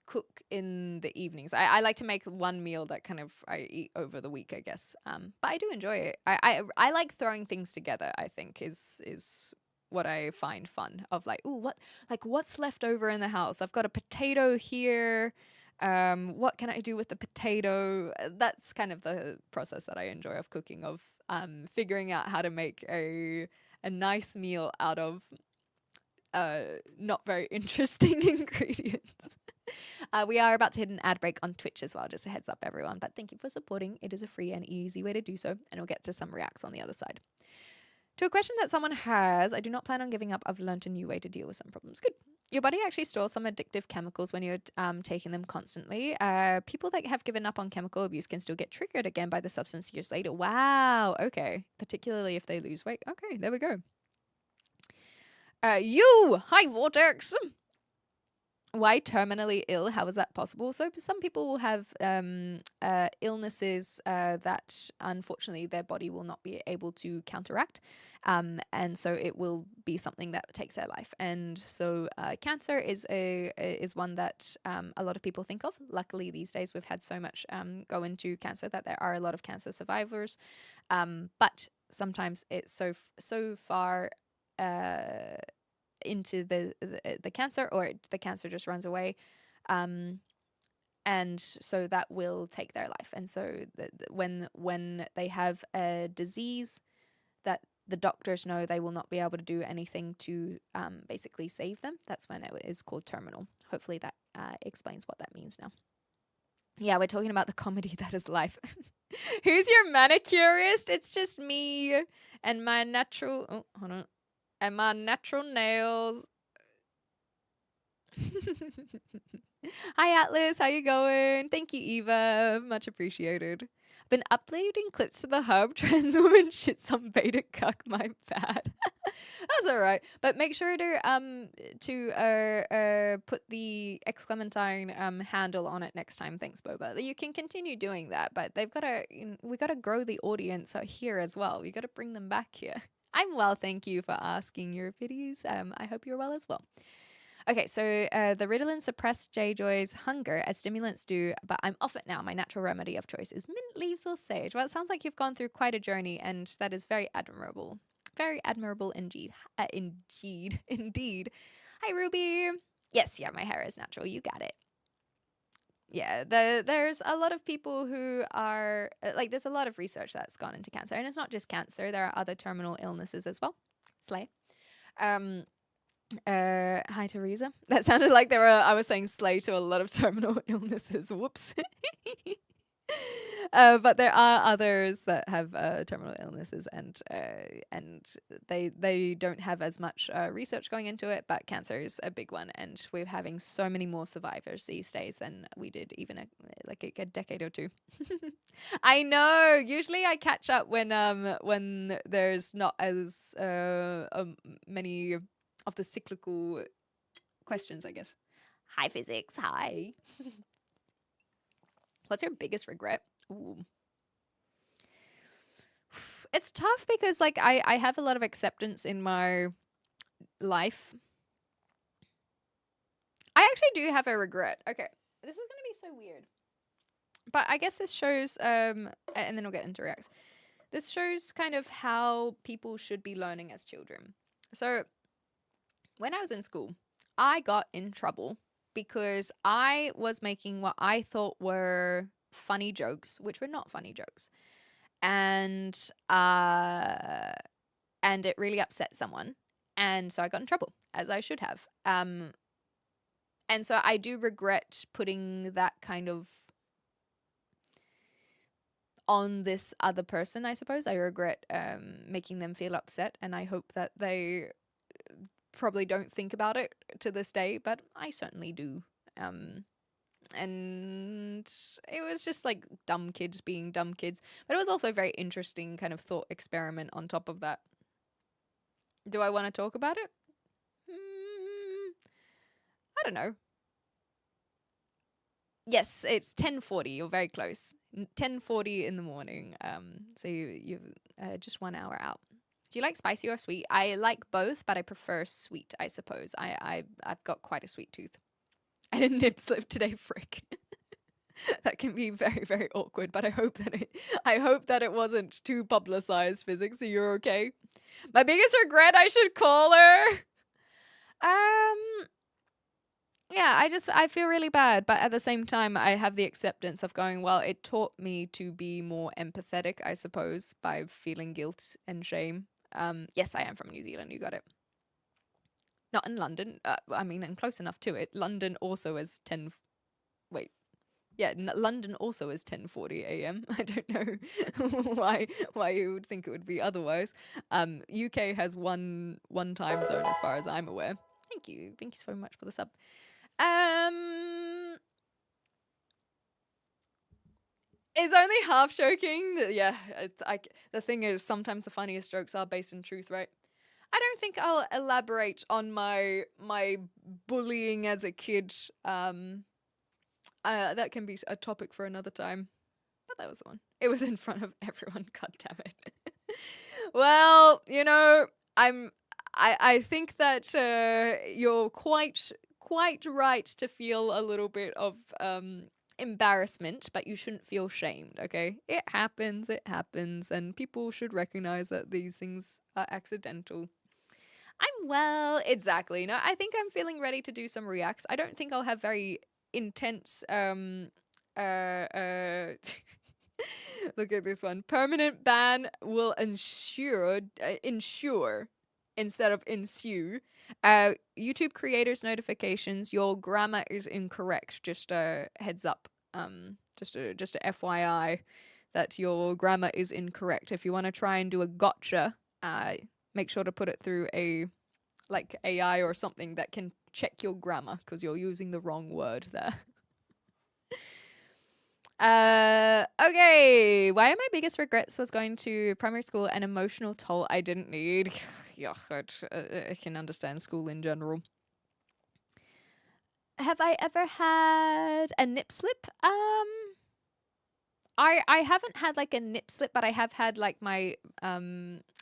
cook in the evenings. I like to make one meal that kind of I eat over the week, I guess. But I do enjoy it. I like throwing things together, I think, is what I find fun of like, ooh, what's left over in the house? I've got a potato here. What can I do with the potato? That's kind of the process that I enjoy of cooking, of figuring out how to make a nice meal out of not very interesting ingredients. We are about to hit an ad break on Twitch as well, just a heads up everyone, but thank you for supporting. It is a free and easy way to do so, and we'll get to some reacts on the other side. To a question that someone has, I do not plan on giving up. I've learned a new way to deal with some problems. Good. Your body actually stores some addictive chemicals when you're taking them constantly. People that have given up on chemical abuse can still get triggered again by the substance years later. Wow. Okay. Particularly if they lose weight. Okay, there we go. Hi, Vortex. Why terminally ill? How is that possible? So some people will have illnesses that unfortunately their body will not be able to counteract, and so it will be something that takes their life. And so cancer is one that a lot of people think of. Luckily these days we've had so much go into cancer that there are a lot of cancer survivors, but sometimes it's so far into the cancer, or the cancer just runs away, and so that will take their life. And so when they have a disease that the doctors know they will not be able to do anything to basically save them, that's when it is called terminal. Hopefully that explains what that means now. Yeah, we're talking about the comedy that is life. Who's your manicurist? It's just me and my natural... Oh, hold on. And my natural nails. Hi, Atlas. How you going? Thank you, Eva. Much appreciated. I've been uploading clips to the hub. Trans woman shits on beta cuck. My bad. That's all right. But make sure to put the exclamentine handle on it next time. Thanks, Boba. You can continue doing that, but we gotta grow the audience here as well. We gotta bring them back here. I'm well, thank you for asking your pities. I hope you're well as well. Okay, so the Ritalin suppressed J-Joy's hunger as stimulants do, but I'm off it now. My natural remedy of choice is mint leaves or sage. Well, it sounds like you've gone through quite a journey, and that is very admirable. Very admirable indeed. Indeed. Hi, Ruby. Yes, yeah, my hair is natural. You got it. yeah, there's a lot of people who are there's a lot of research that's gone into cancer, and it's not just cancer. There are other terminal illnesses as well. Slay. Hi Teresa. That sounded like I was saying slay to a lot of terminal illnesses. Whoops. But there are others that have terminal illnesses, and they don't have as much research going into it. But cancer is a big one, and we're having so many more survivors these days than we did even a decade or two. I know. Usually, I catch up when there's not as many of the cyclical questions, I guess. Hi, physics. Hi. What's your biggest regret? Ooh. It's tough because I have a lot of acceptance in my life. I actually do have a regret. Okay. This is going to be so weird. But I guess this shows and then we'll get into reacts. This shows kind of how people should be learning as children. So when I was in school, I got in trouble because I was making what I thought were funny jokes, which were not funny jokes. And it really upset someone. And so I got in trouble, as I should have. And so I do regret putting that kind of on this other person, I suppose. I regret making them feel upset, and I hope that they probably don't think about it to this day, but I certainly do. And it was just like dumb kids being dumb kids, but it was also a very interesting kind of thought experiment on top of that. Do I want to talk about it? I don't know. Yes, it's 10:40. You're very close. 10:40 in the morning. So you just 1 hour out. Do you like spicy or sweet? I like both, but I prefer sweet, I suppose. I've got quite a sweet tooth. I didn't nip slip today, frick. That can be very, very awkward, but I hope that it wasn't too publicized, physics, so you're okay. My biggest regret, I should call her. Yeah, I feel really bad, but at the same time, I have the acceptance of going, well, it taught me to be more empathetic, I suppose, by feeling guilt and shame. Yes, I am from New Zealand, you got it. Not in London. I mean, I'm close enough to it. London also is 10... Wait. Yeah, London also is 10:40 a.m. I don't know why you would think it would be otherwise. UK has one time zone as far as I'm aware. Thank you so much for the sub. It's only half joking. Yeah, the thing is, sometimes the funniest jokes are based in truth, right? I don't think I'll elaborate on my bullying as a kid. That can be a topic for another time. But that was the one. It was in front of everyone. God damn it. Well, you know, I think that you're quite right to feel a little bit of embarrassment, but you shouldn't feel shamed, okay? It happens, and people should recognize that these things are accidental. I'm well, exactly. No, I think I'm feeling ready to do some reacts. I don't think I'll have very intense look at this one. Permanent ban will ensure instead of ensue. YouTube creators notifications, your grammar is incorrect. Just a heads up. Just a FYI that your grammar is incorrect. If you want to try and do a gotcha, make sure to put it through a AI or something that can check your grammar, because you're using the wrong word there. Okay. Why are my biggest regrets was going to primary school an emotional toll I didn't need. Yeah, I can understand school in general. Have I ever had a nip slip? I haven't had like a nip slip, but I have had like my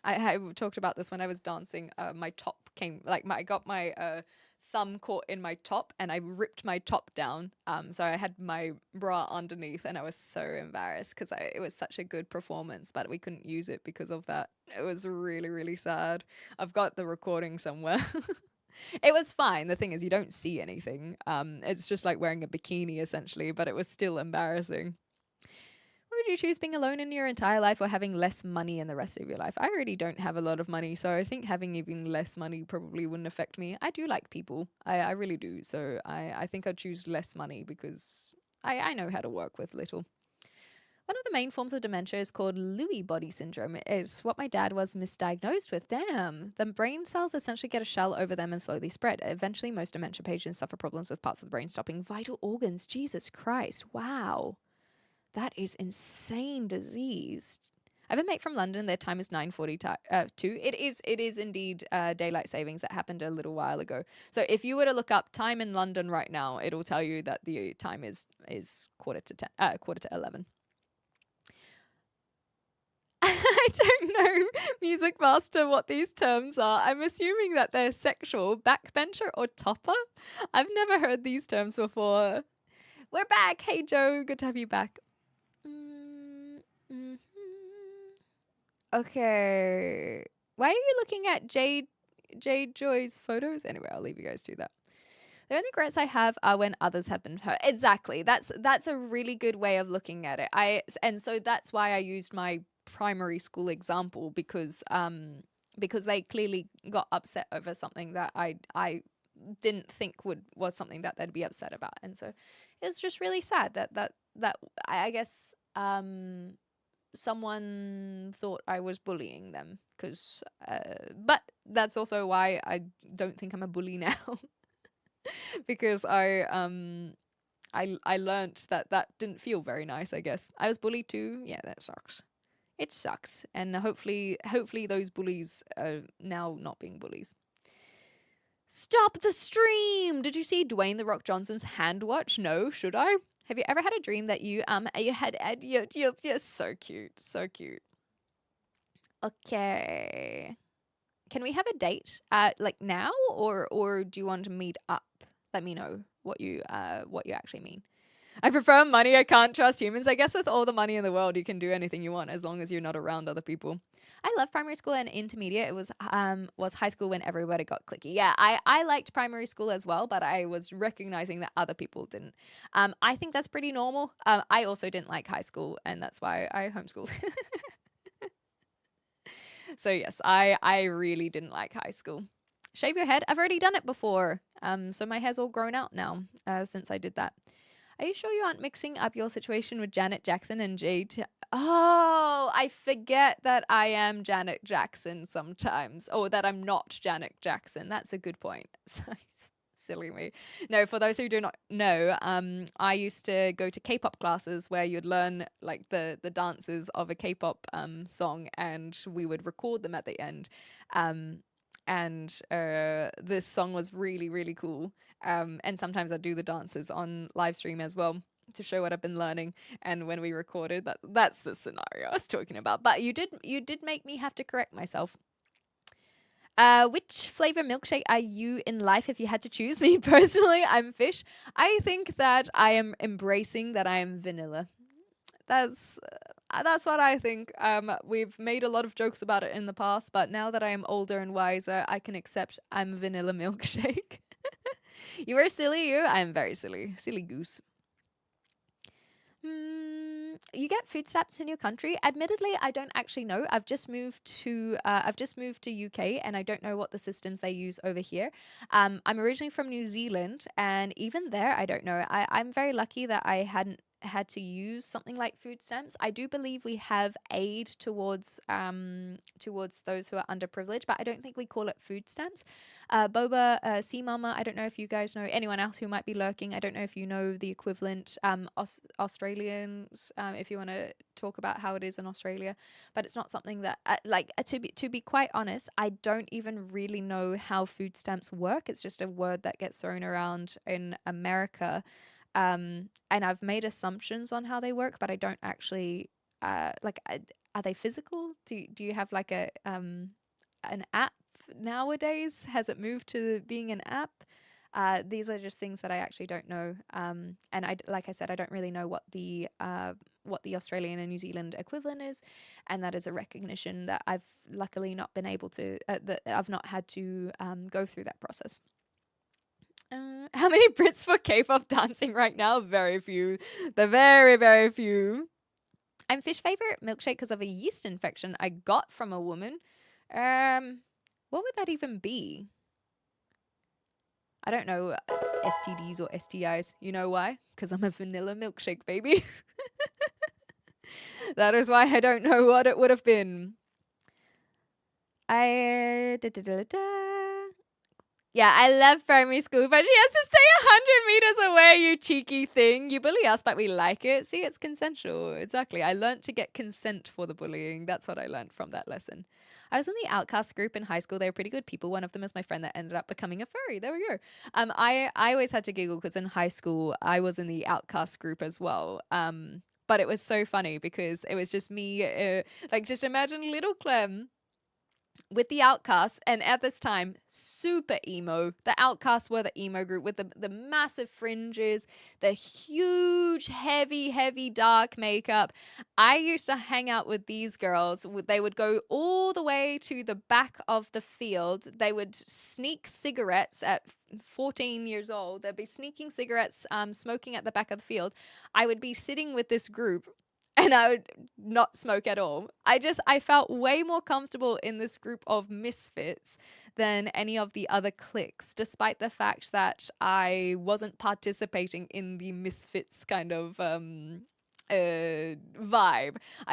I talked about this when I was dancing. My top came I got my thumb caught in my top, and I ripped my top down. So I had my bra underneath, and I was so embarrassed because it was such a good performance, but we couldn't use it because of that. It was really, really sad. I've got the recording somewhere. It was fine. The thing is, you don't see anything. It's just like wearing a bikini essentially, but it was still embarrassing. Would you choose being alone in your entire life or having less money in the rest of your life? I already don't have a lot of money, so I think having even less money probably wouldn't affect me. I do like people. I really do. So I think I'd choose less money because I know how to work with little. One of the main forms of dementia is called Lewy body syndrome. It's what my dad was misdiagnosed with. Damn. The brain cells essentially get a shell over them and slowly spread. Eventually, most dementia patients suffer problems with parts of the brain stopping vital organs. Jesus Christ. Wow. That is insane disease. I have a mate from London. Their time is 9:42. It is indeed daylight savings that happened a little while ago. So if you were to look up time in London right now, it'll tell you that the time is quarter to 11. I don't know, Music Master, what these terms are. I'm assuming that they're sexual. Backbencher or topper? I've never heard these terms before. We're back. Hey, Joe. Good to have you back. Mm-hmm. Okay. Why are you looking at Jade Joy's photos? Anyway, I'll leave you guys to that. The only regrets I have are when others have been hurt. Exactly. That's a really good way of looking at it. And so that's why I used my primary school example because they clearly got upset over something that I didn't think was something that they'd be upset about. And so it's just really sad that I guess someone thought I was bullying them but that's also why I don't think I'm a bully now. Because I learnt that didn't feel very nice, I guess. I was bullied too. Yeah, that sucks. It sucks. And hopefully those bullies are now not being bullies. Stop the stream! Did you see Dwayne The Rock Johnson's hand watch? No, should I? Have you ever had a dream that you had you're so cute. So cute. Okay. Can we have a date? Like now or do you want to meet up? Let me know what you actually mean. I prefer money. I can't trust humans. I guess with all the money in the world, you can do anything you want as long as you're not around other people. I love primary school and intermediate. It was high school when everybody got cliquey. Yeah, I liked primary school as well, but I was recognizing that other people didn't. I think that's pretty normal. I also didn't like high school, and that's why I homeschooled. So yes, I really didn't like high school. Shave your head? I've already done it before. So my hair's all grown out now since I did that. Are you sure you aren't mixing up your situation with Janet Jackson and Jade? Oh, I forget that I am Janet Jackson sometimes. Or that I'm not Janet Jackson. That's a good point. Silly me. No, for those who do not know, I used to go to K-pop classes where you'd learn like the dances of a K-pop song, and we would record them at the end. And this song was really, really cool. And sometimes I'd do the dances on live stream as well to show what I've been learning. And when we recorded, that's the scenario I was talking about. But you did make me have to correct myself. Which flavor milkshake are you in life if you had to choose? Me personally, I'm fish. I think that I am embracing that I am vanilla. That's what I think. We've made a lot of jokes about it in the past, but now that I am older and wiser, I can accept I'm vanilla milkshake. You are silly, you? I am very silly. Silly goose. You get food stamps in your country? Admittedly, I don't actually know. I've just moved to UK, and I don't know what the systems they use over here. I'm originally from New Zealand, and even there, I don't know. I'm very lucky that I hadn't had to use something like food stamps. I do believe we have aid towards those who are underprivileged, but I don't think we call it food stamps. Boba, Sea Mama, I don't know if you guys know, anyone else who might be lurking, I don't know if you know the equivalent, Australians, if you want to talk about how it is in Australia, but it's not something that, to be quite honest, I don't even really know how food stamps work. It's just a word that gets thrown around in America. And I've made assumptions on how they work, but I don't actually are they physical? Do you have like an app nowadays? Has it moved to being an app? These are just things that I actually don't know. And like I said, I don't really know what the what the Australian and New Zealand equivalent is, and that is a recognition that I've luckily not been able to, that I've not had to go through that process. How many Brits for K-pop dancing right now? Very few. The very, very few. I'm fish favorite milkshake because of a yeast infection I got from a woman. What would that even be? I don't know STDs or STIs. You know why? Because I'm a vanilla milkshake baby. That is why I don't know what it would have been. Yeah, I love primary school, but she has to stay 100 meters away, you cheeky thing. You bully us, but we like it. See, it's consensual. Exactly. I learned to get consent for the bullying. That's what I learned from that lesson. I was in the Outcast group in high school. They were pretty good people. One of them is my friend that ended up becoming a furry. There we go. I always had to giggle because in high school, I was in the Outcast group as well. But it was so funny because it was just me, like just imagine little Clem with the Outcasts, and at this time, super emo. The Outcasts were the emo group with the massive fringes, the huge, heavy, dark makeup. I used to hang out with these girls. They would go all the way to the back of the field. They would sneak cigarettes at 14 years old. They'd be sneaking cigarettes, smoking at the back of the field. I would be sitting with this group and I would not smoke at all. I felt way more comfortable in this group of misfits than any of the other cliques, despite the fact that I wasn't participating in the misfits kind of vibe. I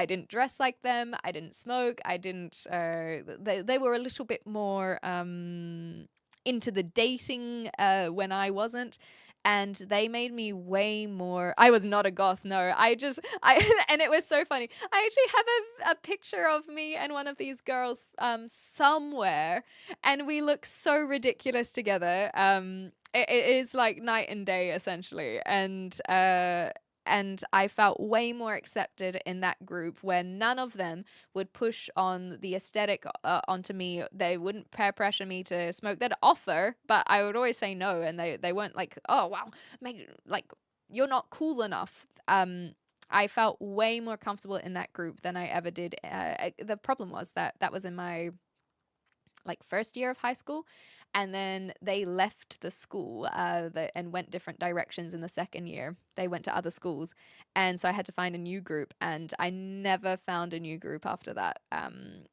didn't dress like them. I didn't smoke. I didn't. They were a little bit more into the dating when I wasn't. And they made me way more. I was not a goth, no. And it was so funny. I actually have a picture of me and one of these girls somewhere, and we look so ridiculous together. It is like night and day essentially, and I felt way more accepted in that group where none of them would push on the aesthetic onto me. They wouldn't peer pressure me to smoke. They'd offer, but I would always say no. And they weren't like, oh, wow, like, you're not cool enough. I felt way more comfortable in that group than I ever did. The problem was that was in my first year of high school, and then they left the school and went different directions in the second year. They went to other schools, and so I had to find a new group, and I never found a new group after that. And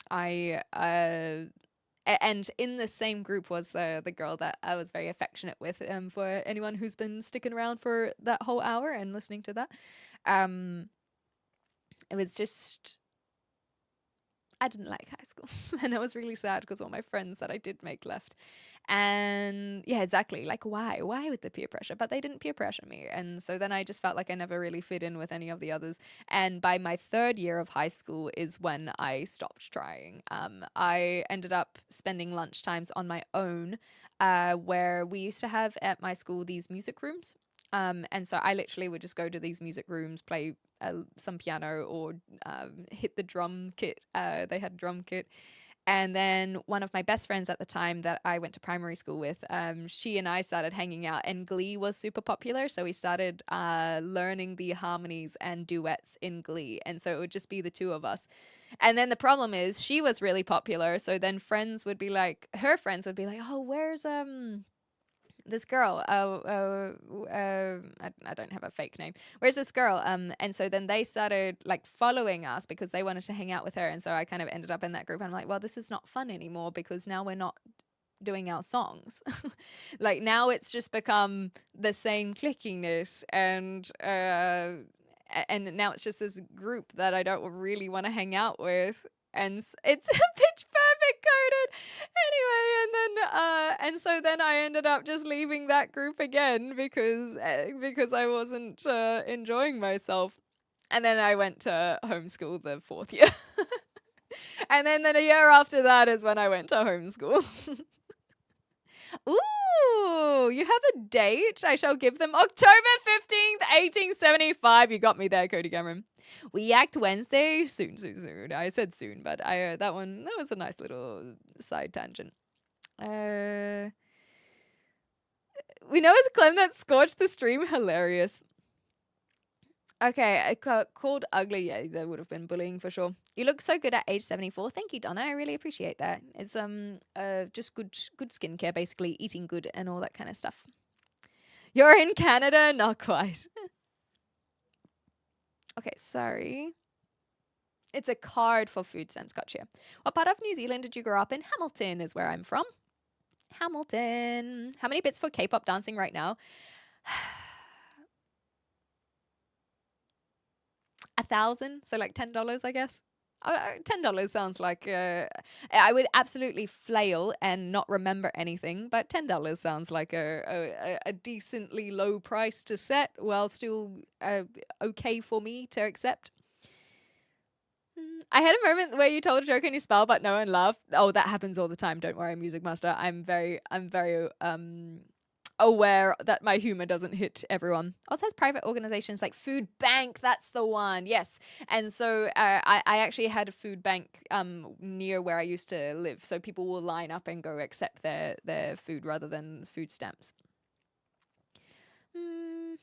in the same group was the girl that I was very affectionate with. For anyone who's been sticking around for that whole hour and listening to that, it was just, I didn't like high school. And I was really sad because all my friends that I did make left. And yeah, exactly. Like, why with the peer pressure? But they didn't peer pressure me. And so then I just felt like I never really fit in with any of the others. And by my third year of high school is when I stopped trying. I ended up spending lunchtimes on my own, where we used to have at my school these music rooms. And so I literally would just go to these music rooms, play some piano or hit the drum kit. They had drum kit. And then one of my best friends at the time that I went to primary school with, she and I started hanging out, and Glee was super popular. So we started learning the harmonies and duets in Glee. And so it would just be the two of us. And then the problem is she was really popular. So then her friends would be like, oh, where's this girl, I don't have a fake name. Where's this girl? And so then they started following us because they wanted to hang out with her. And so I kind of ended up in that group. And I'm like, well, this is not fun anymore because now we're not doing our songs. Now it's just become the same clickiness, and now it's just this group that I don't really want to hang out with. And it's pitch perfect coded anyway, and so then I ended up just leaving that group again because I wasn't enjoying myself. And then I went to homeschool the fourth year. And then a year after that is when I went to homeschool. Ooh, you have a date? I shall give them October 15th, 1875. You got me there, Cody Cameron. WREACT Wednesday, soon. I said soon, but that was a nice little side tangent. We know it's Clem that scorched the stream. Hilarious. Okay, called ugly. Yeah, there would have been bullying for sure. You look so good at age 74. Thank you, Donna. I really appreciate that. It's just good skincare, basically eating good and all that kind of stuff. You're in Canada? Not quite. Okay, sorry. It's a card for food stamps. Gotcha. What part of New Zealand did you grow up in? Hamilton is where I'm from. Hamilton. How many bits for K-pop dancing right now? 1,000, so like $10, I guess. $10 sounds like I would absolutely flail and not remember anything, but $10 sounds like a decently low price to set while still okay for me to accept. I had a moment where you told a joke and you smiled, but no one laughed. Oh, that happens all the time. Don't worry, Music Master. I'm very aware that my humor doesn't hit everyone. Also has private organizations like Food Bank. That's the one. Yes. And so I actually had a food bank near where I used to live. So people will line up and go accept their food rather than food stamps.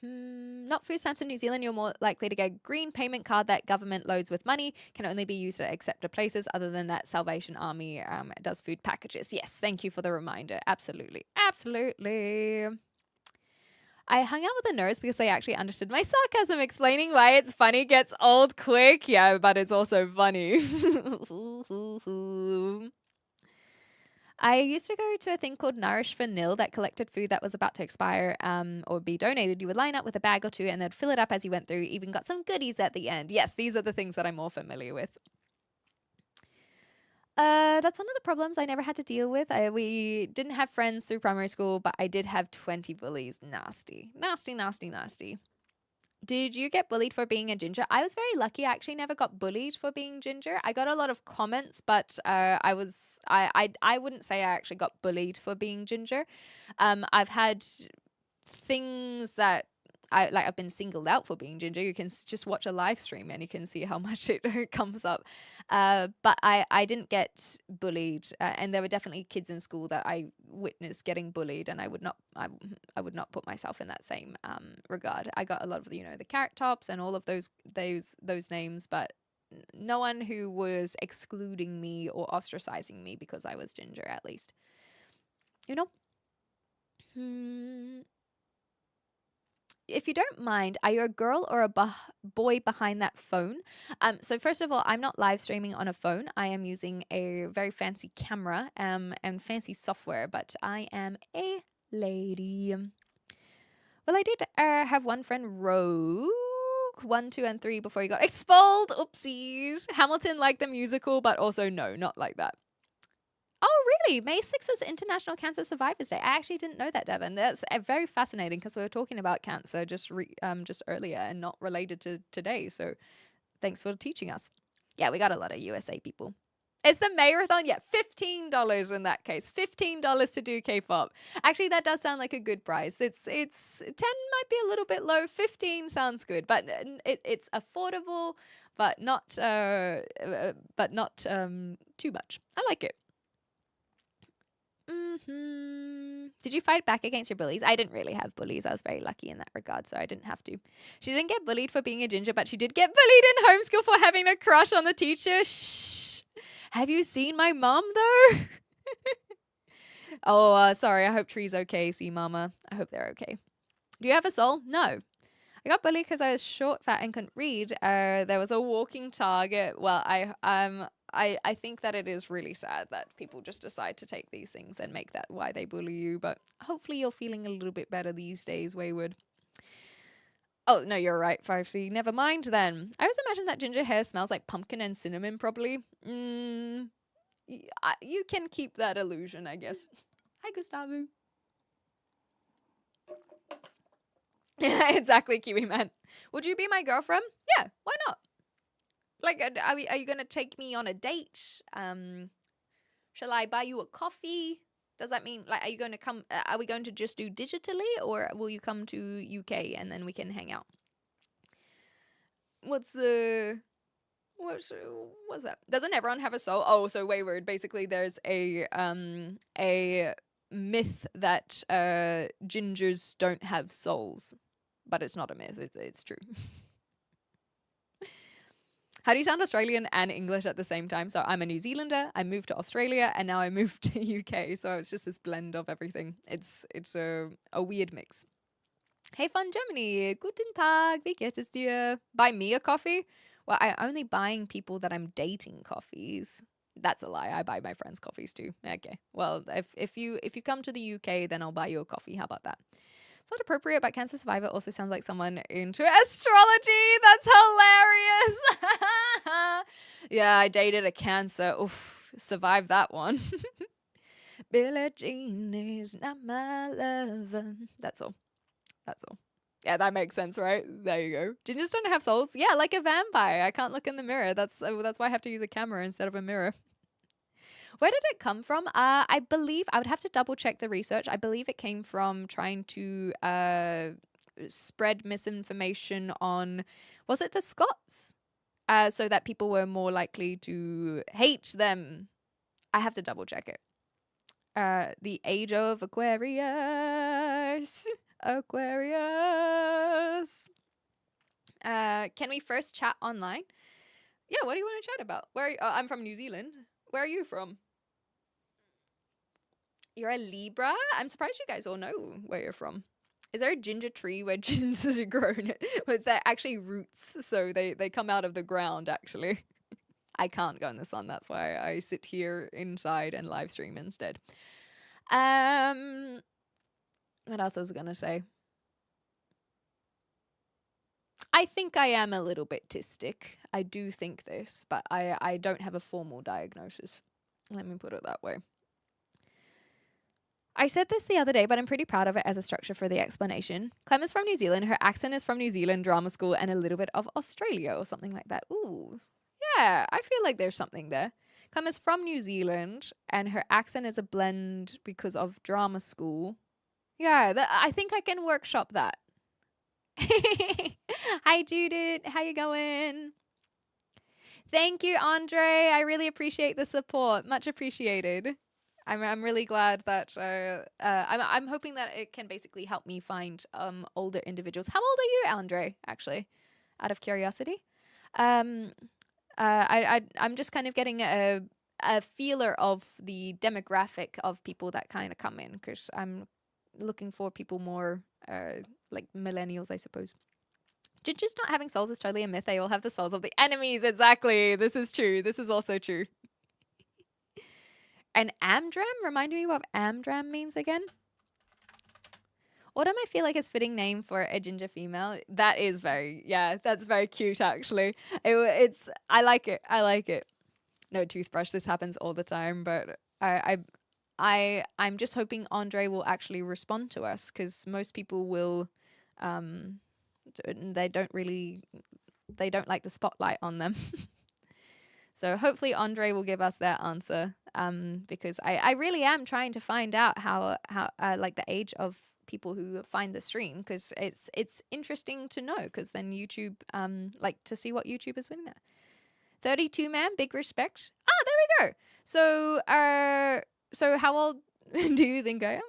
Not food stamps in New Zealand. You're more likely to get a green payment card that government loads with money. Can only be used at accepted places. Other than that, Salvation Army does food packages. Yes, thank you for the reminder. Absolutely. Absolutely. I hung out with the nerds because they actually understood my sarcasm. Explaining why it's funny gets old quick. Yeah, but it's also funny. I used to go to a thing called Nourish for Nil that collected food that was about to expire or be donated. You would line up with a bag or two and they'd fill it up as you went through. Even got some goodies at the end. Yes, these are the things that I'm more familiar with. That's one of the problems I never had to deal with. We didn't have friends through primary school, but I did have 20 bullies. Nasty. Nasty, nasty, nasty. Did you get bullied for being a ginger? I was very lucky. I actually never got bullied for being ginger. I got a lot of comments, but I wouldn't say I actually got bullied for being ginger. I've had things that I've been singled out for being ginger. You can just watch a live stream and you can see how much it comes up. But I didn't get bullied, and there were definitely kids in school that I witnessed getting bullied, and I would not put myself in that same regard. I got a lot of the carrot tops and all of those names, but no one who was excluding me or ostracizing me because I was ginger, at least. If you don't mind, are you a girl or a boy behind that phone? So first of all, I'm not live streaming on a phone. I am using a very fancy camera and fancy software, but I am a lady. Well, I did have one friend, Rogue, 1, 2, and 3 before he got expelled. Oopsies. Hamilton like the musical, but also no, not like that. Oh, really? May 6th is International Cancer Survivors Day. I actually didn't know that, Devin. That's very fascinating because we were talking about cancer just earlier and not related to today. So thanks for teaching us. Yeah, we got a lot of USA people. It's the MAYrathon. Yeah, $15 in that case. $15 to do K-pop. Actually, that does sound like a good price. It's 10 might be a little bit low. 15 sounds good, but it's affordable, but not too much. I like it. Did you fight back against your bullies? I didn't really have bullies. I was very lucky in that regard, so I didn't have to. She didn't get bullied for being a ginger, but she did get bullied in homeschool for having a crush on the teacher. Shh. Have you seen my mom, though? Oh, sorry. I hope Tree's okay. See, Mama. I hope they're okay. Do you have a soul? No. I got bullied because I was short, fat, and couldn't read. There was a walking target. Well, I think that it is really sad that people just decide to take these things and make that why they bully you. But hopefully you're feeling a little bit better these days, Wayward. Oh, no, you're right, 5C. Never mind then. I always imagine that ginger hair smells like pumpkin and cinnamon, probably. You can keep that illusion, I guess. Hi, Gustavo. Exactly, Kiwi Man. Would you be my girlfriend? Yeah, why not? Like, are you going to take me on a date? Shall I buy you a coffee? Does that mean, like, are you going to come, are we going to just do digitally, or will you come to UK and then we can hang out? What's that? Doesn't everyone have a soul? Oh, so Wayward. Basically, there's a myth that gingers don't have souls, but it's not a myth. It's true. How do you sound Australian and English at the same time? So I'm a New Zealander, I moved to Australia, and now I moved to UK. So it's just this blend of everything. It's a weird mix. Hey von Germany, guten Tag, wie geht es dir? Buy me a coffee? Well, I'm only buying people that I'm dating coffees. That's a lie. I buy my friends coffees too. Okay. Well, if you come to the UK, then I'll buy you a coffee. How about that? It's not appropriate, but Cancer Survivor also sounds like someone into astrology. That's hilarious. Yeah, I dated a Cancer. Oof, survived that one. Billie Jean is not my lover. That's all. That's all. Yeah, that makes sense, right? There you go. Gingers don't have souls. Yeah, like a vampire. I can't look in the mirror. That's why I have to use a camera instead of a mirror. Where did it come from? I believe I would have to double check the research. I believe it came from trying to spread misinformation on, was it the Scots? So that people were more likely to hate them. I have to double check it. The age of Aquarius. Aquarius. Can we first chat online? Yeah, what do you want to chat about? Where are you? I'm from New Zealand. Where are you from? You're a Libra? I'm surprised you guys all know where you're from. Is there a ginger tree where gingers are grown? But they're actually roots, so they come out of the ground, actually. I can't go in the sun, that's why I sit here inside and live stream instead. What else was I going to say? I think I am a little bit autistic. I do think this, but I don't have a formal diagnosis. Let me put it that way. I said this the other day, but I'm pretty proud of it as a structure for the explanation. Clem is from New Zealand. Her accent is from New Zealand, drama school, and a little bit of Australia or something like that. Ooh, yeah, I feel like there's something there. Clem is from New Zealand, and her accent is a blend because of drama school. Yeah, I think I can workshop that. Hi, Judith. How you going? Thank you, Andre. I really appreciate the support. Much appreciated. I'm really glad that I'm hoping that it can basically help me find older individuals. How old are you, Andre? Actually, out of curiosity, I'm just kind of getting a feeler of the demographic of people that kind of come in, because I'm looking for people more like millennials, I suppose. Just not having souls is totally a myth. They all have the souls of the enemies. Exactly. This is true. This is also true. And Amdram? Remind me what Amdram means again? Autumn, I feel like is fitting name for a ginger female. That is very, yeah, that's very cute actually. I like it. I like it. No toothbrush. This happens all the time, but I'm just hoping Andre will actually respond to us, because most people will, they don't like the spotlight on them. So hopefully Andre will give us their answer, because I really am trying to find out how like the age of people who find the stream, because it's interesting to know, because then YouTube like to see what YouTube is winning there. 32 man, big respect. Ah, there we go. So how old do you think I am?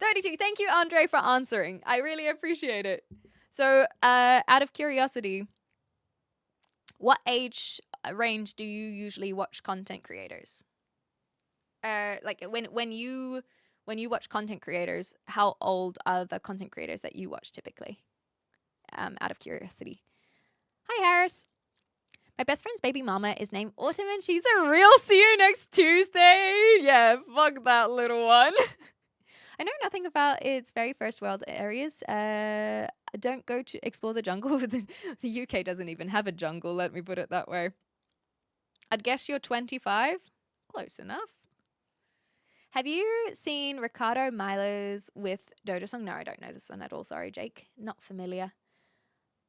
32. Thank you, Andre, for answering. I really appreciate it. So out of curiosity, what age range do you usually watch content creators? Like when you watch content creators, how old are the content creators that you watch typically? Out of curiosity. Hi, Harris. My best friend's baby mama is named Autumn, and she's a real see you next Tuesday. Yeah, fuck that little one. I know nothing about its very first world areas. Don't go to explore the jungle. The UK doesn't even have a jungle, let me put it that way. I'd guess you're 25. Close enough. Have you seen Ricardo Milo's with Dodo Song? No, I don't know this one at all. Sorry, Jake. Not familiar.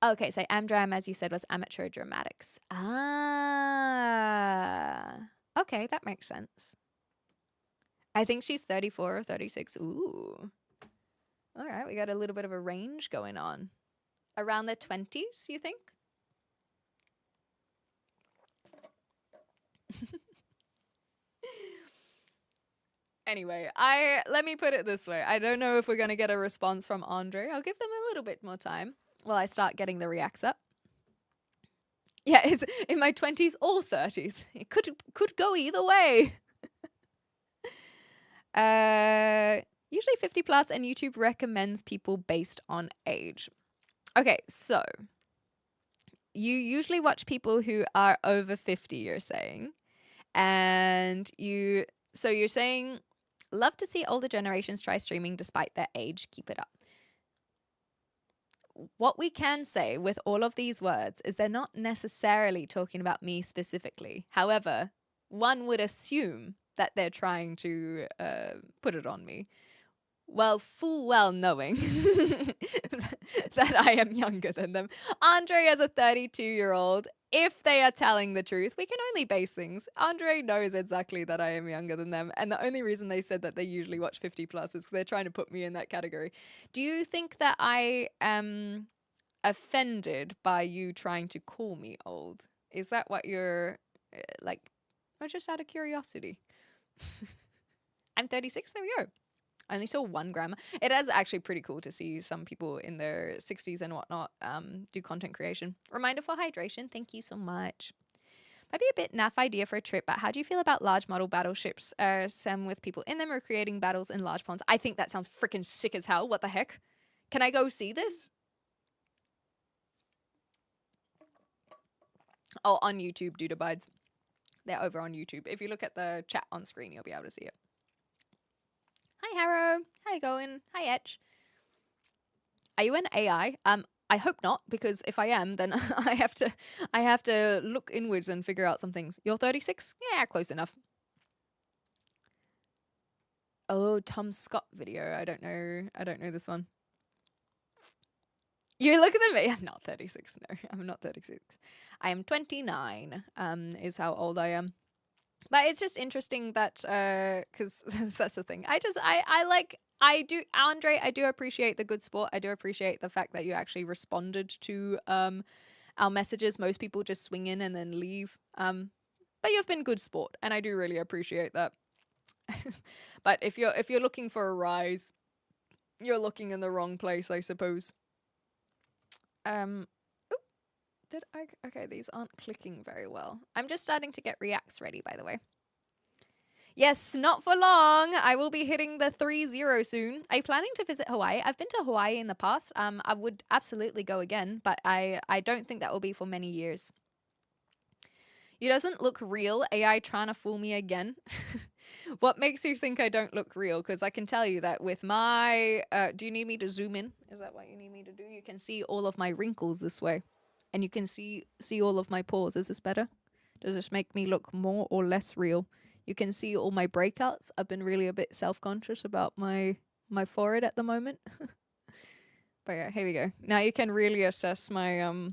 Okay, so Amdram, as you said, was amateur dramatics. Ah. Okay, that makes sense. I think she's 34 or 36. Ooh. All right, we got a little bit of a range going on. Around the 20s, you think? Anyway, let me put it this way. I don't know if we're going to get a response from Andre. I'll give them a little bit more time. while I start getting the reacts up. Yeah, it's in my 20s or 30s. It could go either way. Usually 50 plus, and YouTube recommends people based on age. Okay, so you usually watch people who are over 50, you're saying. And you're saying, love to see older generations try streaming despite their age. Keep it up. What we can say with all of these words is they're not necessarily talking about me specifically. However, one would assume that they're trying to put it on me. Well, full well knowing that I am younger than them. Andre is a 32-year-old. If they are telling the truth, we can only base things. Andre knows exactly that I am younger than them. And the only reason they said that they usually watch 50 plus is they're trying to put me in that category. Do you think that I am offended by you trying to call me old? Is that what you're like? Or just out of curiosity? I'm 36. There we go. I only saw one grandma. It is actually pretty cool to see some people in their 60s and whatnot do content creation. Reminder for hydration. Thank you so much. Might be a bit naff idea for a trip, but how do you feel about large model battleships? Some with people in them or creating battles in large ponds? I think that sounds freaking sick as hell. What the heck? Can I go see this? Oh, on YouTube, Dude Abides. They're over on YouTube. If you look at the chat on screen, you'll be able to see it. Hi, Harrow. How you going? Hi, Etch. Are you an AI? I hope not, because if I am, then I have to look inwards and figure out some things. You're 36? Yeah, close enough. Oh, Tom Scott video. I don't know this one. You're looking at me. I'm not 36. No, I'm not 36. I am 29. Is how old I am. But it's just interesting that, because that's the thing. I do appreciate the good sport. I do appreciate the fact that you actually responded to our messages. Most people just swing in and then leave. But you've been good sport, and I do really appreciate that. But if you're looking for a rise, you're looking in the wrong place, I suppose. Okay, these aren't clicking very well. I'm just starting to get reacts ready, by the way. Yes, not for long. I will be hitting the 3-0 soon. Are you planning to visit Hawaii? I've been to Hawaii in the past. I would absolutely go again, but I don't think that will be for many years. You doesn't look real. AI trying to fool me again. What makes you think I don't look real? Because I can tell you that with my... do you need me to zoom in? Is that what you need me to do? You can see all of my wrinkles this way. And you can see all of my pores. Is this better? Does this make me look more or less real? You can see all my breakouts. I've been really a bit self-conscious about my forehead at the moment. But yeah, here we go. Now you can really assess my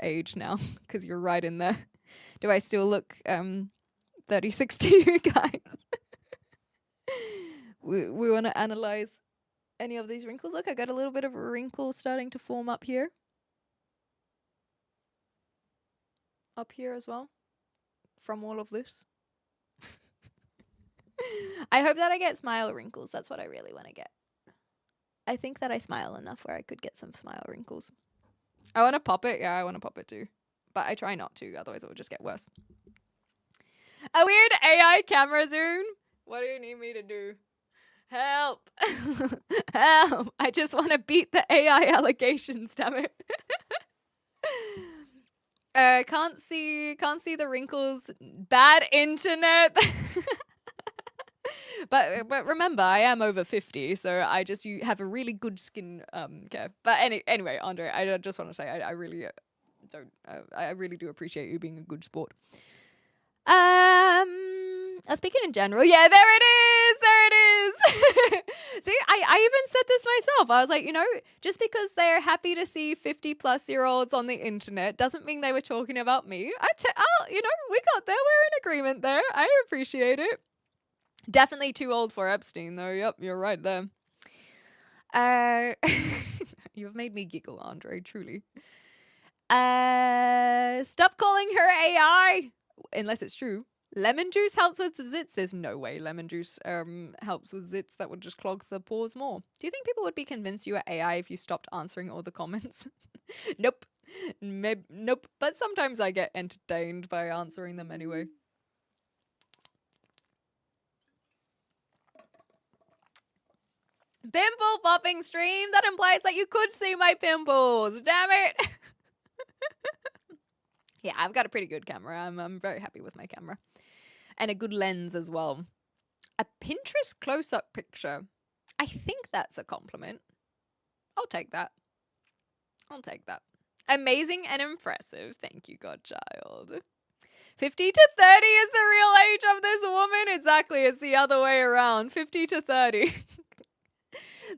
age now, because you're right in there. Do I still look 36 to you guys? we want to analyze any of these wrinkles. Look, I got a little bit of a wrinkle starting to form up here. Up here as well, from all of this. I hope that I get smile wrinkles. That's what I really want to get. I think that I smile enough where I could get some smile wrinkles. I want to pop it. Yeah, I want to pop it too. But I try not to, otherwise it will just get worse. A weird AI camera zoom? What do you need me to do? Help. Help. I just want to beat the AI allegations, damn it. Can't see the wrinkles. Bad internet. But remember, I am over 50, so you have a really good skin care. But anyway, Andre, I just want to say I really do appreciate you being a good sport. Speaking in general, yeah, there it is. See, I even said this myself. I was like, just because they're happy to see 50-plus-year-olds on the internet doesn't mean they were talking about me. We got there. We're in agreement there. I appreciate it. Definitely too old for Epstein, though. Yep, you're right there. You've made me giggle, Andre, truly. Stop calling her AI. Unless it's true. Lemon juice helps with zits. There's no way lemon juice helps with zits. That would just clog the pores more. Do you think people would be convinced you were AI if you stopped answering all the comments? Nope. Nope. But sometimes I get entertained by answering them anyway. Pimple popping stream? That implies that you could see my pimples. Damn it. Yeah, I've got a pretty good camera. I'm very happy with my camera. And a good lens as well. A Pinterest close-up picture. I think that's a compliment. I'll take that. I'll take that. Amazing and impressive. Thank you, Godchild. 50 to 30 is the real age of this woman. Exactly, it's the other way around. 50 to 30.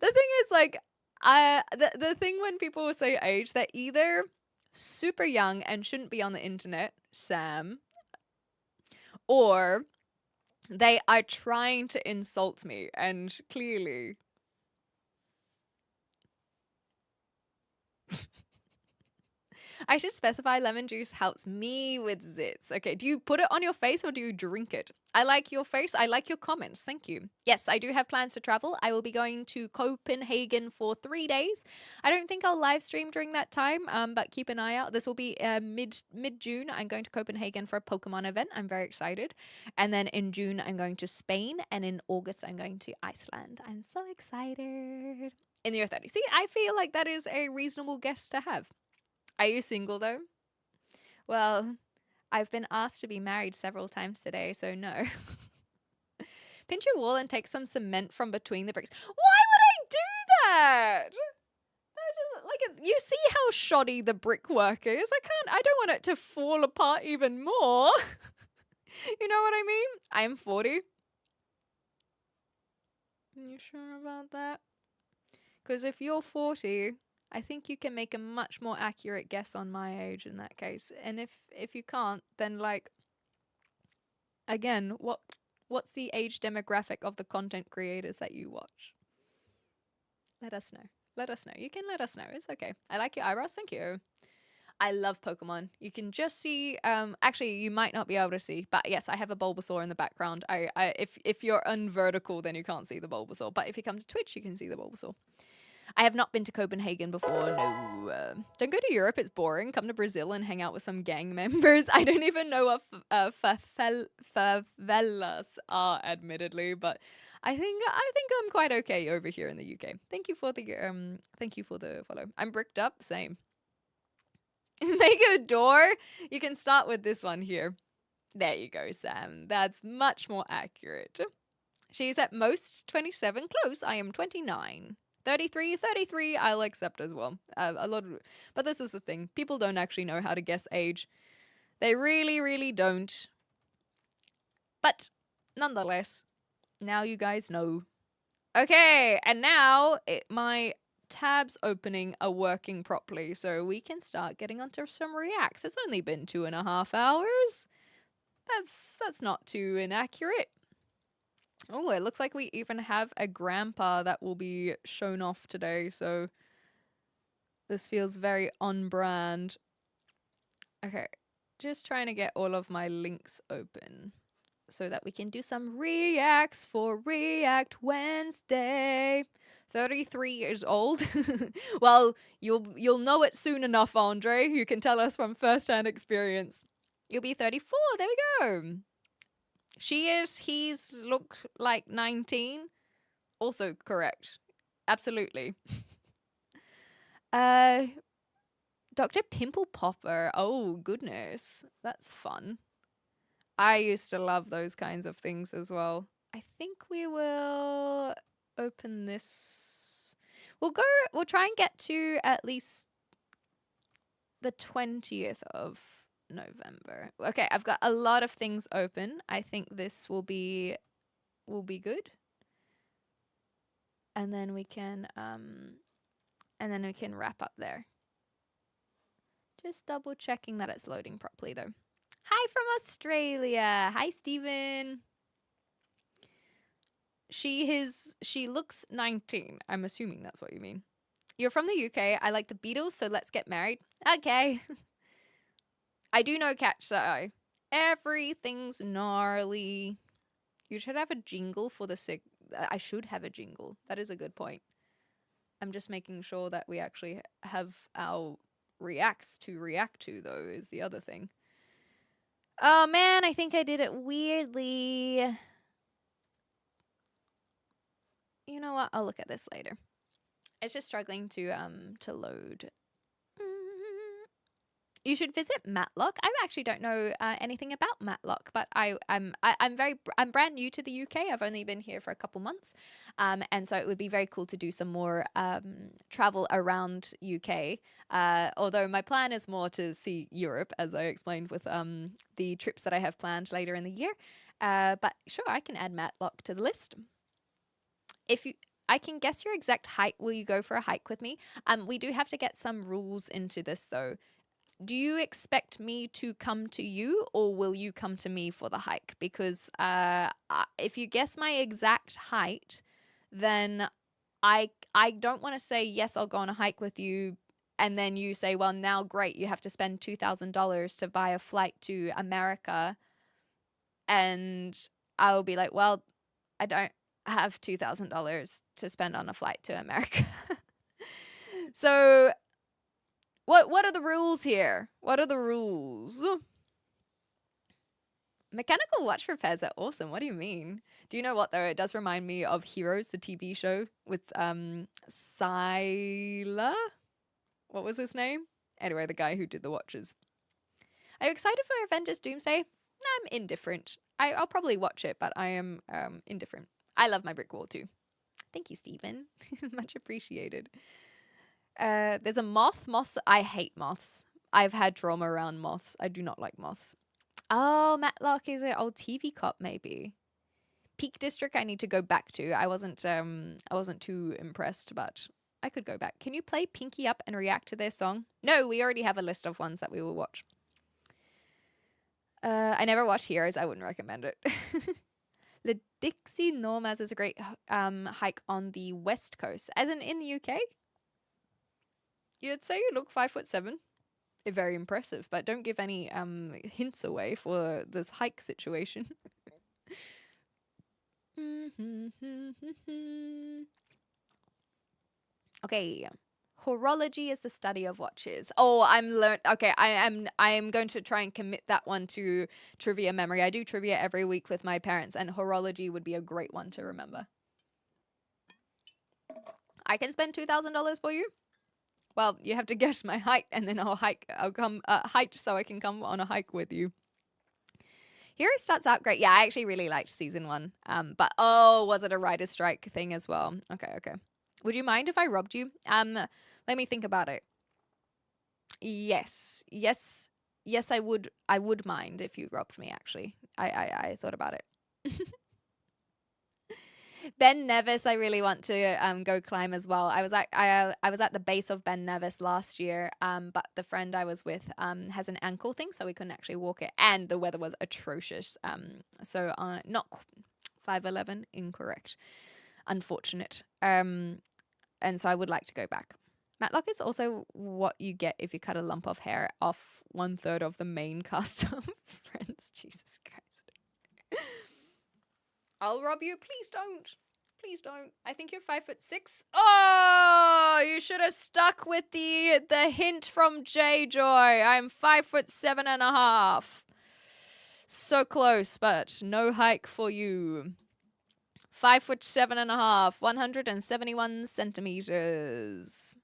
The thing is, like, the thing when people say age, they're either super young and shouldn't be on the internet, Sam, or they are trying to insult me, and clearly... I should specify lemon juice helps me with zits. Okay, do you put it on your face or do you drink it? I like your face. I like your comments. Thank you. Yes, I do have plans to travel. I will be going to Copenhagen for 3 days. I don't think I'll live stream during that time, but keep an eye out. This will be mid-June. I'm going to Copenhagen for a Pokemon event. I'm very excited. And then in June, I'm going to Spain. And in August, I'm going to Iceland. I'm so excited. In the year 30. See, I feel like that is a reasonable guess to have. Are you single, though? Well, I've been asked to be married several times today, so no. Pinch your wall and take some cement from between the bricks. Why would I do that? Just, like, you see how shoddy the brickwork is? I don't want it to fall apart even more. You know what I mean? I'm 40. Are you sure about that? Because if you're 40... I think you can make a much more accurate guess on my age in that case. And if you can't, then, like, again, what's the age demographic of the content creators that you watch? Let us know. Let us know. You can let us know. It's okay. I like your eyebrows. Thank you. I love Pokemon. You can just see, actually, you might not be able to see, but yes, I have a Bulbasaur in the background. If you're unvertical, then you can't see the Bulbasaur. But if you come to Twitch, you can see the Bulbasaur. I have not been to Copenhagen before, no. Don't go to Europe, it's boring. Come to Brazil and hang out with some gang members. I don't even know what favelas are, admittedly, but I think I'm quite okay over here in the UK. Thank you for the follow. I'm bricked up, same. Make a door? You can start with this one here. There you go, Sam. That's much more accurate. She's at most 27. Close, I am 29. 33, I'll accept as well. But this is the thing. People don't actually know how to guess age. They really, really don't. But nonetheless, now you guys know. Okay, and now my tabs opening are working properly, so we can start getting onto some reacts. It's only been 2.5 hours. That's not too inaccurate. Oh, it looks like we even have a grandpa that will be shown off today, so this feels very on brand. Okay, just trying to get all of my links open so that we can do some reacts for React Wednesday. 33 years old. Well, you'll know it soon enough, Andre. You can tell us from first-hand experience. You'll be 34. There we go. He's look like 19. Also correct. Absolutely. Dr. Pimple Popper. Oh, goodness. That's fun. I used to love those kinds of things as well. I think we will open this. We'll try and get to at least the 20th of November. Okay, I've got a lot of things open. I think this will be good. And then we can wrap up there. Just double checking that it's loading properly though. Hi from Australia. Hi Stephen. She looks 19. I'm assuming that's what you mean. You're from the UK. I like the Beatles, so let's get married. Okay. I do know Catch That Eye. Everything's gnarly. You should have a jingle for the sick. I should have a jingle. That is a good point. I'm just making sure that we actually have our reacts to react to, though, is the other thing. Oh man, I think I did it weirdly. You know what? I'll look at this later. It's just struggling to load. You should visit Matlock. I actually don't know anything about Matlock, but I'm brand new to the UK. I've only been here for a couple months, and so it would be very cool to do some more travel around UK. Although my plan is more to see Europe, as I explained with the trips that I have planned later in the year. But sure, I can add Matlock to the list. I can guess your exact height. Will you go for a hike with me? We do have to get some rules into this though. Do you expect me to come to you, or will you come to me for the hike? Because if you guess my exact height, then I don't want to say, yes, I'll go on a hike with you, and then you say, well, now great, you have to spend $2,000 to buy a flight to America. And I'll be like, well, I don't have $2,000 to spend on a flight to America. So what are the rules here? What are the rules? Mechanical watch repairs are awesome. What do you mean? Do you know what, though? It does remind me of Heroes, the TV show with Sylar. What was his name? Anyway, the guy who did the watches. Are you excited for Avengers Doomsday? I'm indifferent. I'll probably watch it, but I am indifferent. I love my brick wall too. Thank you, Stephen. Much appreciated. There's a moth. Moths. I hate moths. I've had trauma around moths. I do not like moths. Oh, Matlock is an old TV cop, maybe. Peak District I need to go back to. I wasn't too impressed, but I could go back. Can you play Pinky Up and react to their song? No, we already have a list of ones that we will watch. I never watched Heroes. I wouldn't recommend it. Le Dixie Normas is a great hike on the west coast. As in the UK? You'd say you look 5'7". Very impressive, but don't give any hints away for this hike situation. Okay. Horology is the study of watches. Oh, okay, I am going to try and commit that one to trivia memory. I do trivia every week with my parents, and horology would be a great one to remember. I can spend $2,000 for you. Well, you have to guess my height, and then I'll come height so I can come on a hike with you. Hero starts out great. Yeah, I actually really liked season 1. But was it a writer's strike thing as well? Okay. Would you mind if I robbed you? Let me think about it. Yes, I would. I would mind if you robbed me. Actually, I thought about it. Ben Nevis, I really want to go climb as well. I was at the base of Ben Nevis last year, but the friend I was with has an ankle thing, so we couldn't actually walk it, and the weather was atrocious. So not 5'11", incorrect, unfortunate. And so I would like to go back. Matlock is also what you get if you cut a lump of hair off 1/3 of the main cast of Friends. Jesus Christ. I'll rob you. Please don't. Please don't. I think you're 5'6". Oh, you should have stuck with the hint from J-Joy. I'm 5'7.5". So close, but no hike for you. 5'7.5", 171 centimeters.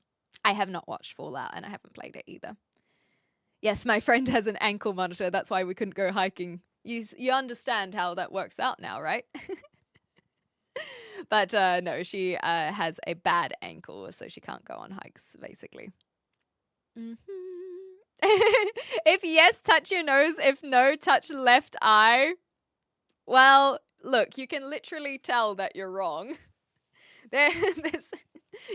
I have not watched Fallout, and I haven't played it either. Yes, my friend has an ankle monitor. That's why we couldn't go hiking. You understand how that works out now, right? But no, she has a bad ankle, so she can't go on hikes, basically. If yes, touch your nose. If no, touch left eye. Well, look, you can literally tell that you're wrong.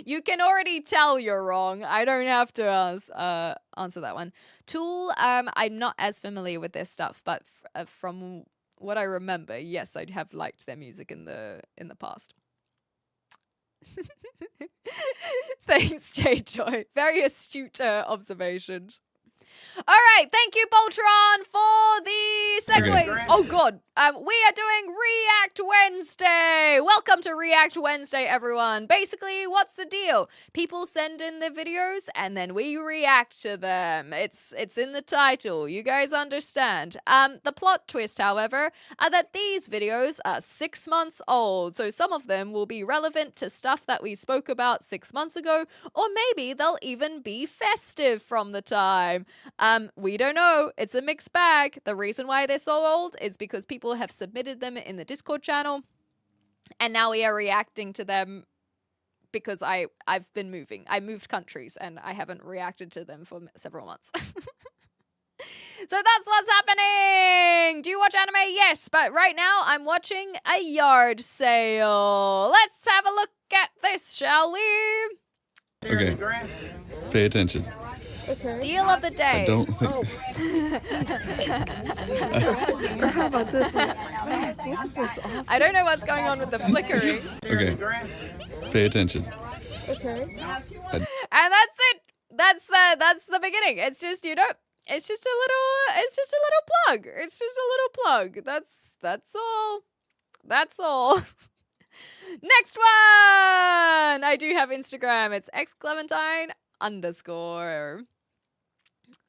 You can already tell you're wrong. I don't have to answer that one. Tool, I'm not as familiar with their stuff, but from what I remember, yes, I have liked their music in the past. Thanks, J-Joy. Very astute observations. All right, thank you, Poltron, for the segue. Okay. Oh, God. We are doing React Wednesday. Welcome to React Wednesday, everyone. Basically, what's the deal? People send in their videos, and then we react to them. It's in the title. You guys understand. The plot twist, however, are that these videos are 6 months old, so some of them will be relevant to stuff that we spoke about 6 months ago, or maybe they'll even be festive from the time. We don't know. It's a mixed bag. The reason why they're so old is because people have submitted them in the Discord channel, and now we are reacting to them because I've been moving. I moved countries, and I haven't reacted to them for several months. So that's what's happening. Do you watch anime? Yes, but right now I'm watching a yard sale. Let's have a look at this, shall we? Okay. Pay attention. Okay. Deal of the day. I don't think. How about this one? I don't know what's going on with the flickering. Okay. Pay attention. Okay. And that's it. That's the beginning. It's just, you know, it's just a little plug. It's just a little plug. That's all. That's all. Next one. I do have Instagram. It's xclementine_.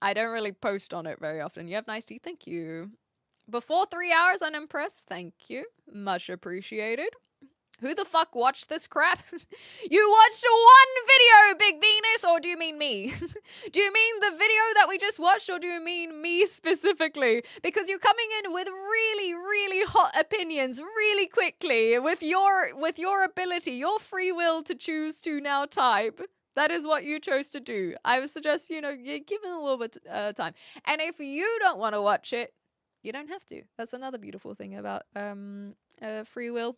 I don't really post on it very often. You have nice tea. Thank you. Before 3 hours, unimpressed. Thank you. Much appreciated. Who the fuck watched this crap? You watched one video, Big Venus, or do you mean me? Do you mean the video that we just watched, or do you mean me specifically? Because you're coming in with really, really hot opinions really quickly with your ability, your free will to choose to now type. That is what you chose to do. I would suggest, you know, you give it a little bit time. And if you don't want to watch it, you don't have to. That's another beautiful thing about free will.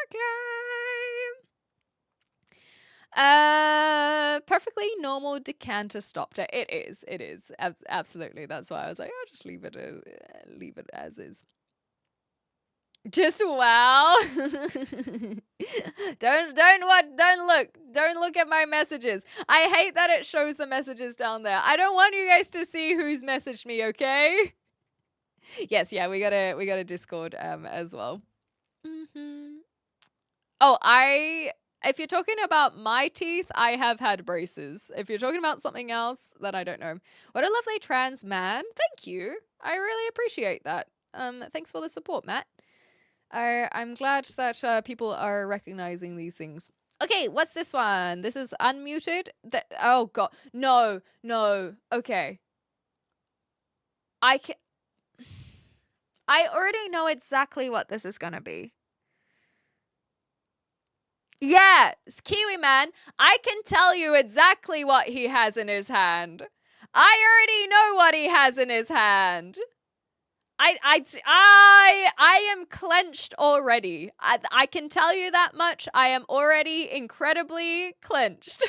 Okay. Perfectly normal decanter stopper. It is. Absolutely. That's why I was like, I'll just leave it as is. Just wow. Don't look at my messages. I hate that it shows the messages down there. I don't want you guys to see who's messaged me, okay? Yes, yeah, we got a Discord as well. Oh, if you're talking about my teeth, I have had braces. If you're talking about something else, then I don't know. What a lovely trans man. Thank you. I really appreciate that. Thanks for the support, Matt. I'm glad that people are recognizing these things. Okay, what's this one? This is unmuted. Oh god, no. Okay, I already know exactly what this is gonna be. Yeah, Kiwi Man. I can tell you exactly what he has in his hand. I already know what he has in his hand. I am clenched already. I can tell you that much. I am already incredibly clenched.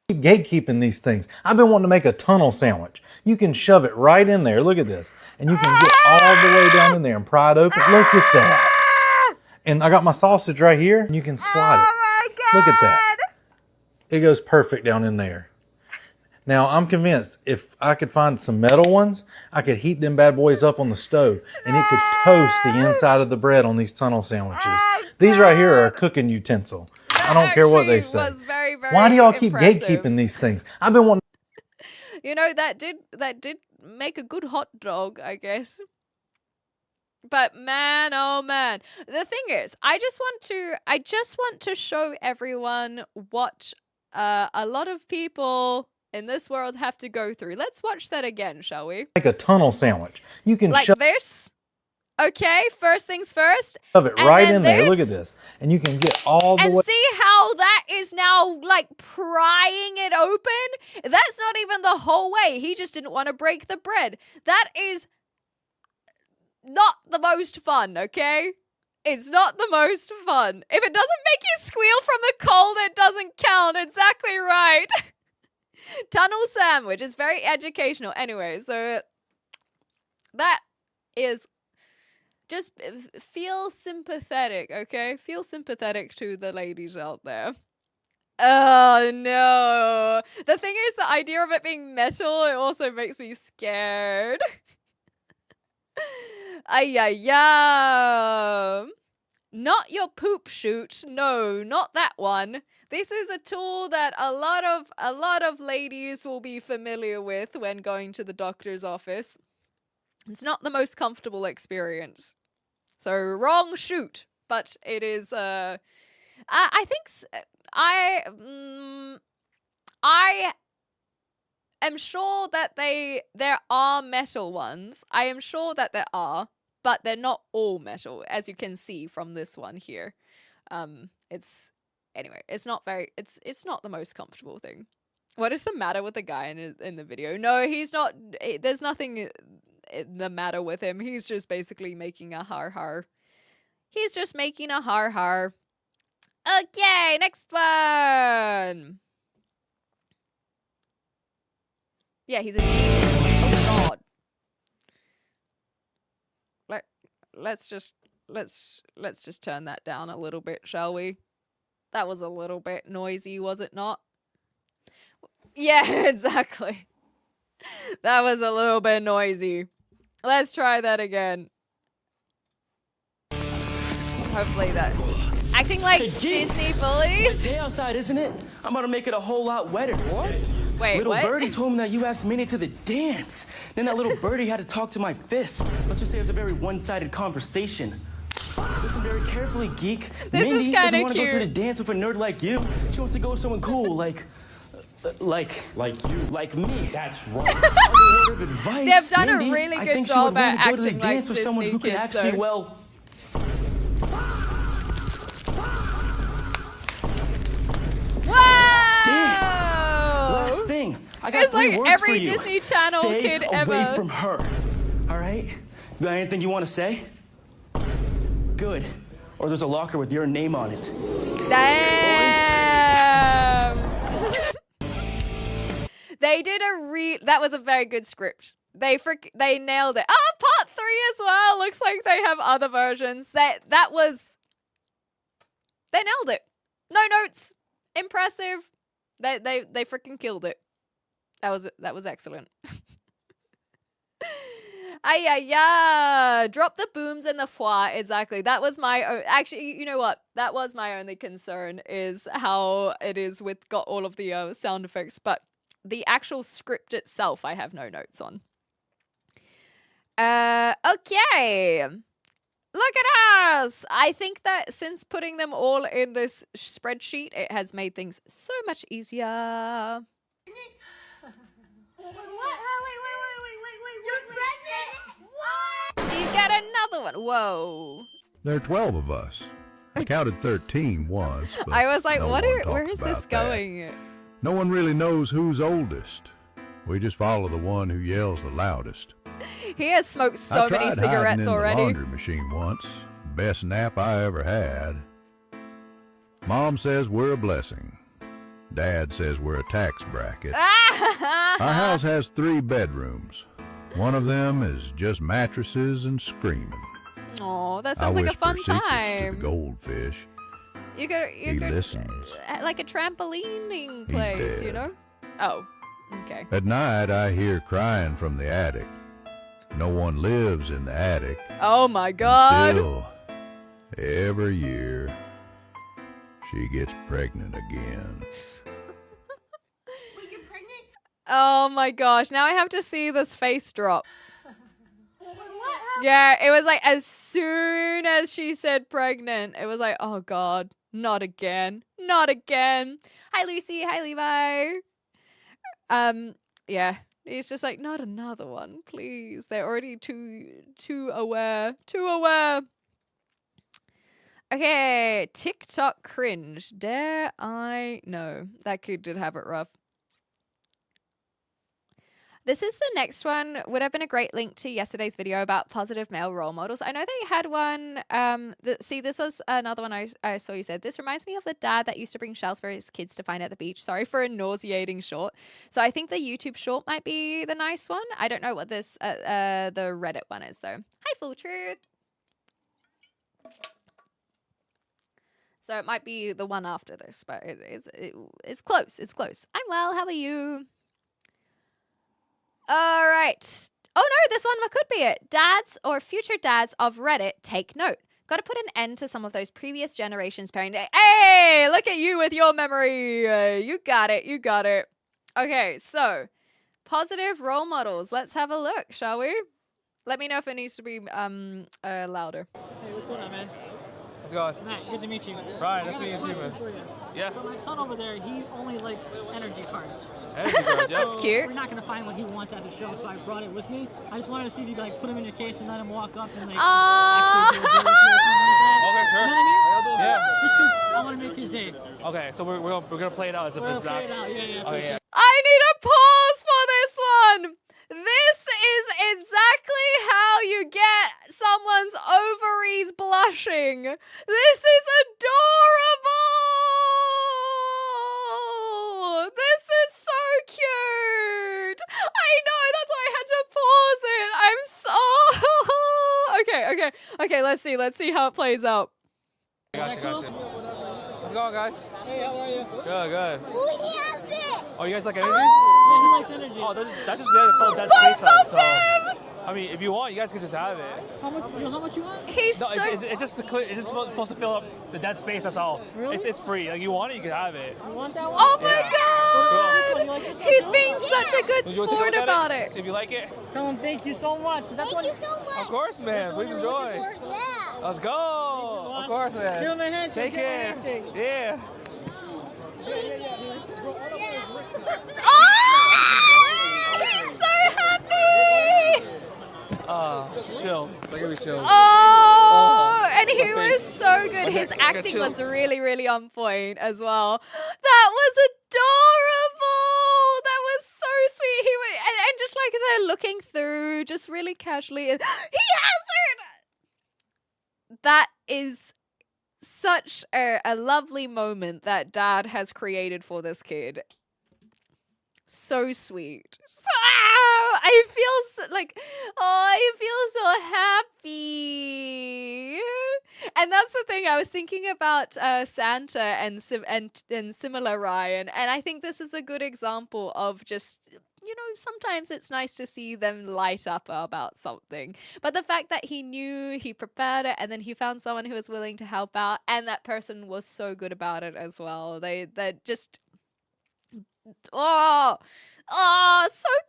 Keep gatekeeping these things. I've been wanting to make a tunnel sandwich. You can shove it right in there. Look at this. And you can get all the way down in there and pry it open. Look at that. And I got my sausage right here. And you can slide it. Oh my god. Look at that. It goes perfect down in there. Now, I'm convinced if I could find some metal ones, I could heat them bad boys up on the stove, and it could toast the inside of the bread on these tunnel sandwiches. These right here are a cooking utensil. I don't care what they say. Very, very Why do y'all keep impressive. gatekeeping these things? I've been wanting. You know, that did make a good hot dog, I guess. But man, oh man. The thing is, I just want to show everyone what a lot of people in this world have to go through. Let's watch that again, shall we? Make a tunnel sandwich. You can like shove this. Okay, first things first. it right in there. Look at this. And you can get all the way. And see how that is now like prying it open? That's not even the whole way. He just didn't want to break the bread. That is not the most fun, okay? It's not the most fun. If it doesn't make you squeal from the cold, it doesn't count. Exactly right. Tunnel sandwich is very educational. Anyway, so that is just feel sympathetic, okay? Feel sympathetic to the ladies out there. Oh no. The thing is, the idea of it being metal, it also makes me scared. Ay, ay, ay. Not your poop chute. No, not that one. This is a tool that a lot of ladies will be familiar with when going to the doctor's office. It's not the most comfortable experience. So wrong chute, but it is I think I am sure that there are metal ones. I am sure that there are, but they're not all metal, as you can see from this one here. It's not the most comfortable thing. What is the matter with the guy in the video? No, he's not. There's nothing the matter with him. He's just basically making a har har. He's just making a har har. Okay, next one. Yeah, he's a genius. Oh god. Let's just turn that down a little bit, shall we? That was a little bit noisy, was it not? Yeah, exactly. That was a little bit noisy. Let's try that again. Hopefully that... Acting like Disney bullies? Day outside, isn't it? I'm gonna make it a whole lot wetter. What? Wait, little what? birdie told me that you asked Minnie to the dance. Then that little birdie had to talk to my fist. Let's just say it was a very one-sided conversation. Listen very carefully, geek. This Minnie is doesn't kind of want to go to the cute. dance with a nerd like you. She wants to go with someone cool, like you, like me. That's wrong. Other word of advice, They've done a Mindy, really I good think she job would want at to go to the acting like dance with someone who Disney can kids, actually, though. well. Wow! Last thing, I got It's three like words every for you. Disney Channel Stay kid away ever. from her. All right? You got anything you want to say? Good. Or there's a locker with your name on it. Damn! They did that was a very good script. They nailed it. Oh, part 3 as well. Looks like they have other versions. They nailed it. No notes. Impressive. They freaking killed it. That was excellent. Ay, ay, ay. Drop the booms and the foie. Exactly. That was my actually, you know what? That was my only concern, is how it is with got all of the sound effects, but the actual script itself I have no notes on. Okay. Look at us! I think that since putting them all in this spreadsheet, it has made things so much easier. What? You're pregnant? What? She's got another one. Whoa. There are 12 of us. I counted 13 once, but I was like, no where one is talks this about that. going? No one really knows who's oldest. We just follow the one who yells the loudest. He has smoked so I tried many hiding cigarettes in the already. laundry machine once. Best nap I ever had. Mom says we're a blessing. Dad says we're a tax bracket. Our house has 3 bedrooms. One of them is just mattresses and screaming. Oh, that sounds like a fun To the time. goldfish. You could He listens. like a trampolining He's place, you dead. know? Oh, okay. At night, I hear crying from the attic. No one lives in the attic. Oh my god. Still, every year, she gets pregnant again. Wait, you're pregnant? Oh my gosh. Now I have to see this face drop. What? Yeah, it was like as soon as she said pregnant, it was like, oh god, not again. Not again. Hi Lucy, hi Levi. Yeah. He's just like, not another one, please. They're already too aware. Too aware. Okay, TikTok cringe. Dare I? No, that kid did have it rough. This is the next one. Would have been a great link to yesterday's video about positive male role models. I know they had one. See, this was another one I saw you said. This reminds me of the dad that used to bring shells for his kids to find at the beach. Sorry for a nauseating short. So I think the YouTube short might be the nice one. I don't know what this the Reddit one is though. Hi, Full Truth. So it might be the one after this, but it's close. It's close. I'm well. How are you? All right. Oh no, this one could be it. Dads or future dads of Reddit, take note. Got to put an end to some of those previous generations parenting. Hey, look at you with your memory. You got it. You got it. Okay, so positive role models. Let's have a look, shall we? Let me know if it needs to be louder. Hey, what's going on, man? How's it going? Matt, good to meet you. Brian, nice to meet you too, man. Yeah. So my son over there, he only likes energy cards. Energy cards, yeah. That's cute. We're not gonna find what he wants at the show, so I brought it with me. I just wanted to see if you could like put him in your case and let him walk up and like actually do a bit with you or something like that. Okay, sure. You know what I mean? Yeah. Just because I want to make his day. Okay, so we're gonna play it out as if it's not. Yeah, Okay, yeah. I need a pause for this one. This is exactly how you get someone's ovaries blushing. This is adorable. This is so cute. I know, that's why I had to pause it. I'm so okay. Let's see how it plays out. Gotcha. How's it going, guys? Hey, how are you? Good. Who has it? Oh, you guys like energies? Yeah, he likes energy. Oh, that's just there to fill that space up. So, I mean, if you want, you guys can just have it. How much? You know how much you want? He's No, so it's just it's just supposed to fill up the dead space. That's all. Really? It's free. Like you want it, you can have it. You want that one? oh my Yeah. god! You like this one He's too? being such a good Would you want to take a sport look at about it. See if you like it. Tell him thank you so much. Is that Thank what? you so much. Of course, man. Please What you're looking enjoy. for? Yeah. Let's go. Of course, man. Give him a handshake. Take care. Yeah. Oh! He's so happy! Chills. Like give me chills. Oh! And he My face. was so good. My His neck, I got acting was chills. really, really on point as well. That was adorable! That was so sweet. He was, and just like they're looking through, just really casually. And he has it! That is such a lovely moment that Dad has created for this kid. So sweet. I feel I feel so happy. And that's the thing. I was thinking about Santa and similar Ryan, and I think this is a good example of just, you know, sometimes it's nice to see them light up about something. But the fact that he knew, he prepared it, and then he found someone who was willing to help out, and that person was so good about it as well. They're just so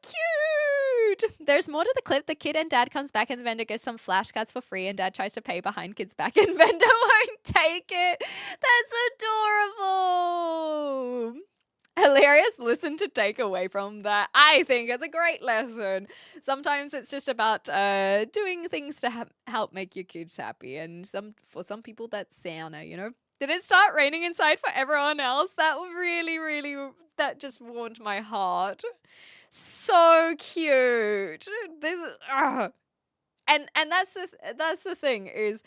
cute. There's more to the clip. The kid and dad comes back and the vendor gives some flashcards for free and dad tries to pay behind kid's back and vendor won't take it. That's adorable. Hilarious lesson to take away from that. I think it's a great lesson. Sometimes it's just about doing things to help make your kids happy, and for some people that's Santa, you know. Did it start raining inside for everyone else? That really, that just warmed my heart. So cute. This, and that's the thing is,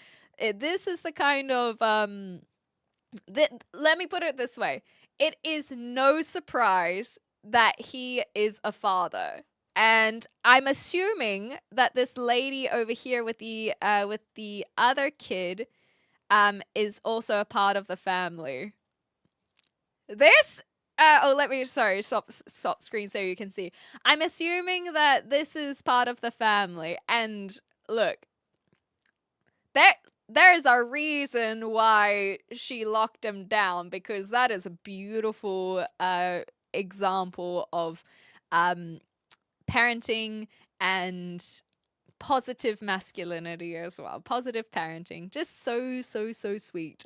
this is the kind of let me put it this way. It is no surprise that he is a father. And I'm assuming that this lady over here with the other kid is also a part of the family. This stop screen so you can see. I'm assuming that this is part of the family, and look, there is a reason why she locked him down, because that is a beautiful example of parenting and positive masculinity as well. Positive parenting. Just so sweet.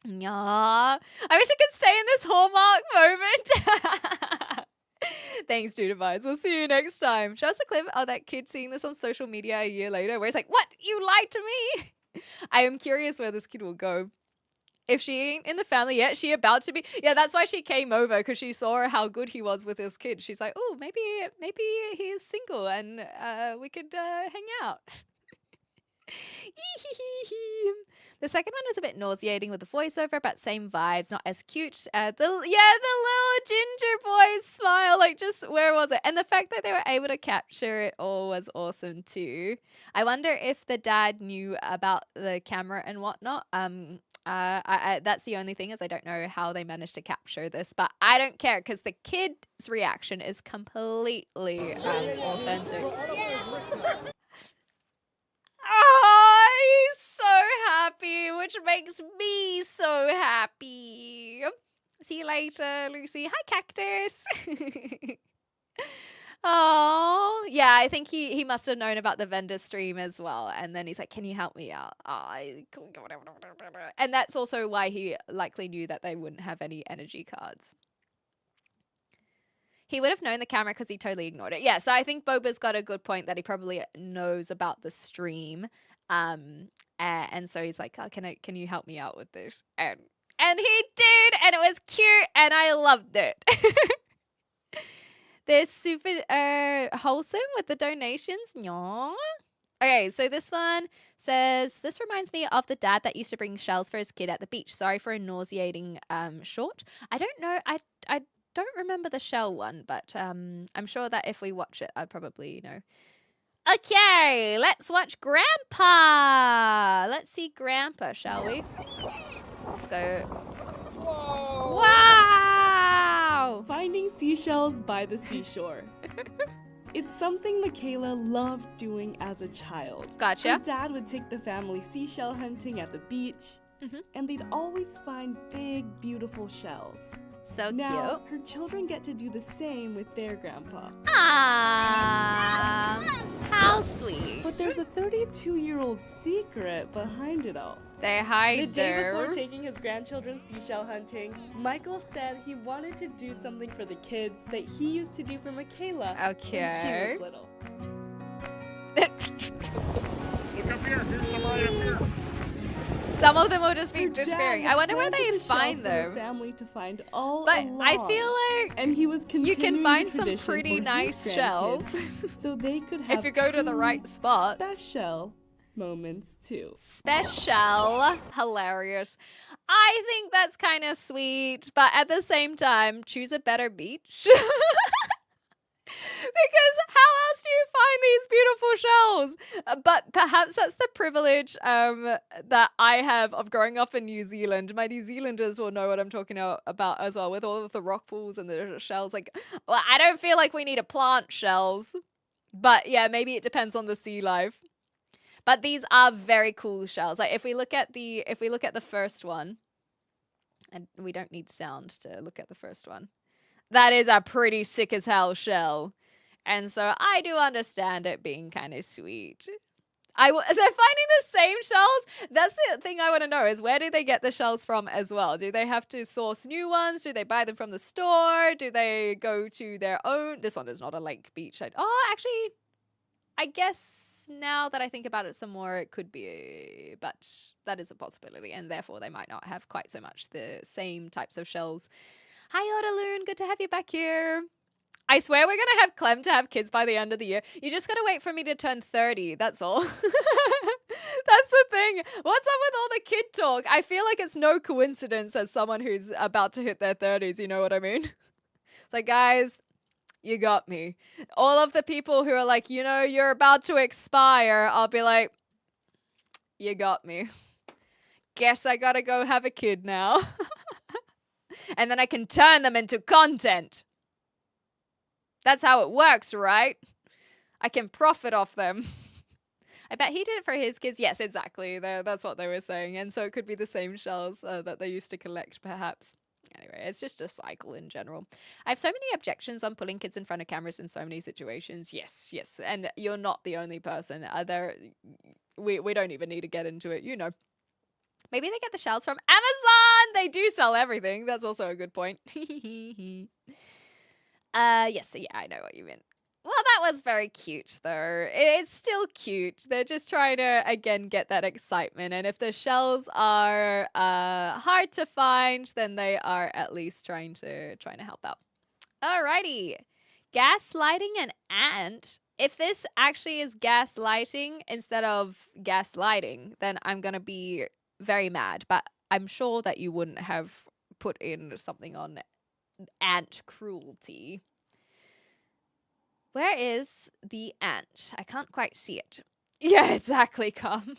Yeah. I wish I could stay in this Hallmark moment. Thanks, Dudevice. We'll see you next time. Show us the clip of that kid seeing this on social media a year later where he's like, what? You lied to me? I am curious where this kid will go. If she ain't in the family yet, she about to be. Yeah, that's why she came over, because she saw how good he was with his kid. She's like, oh, maybe he is single and we could hang out. The second one is a bit nauseating with the voiceover, but same vibes, not as cute. The little ginger boy smile, like just where was it? And the fact that they were able to capture it all was awesome too. I wonder if the dad knew about the camera and whatnot. That's the only thing is I don't know how they managed to capture this, but I don't care because the kid's reaction is completely authentic. Oh, he's so happy, which makes me so happy. See you later, Lucy. Hi, Cactus. Oh, yeah, I think he must have known about the vendor stream as well. And then he's like, can you help me out? And that's also why he likely knew that they wouldn't have any energy cards. He would have known the camera because he totally ignored it. Yeah, so I think Boba's got a good point that he probably knows about the stream. And so he's like, oh, can you help me out with this? And he did, and it was cute, and I loved it. They're super wholesome with the donations. Nyah. Okay, so this one says, this reminds me of the dad that used to bring shells for his kid at the beach. Sorry for a nauseating short. I don't know. I don't remember the shell one, but I'm sure that if we watch it, I'd probably know. Okay, let's watch Grandpa. Let's see Grandpa, shall we? Let's go. Whoa. Wow! Finding seashells by the seashore. It's something Michaela loved doing as a child. Gotcha. Her dad would take the family seashell hunting at the beach, and they'd always find big, beautiful shells. So now, cute. her children get to do the same with their grandpa. Ah, how sweet. But there's a 32-year-old secret behind it all. They hide The day there. before taking his grandchildren seashell hunting, Michael said he wanted to do something for the kids that he used to do for Michaela when she was little. Look up here. Here's somebody up here. Some of them will just be Her disappearing. dad I wonder where planted they the find shells for her them. family to find all But along. I feel like and he was you can continuing find the some tradition pretty for nice his shells grandkids, so they could have if you go to the right truly spots. special moments too. Special. Hilarious. I think that's kind of sweet, but at the same time, choose a better beach. Because how else do you find these beautiful shells? But perhaps that's the privilege that I have of growing up in New Zealand. My New Zealanders will know what I'm talking about as well, with all of the rock pools and the shells. Like, well, I don't feel like we need to plant shells, but yeah, maybe it depends on the sea life. But these are very cool shells. Like if we look at the first one, and we don't need sound to look at the first one. That is a pretty sick as hell shell. And so I do understand it being kind of sweet. They're finding the same shells. That's the thing I want to know is where do they get the shells from as well? Do they have to source new ones? Do they buy them from the store? Do they go to their own? This one is not a lake beach. Actually, I guess now that I think about it some more, it could be, but that is a possibility. And therefore they might not have quite so much the same types of shells. Hi, Otterloon. Good to have you back here. I swear we're going to have Clem to have kids by the end of the year. You just got to wait for me to turn 30. That's all. That's the thing. What's up with all the kid talk? I feel like it's no coincidence as someone who's about to hit their 30s. You know what I mean? It's like, guys, you got me. All of the people who are like, you know, you're about to expire. I'll be like, you got me. Guess I got to go have a kid now. And then I can turn them into content. That's how it works, right? I can profit off them. I bet he did it for his kids. Yes, exactly. That's what they were saying. And so it could be the same shells that they used to collect, perhaps. Anyway, it's just a cycle in general. I have so many objections on pulling kids in front of cameras in so many situations. Yes, yes. And you're not the only person. We don't even need to get into it, you know. Maybe they get the shells from Amazon. They do sell everything. That's also a good point. Yes, so yeah, I know what you meant. Well, that was very cute, though. It's still cute. They're just trying to, again, get that excitement. And if the shells are hard to find, then they are at least trying to help out. Alrighty. Gaslighting an ant. If this actually is gaslighting instead of gaslighting, then I'm going to be very mad, but I'm sure that you wouldn't have put in something on ant cruelty. Where is the ant? I can't quite see it. Yeah, exactly, come.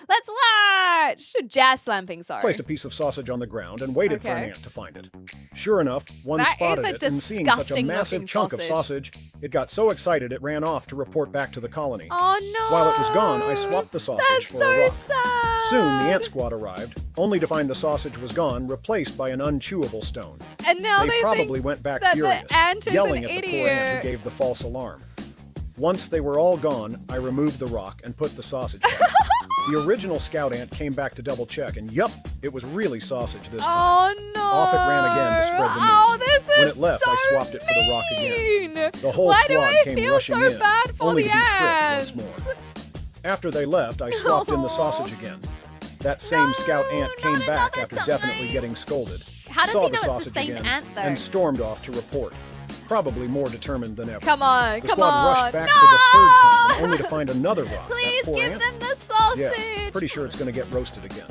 Let's watch! Jazz slamping, sorry. Placed a piece of sausage on the ground and waited for an ant to find it. Sure enough, one That spotted is a it, and seeing such a disgusting massive looking chunk of sausage. sausage, it got so excited it ran off to report back to the colony. Oh no! While it was gone, I swapped the sausage That's for so a rock. sad! Soon, the ant squad arrived, only to find the sausage was gone, replaced by an unchewable stone. And now they probably think went back that furious, the ant is yelling an at the idiot. poor ant who gave the false alarm. Once they were all gone, I removed the rock and put the sausage back. The original scout ant came back to double check, and yup, it was really sausage this time. Oh no! Off it ran again to spread the news. Oh, this is When it left, so I swapped it for the rock again. mean. The whole Why do squad I came feel rushing so in, bad for only the to be ants? tricked once more. After they left, I swapped in the sausage again. That same scout ant came back after definitely getting scolded. How does saw he know it's the sausage same again, ant, though? and stormed off to report. Probably more determined than ever. Come on, the come squad on. rushed back for the third time, only to find another rock. Please That poor give ant. them the sausage. Yeah, pretty sure it's going to get roasted again.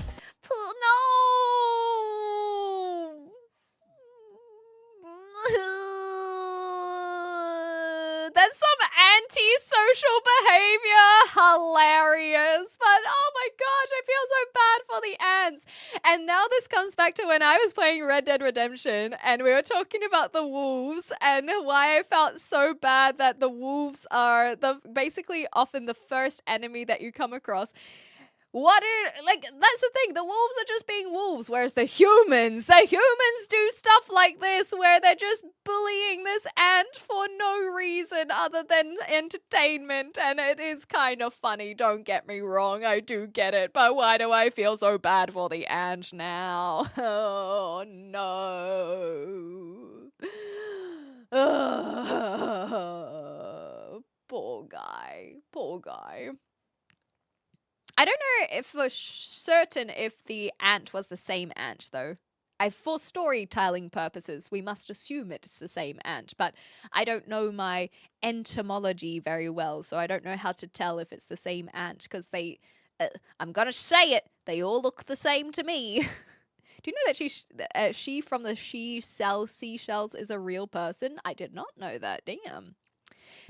That's some anti-social behavior. Hilarious. But oh my gosh, I feel so bad for the ants. And now this comes back to when I was playing Red Dead Redemption and we were talking about the wolves and why I felt so bad that the wolves are basically often the first enemy that you come across. That's the thing, the wolves are just being wolves, whereas the humans do stuff like this where they're just bullying this ant for no reason other than entertainment, and it is kind of funny, don't get me wrong, I do get it, but why do I feel so bad for the ant now? Oh no. Poor guy. I don't know if for certain if the ant was the same ant, though. For storytelling purposes, we must assume it's the same ant, but I don't know my entomology very well, so I don't know how to tell if it's the same ant, because I'm gonna say it, they all look the same to me. Do you know that she from the She Sells Seashells is a real person? I did not know that, damn.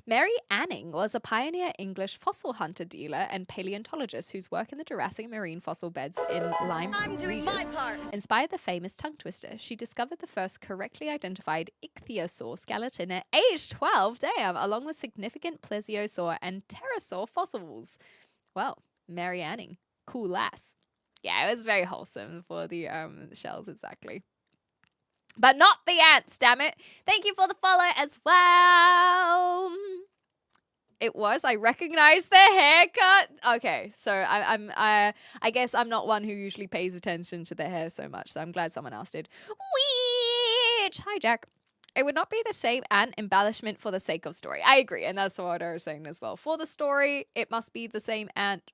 Mary Anning was a pioneer English fossil hunter dealer and paleontologist whose work in the Jurassic marine fossil beds in Lyme Regis inspired the famous tongue twister. She discovered the first correctly identified ichthyosaur skeleton at age 12, damn, along with significant plesiosaur and pterosaur fossils. Well, Mary Anning, cool lass. Yeah, it was very wholesome for the shells, exactly. But not the ants, damn it. Thank you for the follow as well. It was. I recognized the haircut. Okay, so I guess I'm not one who usually pays attention to the hair so much, so I'm glad someone else did. Which, hi Jack. It would not be the same ant embellishment for the sake of story. I agree, and that's what I was saying as well. For the story, it must be the same ant.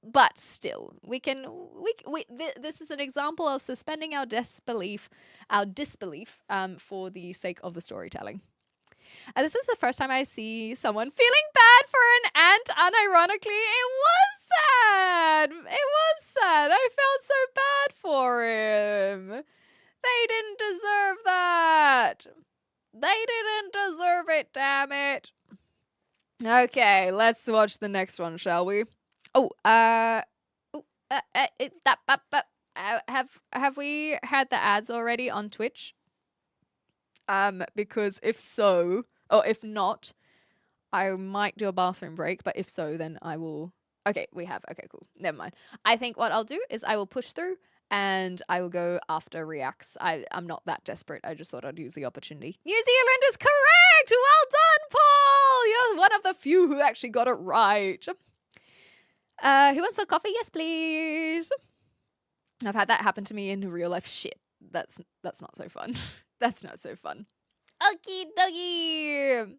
But still, this is an example of suspending our disbelief for the sake of the storytelling. And this is the first time I see someone feeling bad for an ant unironically. It was sad. I felt so bad for him. They didn't deserve that. They didn't deserve it, damn it. Okay, let's watch the next one, shall we? Have we had the ads already on Twitch? Because if so, or if not, I might do a bathroom break, but if so, then I will. Okay, we have. Okay, cool. Never mind. I think what I'll do is I will push through and I will go after reacts. I'm not that desperate. I just thought I'd use the opportunity. New Zealand is correct! Well done, Paul! You're one of the few who actually got it right. Who wants some coffee? Yes, please. I've had that happen to me in real life. Shit, that's not so fun. That's not so fun. Okie dokie.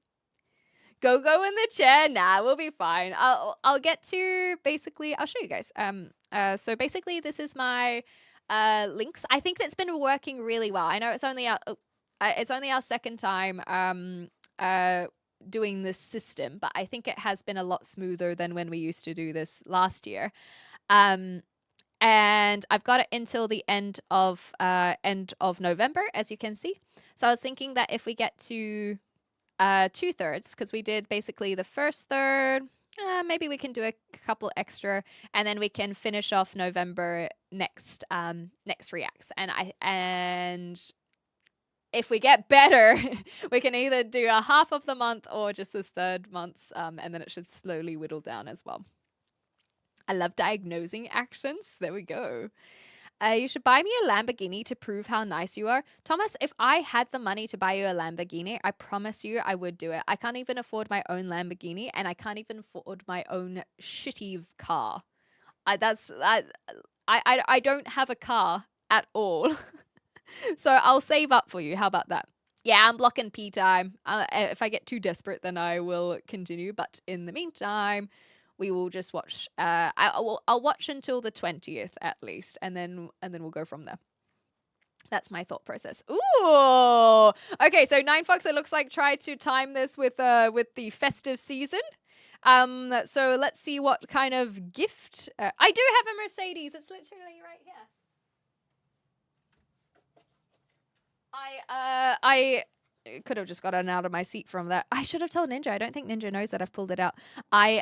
Go in the chair. Nah, we'll be fine. I'll get to basically. I'll show you guys. So basically, this is my links. I think that's been working really well. I know it's only our second time doing this system, but I think it has been a lot smoother than when we used to do this last year. and I've got it until the end of November, as you can see. So I was thinking that if we get to 2/3, because we did basically the first third, maybe we can do a couple extra, and then we can finish off November next reacts. And if we get better, we can either do a half of the month or just this third month, and then it should slowly whittle down as well. I love diagnosing accents. There we go. You should buy me a Lamborghini to prove how nice you are. Thomas, if I had the money to buy you a Lamborghini, I promise you I would do it. I can't even afford my own Lamborghini, and I can't even afford my own shitty car. I don't have a car at all. So I'll save up for you. How about that? Yeah, I'm blocking P time. If I get too desperate, then I will continue. But in the meantime, we will just watch. I'll watch until the 20th at least, and then we'll go from there. That's my thought process. Ooh, okay. So 9Fox, it looks like tried to time this with the festive season. So let's see what kind of gift. I do have a Mercedes. It's literally right here. I could have just gotten out of my seat from that. I should have told Ninja. I don't think Ninja knows that I've pulled it out. I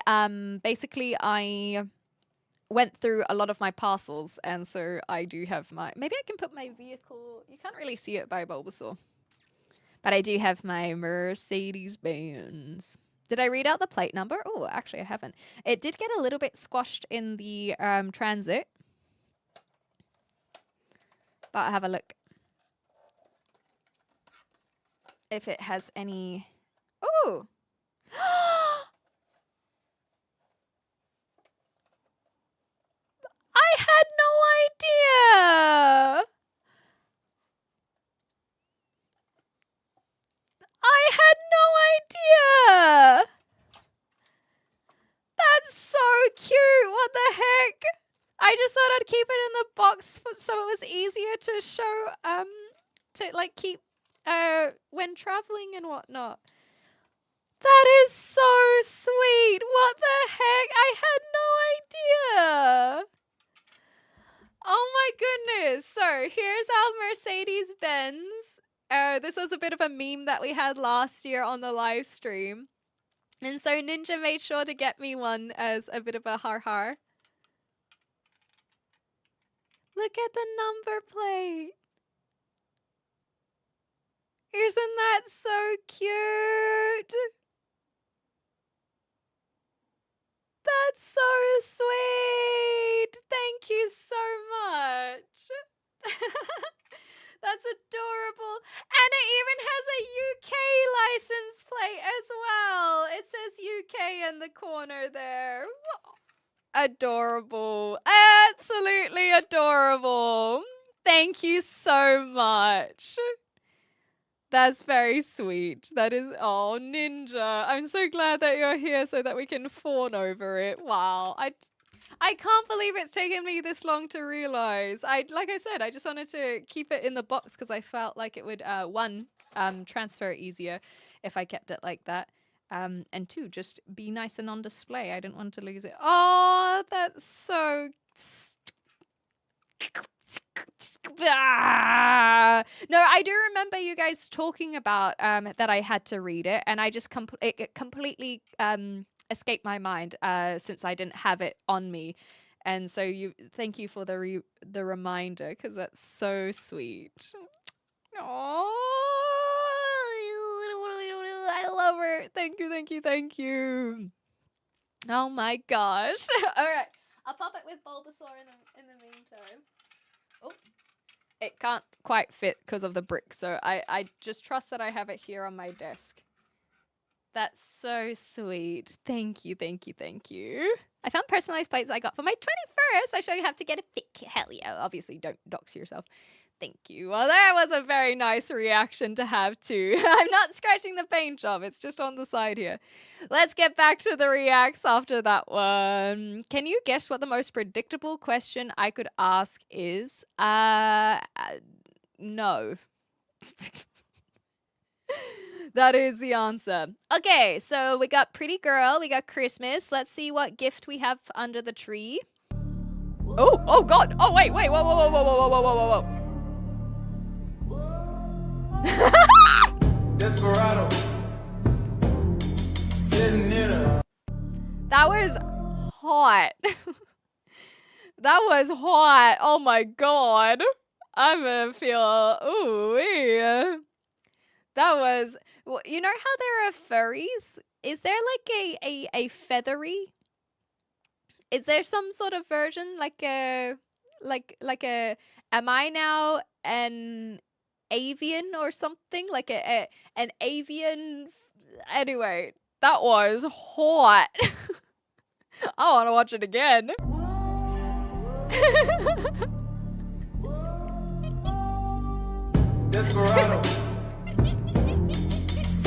went through a lot of my parcels, and so I do have my. Maybe I can put my vehicle. You can't really see it by Bulbasaur, but I do have my Mercedes-Benz. Did I read out the plate number? Oh, actually, I haven't. It did get a little bit squashed in the transit, but I'll have a look. If it has any... Ooh! I had no idea! I had no idea! That's so cute! What the heck? I just thought I'd keep it in the box so it was easier to show, to like keep when traveling and whatnot. That is so sweet. What the heck? I had no idea. Oh my goodness. So here's our Mercedes-Benz. This was a bit of a meme that we had last year on the live stream. And so Ninja made sure to get me one as a bit of a har-har. Look at the number plate. Isn't that so cute? That's so sweet. Thank you so much. That's adorable. And it even has a UK license plate as well. It says UK in the corner there. Adorable. Absolutely adorable. Thank you so much. That's very sweet. That is, oh, Ninja. I'm so glad that you're here so that we can fawn over it. Wow. I can't believe it's taken me this long to realize. Like I said, I just wanted to keep it in the box because I felt like it would, one, transfer easier if I kept it like that. And two, just be nice and on display. I didn't want to lose it. Oh, that's so... No, I do remember you guys talking about that I had to read it, and I just it completely escaped my mind since I didn't have it on me, and so thank you for the reminder because that's so sweet. Oh, I love her. Thank you, thank you, thank you. Oh my gosh! All right, I'll pop it with Bulbasaur in the meantime. Oh, it can't quite fit because of the brick, so I just trust that I have it here on my desk. That's so sweet. Thank you, thank you, thank you. I found personalized plates I got for my 21st. I shall have to get a pic. Hell yeah. Obviously, don't dox yourself. Thank you. Well, that was a very nice reaction to have too. I'm not scratching the paint job. It's just on the side here. Let's get back to the reacts after that one. Can you guess what the most predictable question I could ask is? No. That is the answer. Okay, so we got Pretty Girl. We got Christmas. Let's see what gift we have under the tree. Ooh. Oh God. Oh wait. Whoa. Desperado. Sitting in a. That was hot. That was hot. Oh my God. I'm gonna feel. Ooh. Yeah. That was. Well, you know how there are furries? Is there like a feathery? Is there some sort of version like a am I now an avian or something like an avian? Anyway, that was hot. I want to watch it again. Desperado.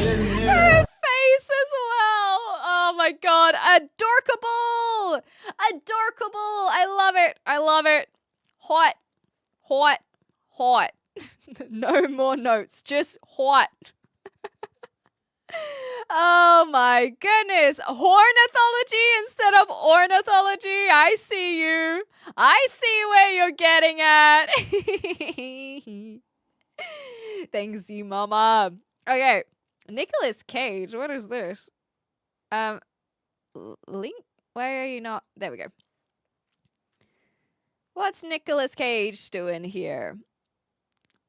Her face as well. Oh my God. Adorkable. I love it. Hot. No more notes. Just hot. Oh my goodness. Hornithology instead of ornithology. I see you. I see where you're getting at. Thanks you, mama. Okay. Nicolas Cage. What is this? Link? Why are you not? There we go. What's Nicolas Cage doing here?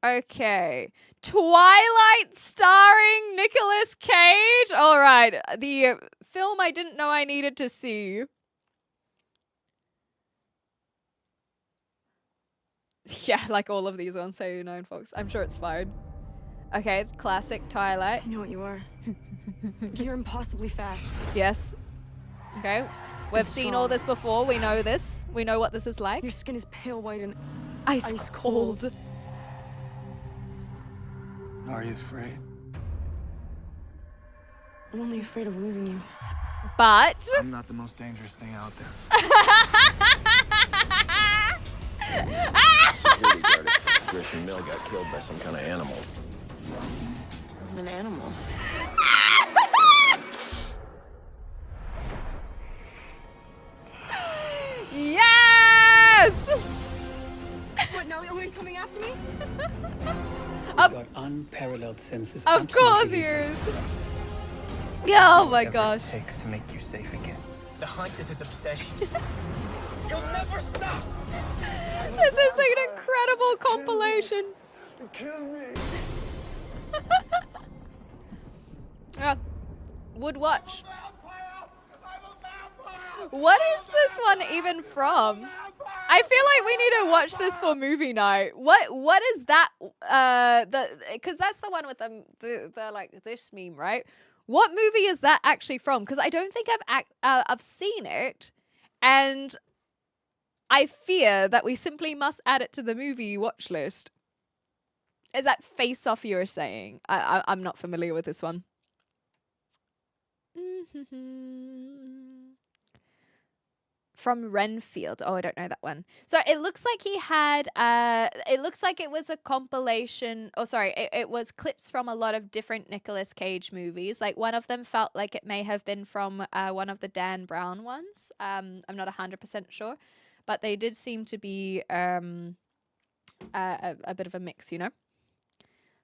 Okay. Twilight starring Nicolas Cage? Alright. The film I didn't know I needed to see. Yeah, like all of these ones, so you know, folks. I'm sure it's fine. Okay, classic Twilight. I know what you are. You're impossibly fast. Yes. Okay. We've seen all this before. We know this. We know what this is like. Your skin is pale white and ice cold. Are you afraid? I'm only afraid of losing you. But I'm not the most dangerous thing out there. Security guard at Grisham Mill got killed by some kind of animal. An animal. Yes! What, now are you coming after me? Got unparalleled senses. Of course, yours. Oh my gosh. It takes to make you safe again. The hunt is his obsession. You'll never stop. This is an incredible compilation. Kill me. Would watch. What is this one even from? I feel like we need to watch this for movie night. What is that? Because that's the one with the like this meme, right? What movie is that actually from? Because I don't think I've seen it, and I fear that we simply must add it to the movie watch list. Is that Face Off you were saying? I'm not familiar with this one. From Renfield. Oh, I don't know that one. So it looks like he had, it looks like it was a compilation, oh sorry, it was clips from a lot of different Nicolas Cage movies. Like one of them felt like it may have been from one of the Dan Brown ones. I'm not 100% sure, but they did seem to be a bit of a mix, you know?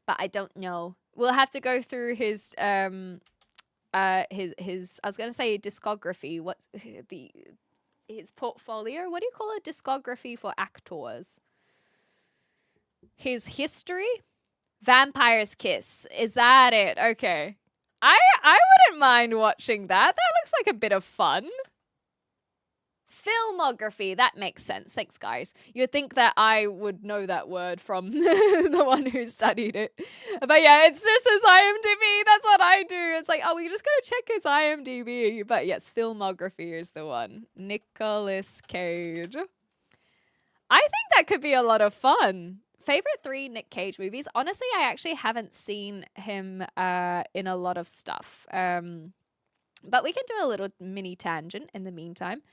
But I don't know. We'll have to go through his I was going to say discography. What's his portfolio? What do you call a discography for actors? His history? Vampire's Kiss. Is that it? Okay. I wouldn't mind watching that. That looks like a bit of fun. Filmography. That makes sense. Thanks, guys. You'd think that I would know that word from the one who studied it. But yeah, it's just his IMDb. That's what I do. It's like, oh, we just gotta check his IMDb. But yes, filmography is the one. Nicolas Cage. I think that could be a lot of fun. Favorite 3 Nick Cage movies? Honestly, I actually haven't seen him in a lot of stuff. But we can do a little mini tangent in the meantime.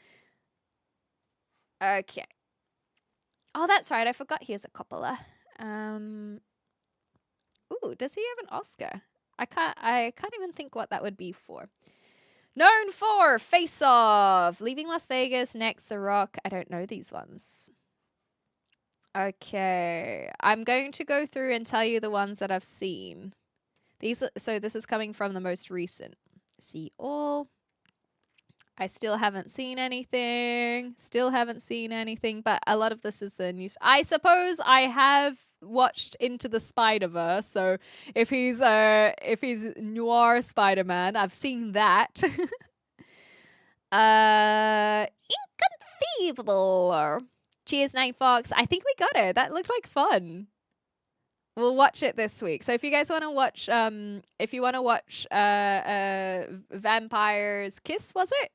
Okay. Oh, that's right. I forgot he has a Coppola. Ooh, does he have an Oscar? I can't even think what that would be for. Known for Face Off, Leaving Las Vegas, Next, The Rock. I don't know these ones. Okay, I'm going to go through and tell you the ones that I've seen. So this is coming from the most recent. See all. I still haven't seen anything. Still haven't seen anything, but a lot of this is the news. I suppose I have watched Into the Spider-Verse, so if he's noir Spider-Man, I've seen that. Inconceivable. Cheers, Night Fox. I think we got it. That looked like fun. We'll watch it this week. So if you guys want to watch, Vampire's Kiss, was it?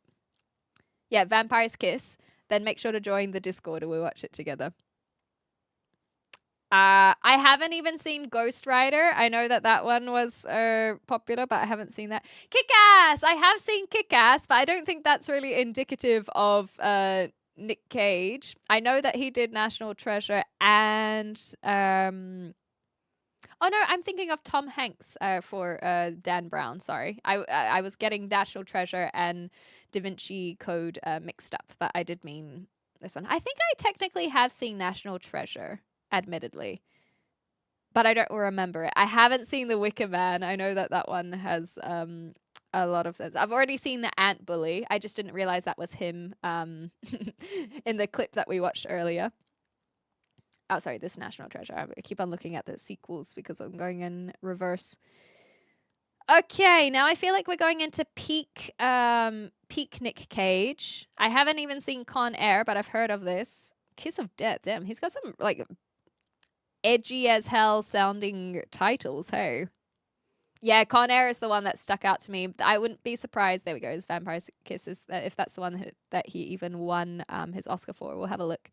Yeah, Vampire's Kiss. Then make sure to join the Discord and we'll watch it together. I haven't even seen Ghost Rider. I know that one was popular, but I haven't seen that. Kick-Ass! I have seen Kick-Ass, but I don't think that's really indicative of Nick Cage. I know that he did National Treasure and... Oh, no, I'm thinking of Tom Hanks for Dan Brown, sorry. I was getting National Treasure and Da Vinci Code mixed up, but I did mean this one. I think I technically have seen National Treasure, admittedly, but I don't remember it. I haven't seen The Wicker Man. I know that one has a lot of sense. I've already seen The Ant Bully. I just didn't realize that was him in the clip that we watched earlier. Oh, sorry, this National Treasure. I keep on looking at the sequels because I'm going in reverse. Okay, now I feel like we're going into peak Nick Cage. I haven't even seen Con Air, but I've heard of this. Kiss of Death. Damn, he's got some, like, edgy as hell sounding titles, hey? Yeah, Con Air is the one that stuck out to me. I wouldn't be surprised. There we go. His Vampire's Kiss is if that's the one that he even won his Oscar for. We'll have a look.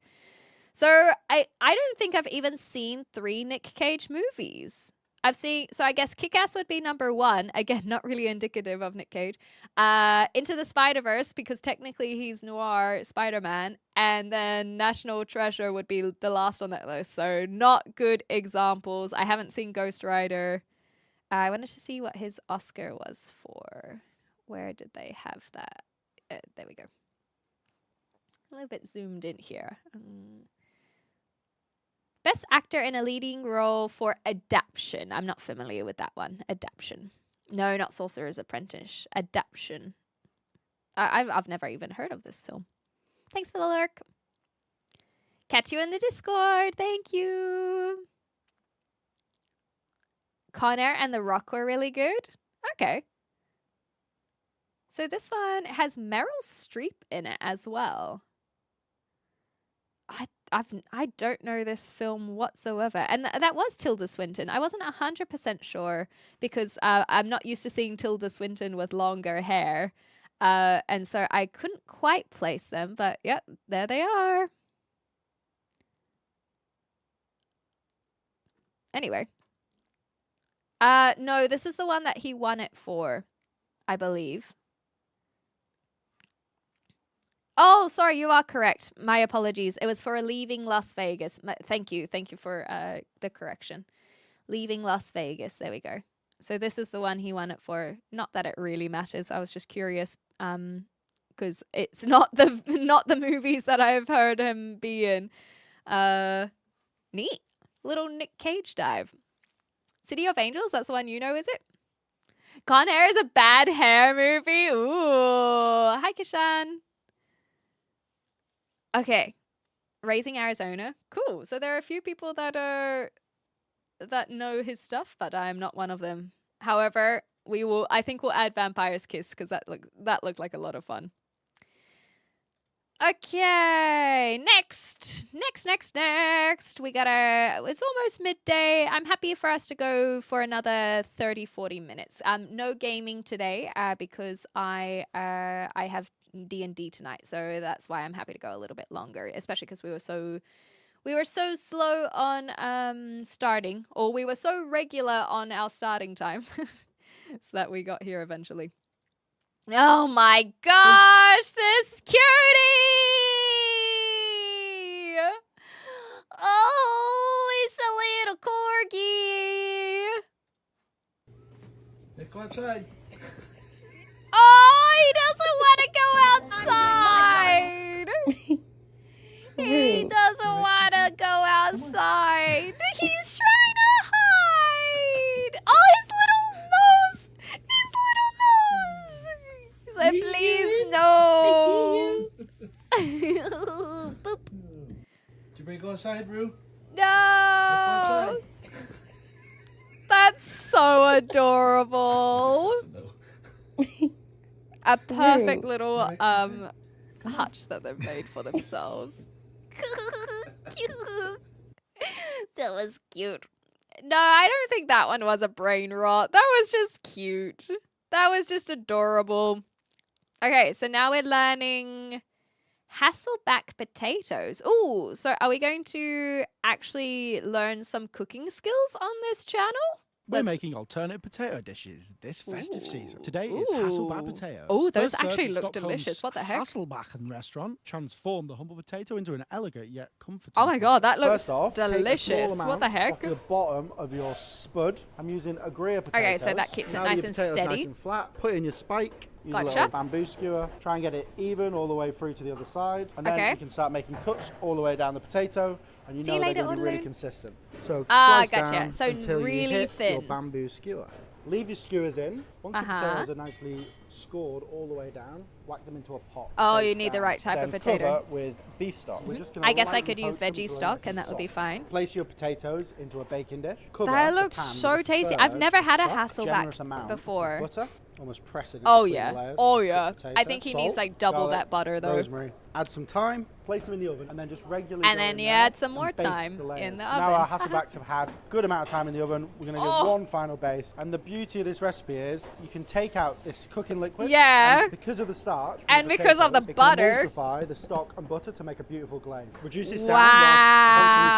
So I don't think I've even seen 3 Nick Cage movies. So I guess Kick-Ass would be number 1. Again, not really indicative of Nick Cage. Into the Spider-Verse, because technically he's noir Spider-Man. And then National Treasure would be the last on that list. So not good examples. I haven't seen Ghost Rider. I wanted to see what his Oscar was for. Where did they have that? There we go. A little bit zoomed in here. Best actor in a leading role for adaptation. I'm not familiar with that one. Adaptation. No, not Sorcerer's Apprentice. Adaptation. I've never even heard of this film. Thanks for the lurk. Catch you in the Discord. Thank you. Con Air and The Rock were really good. Okay. So this one has Meryl Streep in it as well. I don't know this film whatsoever. And that was Tilda Swinton. I wasn't 100% sure because I'm not used to seeing Tilda Swinton with longer hair. And so I couldn't quite place them. But yeah, there they are. Anyway. No, this is the one that he won it for, I believe. Oh, sorry, you are correct. My apologies. It was for Leaving Las Vegas. Thank you. Thank you for the correction. Leaving Las Vegas. There we go. So this is the one he won it for. Not that it really matters. I was just curious because it's not the movies that I've heard him be in. Neat. Little Nick Cage dive. City of Angels, that's the one you know, is it? Con Air is a bad hair movie. Ooh. Hi, Kishan. Okay, Raising Arizona. Cool. So there are a few people that know his stuff, but I'm not one of them. However, I think we'll add Vampire's Kiss because that looked like a lot of fun. Okay, next. We got it's almost midday. I'm happy for us to go for another 30-40 minutes. No gaming today because I have D&D tonight, so that's why I'm happy to go a little bit longer, especially because we were so slow on starting, or we were so regular on our starting time so that we got here eventually. Oh my gosh, this cutie! Oh, he's a little corgi. Let's go outside. Oh, he doesn't want to go outside. He doesn't want to go outside. He's trying to hide. Oh, his little nose. He's like, please, no. Boop. Did you bring go outside, Rue? No. That's so adorable. A perfect little hutch that they've made for themselves. Cute. That was cute. No, I don't think that one was a brain rot. That was just cute. That was just adorable. Okay, so now we're learning Hasselback potatoes. Ooh, so are we going to actually learn some cooking skills on this channel? We're making alternative potato dishes this festive season. Today is Hasselback potatoes. Oh, those First served actually in look Stockholm's delicious. What the heck? Hasselbacken restaurant transformed the humble potato into an elegant yet comforting. Oh my god, that looks First off, take a small delicious. amount What the heck? Off the bottom of your spud. I'm using a WREACT potato. Okay, so that keeps it now nice your and potato's steady. Nice and flat. Put in your spike. Use a Gotcha. little bamboo skewer. Try and get it even all the way through to the other side. And then Okay. you can start making cuts all the way down the potato. And you So know you they're made it going to be all really alone? consistent. So Ah, slice gotcha. down So until really you hit your thin. bamboo skewer. Leave your skewers in. Once your Uh-huh. potatoes are nicely scored all the way down, whack them into a pot. Oh, face you need the down. right type of Then potato. cover with beef stock. We're just gonna I guess I lightly could use poach them veggie until they're stock nice and that would be soft. fine. Place your potatoes into a baking dish. Cover That the looks pan so with a tasty. I've third never of had a stock, generous Hasselback amount of before. butter. Almost press it. Oh between yeah. the layers. Oh Cook yeah. potato, I think he needs salt, like double garlic, that butter though. Rosemary. Add some thyme. Place them in the oven and then just regularly. And go then in you there add some and more baste thyme the layers. in the Now our oven. Hasselbacks have had good amount of time in the oven. We're going to do Oh. one final base. And the beauty of this recipe is you can take out this cooking liquid. Yeah. And because of the starch. from And the because of the potatoes, it butter. Can emulsify the stock and butter to make a beautiful glaze. Reduce this Wow. down whilst constantly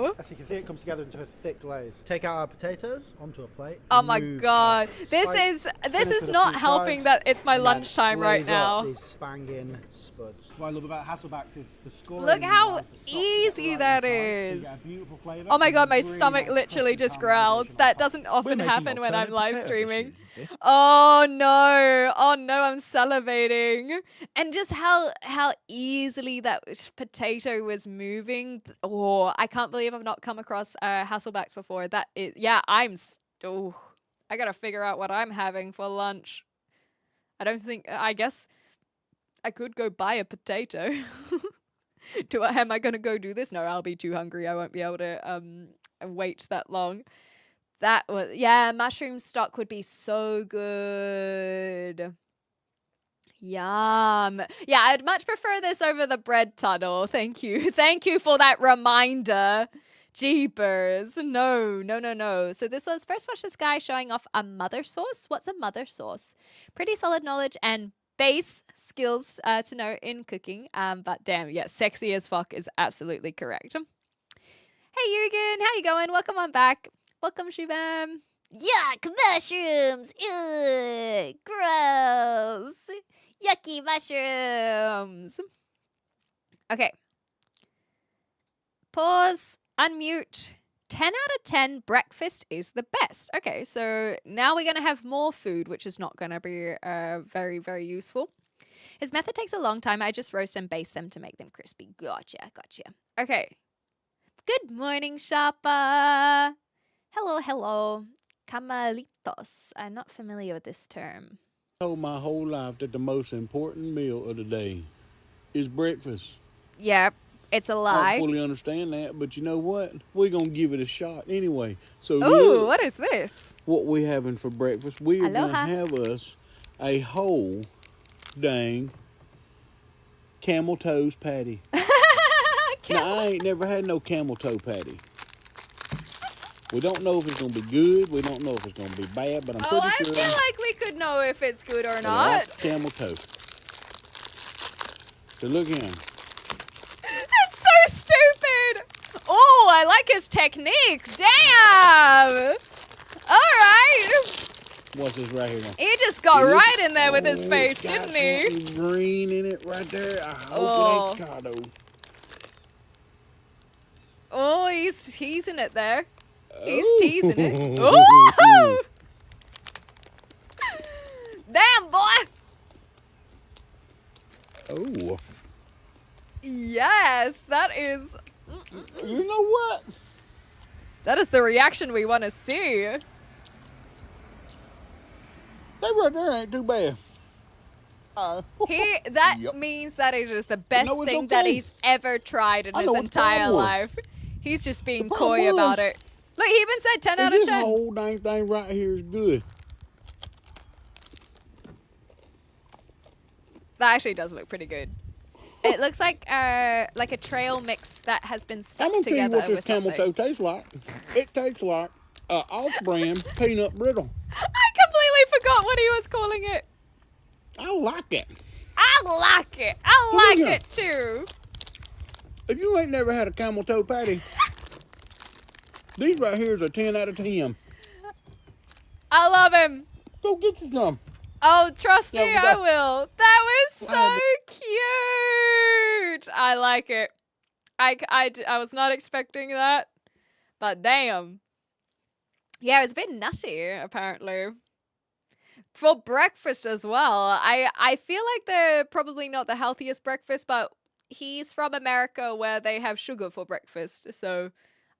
stirring. As you can see, it comes together into a thick glaze. Take out our potatoes onto a plate. Oh my remove god. the This spike, is finish with a not few helping chives, that it's my and then lunchtime right glaze up now. these spanging spuds. What I love about Hasselbacks is the scoring. Look how allows the stock to get easy right that inside, so you is. get a beautiful flavour Oh my and god, my really stomach nice literally crusty just growls. caramelisation That on top. doesn't often making happen when I'm alternative live potato streaming. dishes this Oh no. Oh no, I'm salivating. And just how easily that potato was moving. Oh, I can't believe I've not come across Hasselbacks before. That is, yeah, I gotta figure out what I'm having for lunch. I guess I could go buy a potato. Am I gonna go do this? No, I'll be too hungry. I won't be able to wait that long. That was, yeah, mushroom stock would be so good. Yum. Yeah, I'd much prefer this over the bread tunnel. Thank you. Thank you for that reminder. Jeepers. No. So this was, first watch this guy showing off a mother sauce. What's a mother sauce? Pretty solid knowledge and base skills to know in cooking. But damn, yeah, sexy as fuck is absolutely correct. Hey, Jürgen, how you going? Welcome on back. Welcome, Shubham. Yuck, mushrooms. Ugh, gross. Yucky mushrooms. Okay. Pause. Unmute. 10 out of 10, breakfast is the best. Okay, so now we're going to have more food, which is not going to be very, very useful. His method takes a long time. I just roast and baste them to make them crispy. Gotcha. Okay. Good morning, Shapa. Hello. Camalitos. I'm not familiar with this term. Told my whole life that the most important meal of the day is breakfast. Yep, it's a I lie. don't fully understand that, but you know what? We're going to give it a shot anyway. So Ooh, look what is this? what we having for breakfast. We are going to Aloha. have us a whole dang camel toes patty. Now, I ain't never had no camel toe patty. We don't know if it's going to be good. We don't know if it's going to be bad, but I'm pretty I sure feel like we could know if it's good or I not. like camel toe. So look here. That's so stupid. Oh, I like his technique. Damn. All right. What's this right here? He just got It right is- in there with his Oh, face, it's got didn't he? something green in it right there. I hope Oh. it ain't cotto. Oh, he's teasing it there. He's Oh. teasing it. Oh! Damn, boy. Yes, that is... You know what? That is the reaction we want to see. That right there ain't too bad. That Yep. means that it is the best No, it's thing that okay. he's ever tried in I his know what the entire problem was. life. He's just being The problem coy was- about it. Look, he even said 10 out of This 10. whole dang thing right here is good. That actually does look pretty good. It looks like a trail mix that has been I'm stuck gonna tell you together what this with camel something. toe tastes like. It tastes like off-brand peanut brittle. I completely forgot what he was calling it. I like it. I like it. I Look like at it too. If you ain't never had a camel toe patty, these right here is a 10 out of 10. I love him. Go get you some. Oh, trust me, Yeah, I will. That was Well, I so cute. I like it. I was not expecting that, but damn. Yeah, it was a bit nutty, apparently. For breakfast as well. I feel like they're probably not the healthiest breakfast, but he's from America where they have sugar for breakfast. So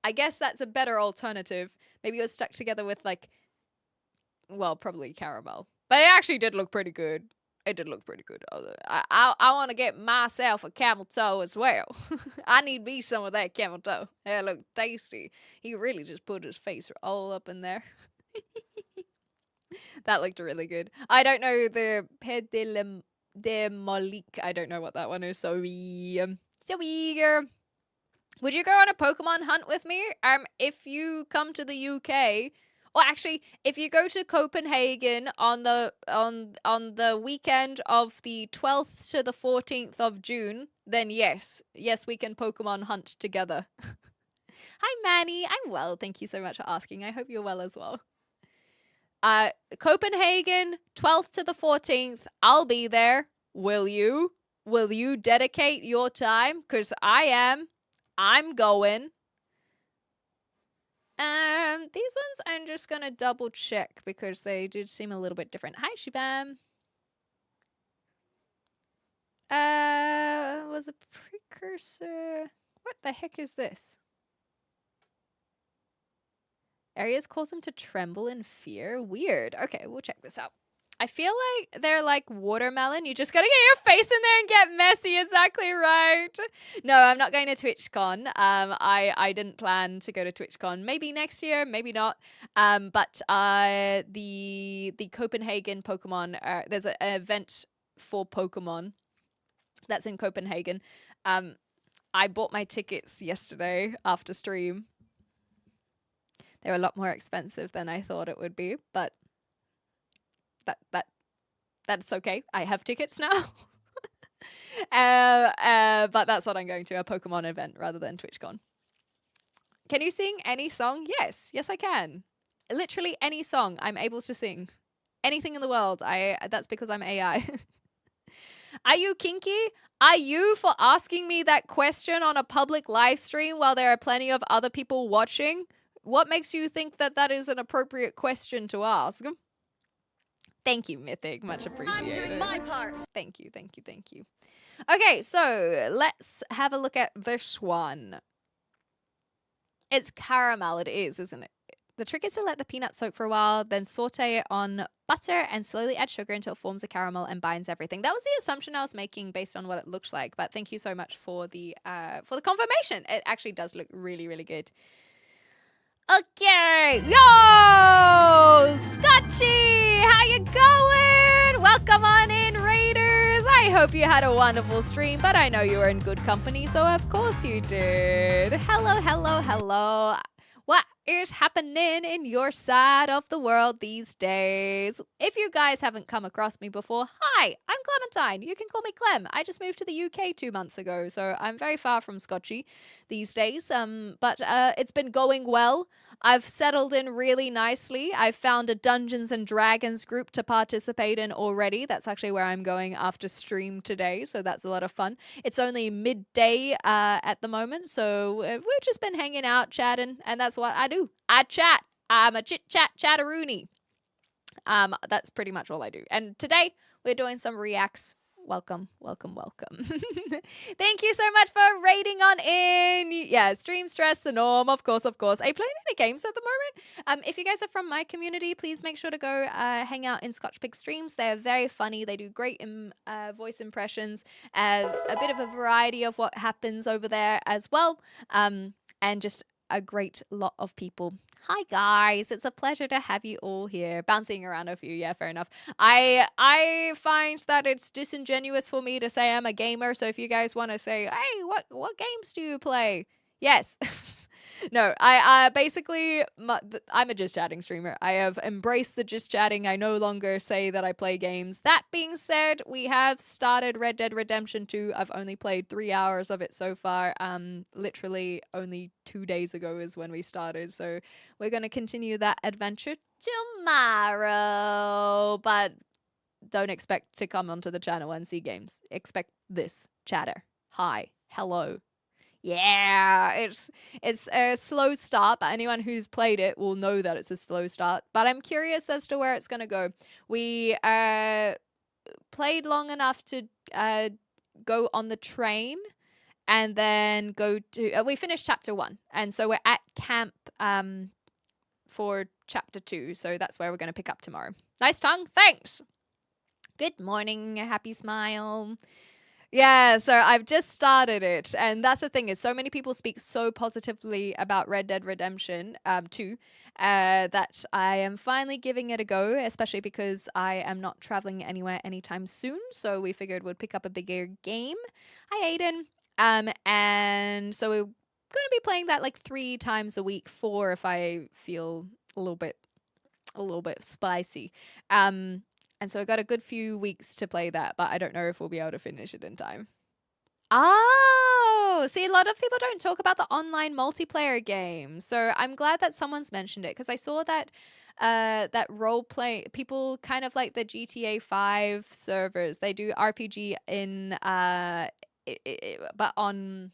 I guess that's a better alternative. Maybe it was stuck together with like, well, probably caramel. But it actually did look pretty good. It did look pretty good. I want to get myself a camel toe as well. I need me some of that camel toe. That looked tasty. He really just put his face all up in there. That looked really good. I don't know the Ped de Molique. I don't know what that one is. Sorry. Would you go on a Pokemon hunt with me? If you come to the UK, or actually, if you go to Copenhagen on the weekend of the 12th to the 14th of June, then yes, we can Pokemon hunt together. Hi, Manny. I'm well. Thank you so much for asking. I hope you're well as well. Copenhagen, 12th to the 14th. I'll be there. Will you? Will you dedicate your time? Because I am. I'm going. These ones I'm just gonna double check because they did seem a little bit different. Hi, Shibam. Was a precursor. What the heck is this? Areas cause them to tremble in fear. Weird. Okay, we'll check this out. I feel like they're like watermelon. You just gotta get your face in there and get messy. Exactly right. No, I'm not going to TwitchCon. I didn't plan to go to TwitchCon. Maybe next year, maybe not. But the Copenhagen Pokemon. There's an event for Pokemon that's in Copenhagen. I bought my tickets yesterday after stream. They were a lot more expensive than I thought it would be, but that's okay. I have tickets now. But that's what I'm going to, a Pokemon event rather than TwitchCon. Can you sing any song? Yes, I can. Literally any song I'm able to sing. Anything in the world. That's because I'm AI. Are you kinky? Are you for asking me that question on a public live stream while there are plenty of other people watching? What makes you think that that is an appropriate question to ask? Thank you, Mythic. Much appreciated. I'm doing my part. Thank you. Okay, so let's have a look at this one. It's caramel, it is, isn't it? The trick is to let the peanut soak for a while, then saute it on butter and slowly add sugar until it forms a caramel and binds everything. That was the assumption I was making based on what it looks like, but thank you so much for the confirmation. It actually does look really, really good. Okay, yo, Scotchy, how you going? Welcome on in, Raiders. I hope you had a wonderful stream, but I know you were in good company, so of course you did. Hello. What is happening in your side of the world these days? If you guys haven't come across me before, hi, I'm Clementine. You can call me Clem. I just moved to the UK 2 months ago, so I'm very far from Scotchy these days. But it's been going well. I've settled in really nicely. I've found a Dungeons and Dragons group to participate in already. That's actually where I'm going after stream today, so that's a lot of fun. It's only midday at the moment, so we've just been hanging out, chatting, and that's what I do. I chat. I'm a chatteroony. That's pretty much all I do. And today we're doing some reacts. welcome. Thank you so much for raiding on in. Yeah, stream stress, the norm, of course. Are you playing any games at the moment? If you guys are from my community, please make sure to go hang out in Scotch Pig streams. They're very funny. They do great voice impressions, a bit of a variety of what happens over there as well, and just a great lot of people. Hi guys, it's a pleasure to have you all here. Bouncing around a few, yeah, fair enough. I find that it's disingenuous for me to say I'm a gamer, so if you guys want to say, hey, what games do you play? Yes. No, I basically, I'm a just chatting streamer. I have embraced the just chatting. I no longer say that I play games. That being said, we have started Red Dead Redemption 2. I've only played 3 hours of it so far. Literally only 2 days ago is when we started. So we're going to continue that adventure tomorrow. But don't expect to come onto the channel and see games. Expect this chatter. Hi. Hello. Yeah, it's a slow start, but anyone who's played it will know that it's a slow start. But I'm curious as to where it's going to go. We played long enough to go on the train and then go to... we finished chapter 1, and so we're at camp for chapter 2, so that's where we're going to pick up tomorrow. Nice tongue, thanks! Good morning, happy smile. Yeah, so I've just started it, and that's the thing is so many people speak so positively about Red Dead Redemption 2 that I am finally giving it a go, especially because I am not traveling anywhere anytime soon, so we figured we'd pick up a bigger game. Hi, Aiden. And so we're going to be playing that like 3 times a week, 4 if I feel a little bit spicy. And so I got a good few weeks to play that, but I don't know if we'll be able to finish it in time. Oh, see, a lot of people don't talk about the online multiplayer game. So I'm glad that someone's mentioned it, because I saw that that role play people kind of like the GTA 5 servers. They do RPG in but on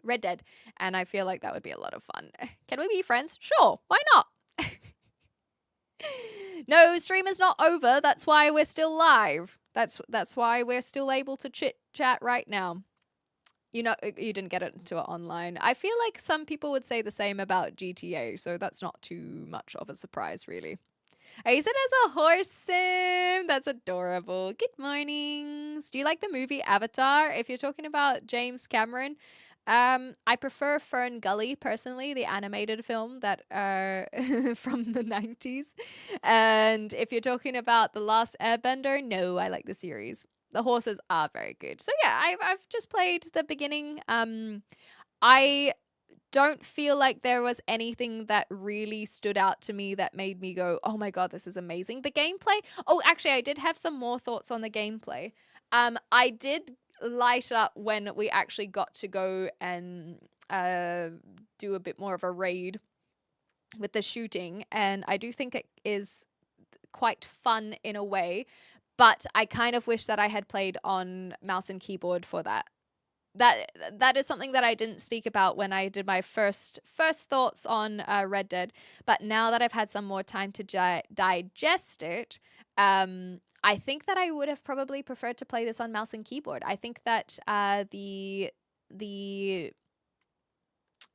Red Dead, and I feel like that would be a lot of fun. Can we be friends? Sure, why not? No, stream is not over. That's why we're still live. That's why we're still able to chit chat right now. You know, you didn't get into it online. I feel like some people would say the same about GTA, so that's not too much of a surprise, really. I use it as a horse sim. That's adorable. Good mornings. Do you like the movie Avatar? If you're talking about James Cameron, I prefer Fern Gully, personally, the animated film that from the 90s. And if you're talking about The Last Airbender, no, I like the series. The horses are very good. So yeah, I've just played the beginning. I don't feel like there was anything that really stood out to me that made me go, oh my god, this is amazing. The gameplay... Oh, actually, I did have some more thoughts on the gameplay. I did light up when we actually got to go and do a bit more of a raid with the shooting, and I do think it is quite fun in a way, but I kind of wish that I had played on mouse and keyboard for that. That is something that I didn't speak about when I did my first thoughts on Red Dead, but now that I've had some more time to digest it, I think that I would have probably preferred to play this on mouse and keyboard. I think that the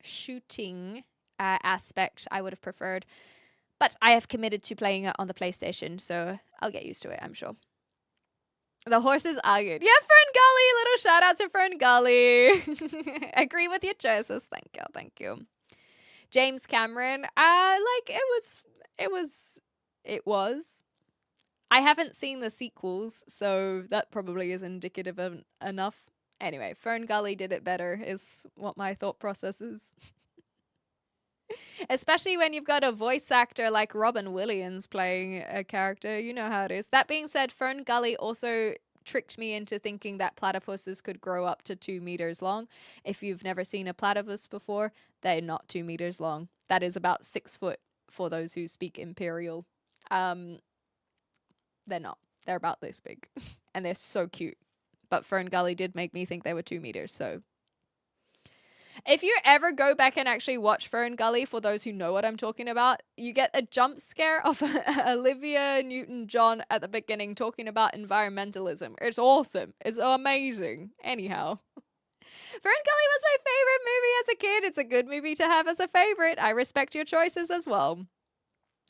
shooting aspect I would have preferred, but I have committed to playing it on the PlayStation, so I'll get used to it, I'm sure. The horses are good. Yeah, Fern Gully! Little shout out to Fern Gully. Agree with your choices. Thank you. James Cameron, it was. I haven't seen the sequels, so that probably is indicative of enough. Anyway, Fern Gully did it better, is what my thought process is. Especially when you've got a voice actor like Robin Williams playing a character. You know how it is. That being said, Fern Gully also tricked me into thinking that platypuses could grow up to 2 meters long. If you've never seen a platypus before, they're not 2 meters long. That is about 6 foot for those who speak Imperial. They're not. They're about this big. And they're so cute. But Fern Gully did make me think they were 2 meters, so... If you ever go back and actually watch Fern Gully, for those who know what I'm talking about, you get a jump scare of Olivia Newton-John at the beginning talking about environmentalism. It's awesome. It's amazing. Anyhow. Fern Gully was my favorite movie as a kid. It's a good movie to have as a favorite. I respect your choices as well.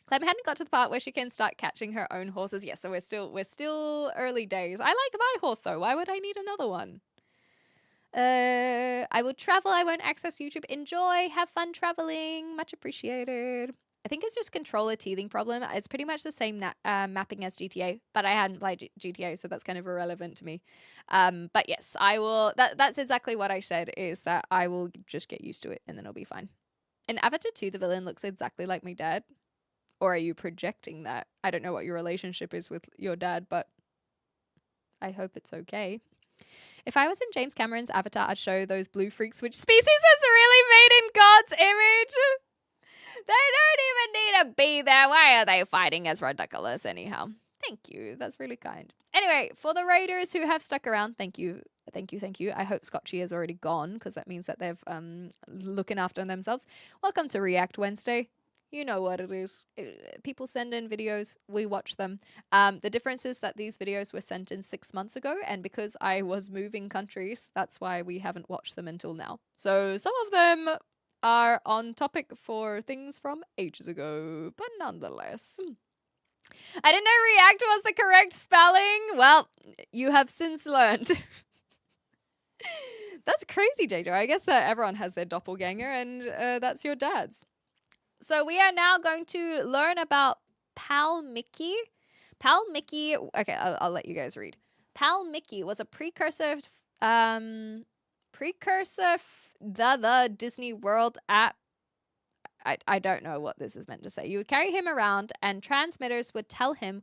Clem hadn't got to the part where she can start catching her own horses. Yes, so we're still early days. I like my horse though. Why would I need another one? I will travel. I won't access YouTube. Enjoy. Have fun traveling. Much appreciated. I think it's just controller teething problem. It's pretty much the same mapping as GTA, but I hadn't played GTA, so that's kind of irrelevant to me. But yes, I will. That's exactly what I said, is that I will just get used to it and then it'll be fine. In Avatar 2, the villain looks exactly like my dad. Or are you projecting that? I don't know what your relationship is with your dad, but I hope it's okay. If I was in James Cameron's Avatar, I'd show those blue freaks which species is really made in God's image. They don't even need to be there. Why are they fighting as ridiculous anyhow? Thank you. That's really kind. Anyway, for the raiders who have stuck around, thank you. Thank you, thank you. I hope Scotchy has already gone, because that means that they've looking after themselves. Welcome to React Wednesday. You know what it is. People send in videos, we watch them. The difference is that these videos were sent in 6 months ago, and because I was moving countries, that's why we haven't watched them until now. So some of them are on topic for things from ages ago, but nonetheless. I didn't know react was the correct spelling. Well, you have since learned. That's crazy, Jada. I guess that everyone has their doppelganger, and that's your dad's. So we are now going to learn about Pal Mickey. Pal Mickey, okay, I'll let you guys read. Pal Mickey was a precursor the Disney World app. I don't know what this is meant to say. You would carry him around and transmitters would tell him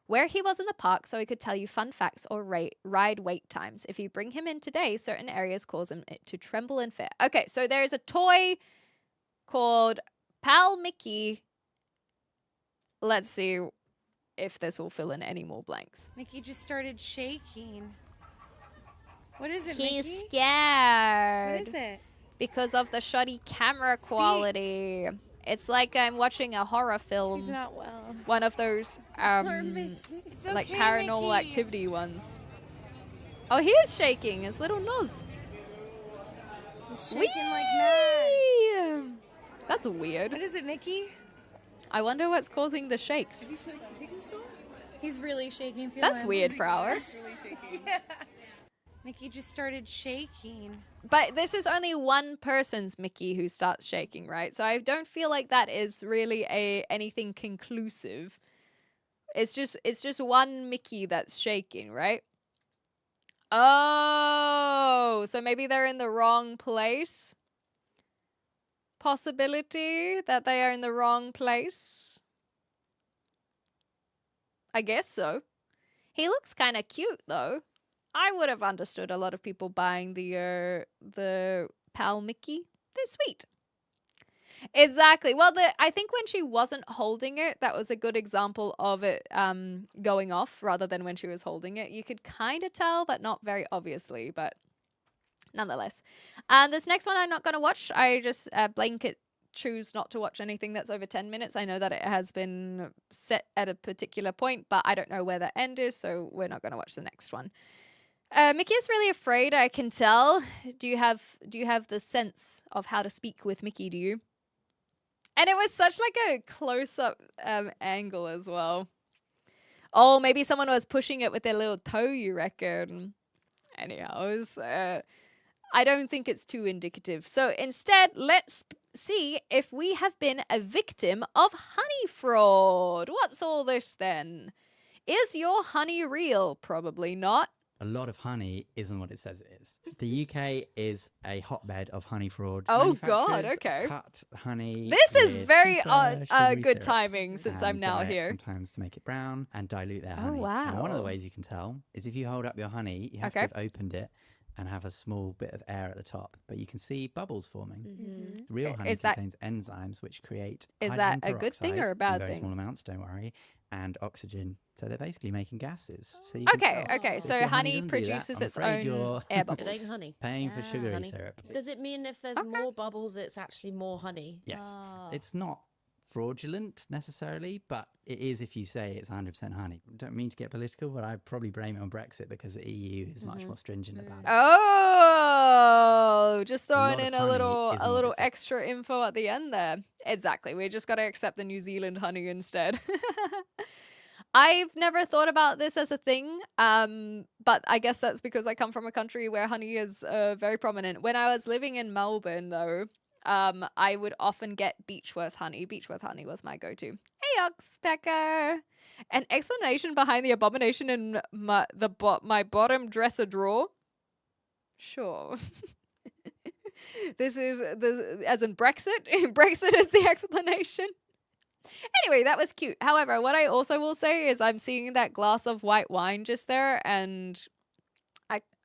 where he was in the park so he could tell you fun facts or ride wait times. If you bring him in today, certain areas cause him to tremble in fear. Okay, so there's a toy called Pal Mickey. Let's see if this will fill in any more blanks. Mickey just started shaking. What is it, He's Mickey? scared. What is it? Because of the shoddy camera quality. It's like I'm watching a horror film. He's not well. One of those It's like okay, paranormal Mickey. activity ones. Oh, he is shaking. His little nose. He's shaking like mad. That's weird. What is it, Mickey? I wonder what's causing the shakes. Is he shaking still? He's really shaking. That's weird, Prower. Yeah. Mickey just started shaking. But this is only one person's Mickey who starts shaking, right? So I don't feel like that is really anything conclusive. It's just one Mickey that's shaking, right? Oh, so maybe they're in the wrong place. Possibility that they are in the wrong place. I guess so. He looks kind of cute though. I would have understood a lot of people buying the Pal Mickey. They're sweet. Exactly. Well, I think when she wasn't holding it, that was a good example of it going off rather than when she was holding it. You could kind of tell, but not very obviously, but nonetheless. And this next one I'm not going to watch. I just blanket choose not to watch anything that's over 10 minutes. I know that it has been set at a particular point, but I don't know where the end is, so we're not going to watch the next one. Mickey is really afraid, I can tell. Do you have the sense of how to speak with Mickey, do you? And it was such like a close-up angle as well. Oh, maybe someone was pushing it with their little toe, you reckon? Anyhow, it was, I don't think it's too indicative. So instead, let's see if we have been a victim of honey fraud. What's all this then? Is your honey real? Probably not. A lot of honey isn't what it says it is. The UK is a hotbed of honey fraud. Oh God, Manufacturers okay. Cut honey. This is with very cheaper, sugary good syrups timing since I'm and now dye it here. Sometimes to make it brown and dilute their Oh, honey. Now, one of the wow. ways you can tell is if you hold up your honey, you have to have opened it and have a small bit of air at the top, but you can see bubbles forming. Mhm. Real honey Is that- contains enzymes which create Is hydrogen that a good thing peroxide or a bad in very thing? small amounts, don't worry, and oxygen. So they're basically making gases. So you can Okay, tell. okay. If So your honey doesn't do that, produces I'm its afraid own you're air It bubbles. ain't honey. paying for sugary honey. syrup. Does it mean if there's more bubbles, it's actually more honey? Yes. Ah. It's not fraudulent necessarily, but it is if you say it's 100% honey. I don't mean to get political, but I'd probably blame it on Brexit because the EU is much more stringent about it. Oh, just throwing lot of in a honey little isn't what it says. extra info at the end there. Exactly. We just got to accept the New Zealand honey instead. I've never thought about this as a thing, but I guess that's because I come from a country where honey is very prominent. When I was living in Melbourne, though, I would often get Beechworth honey. Beechworth honey was my go-to. Hey, Oxpecker! An explanation behind the abomination in my bottom dresser drawer? Sure. This is as in Brexit. Brexit is the explanation. Anyway, that was cute. However, what I also will say is I'm seeing that glass of white wine just there, and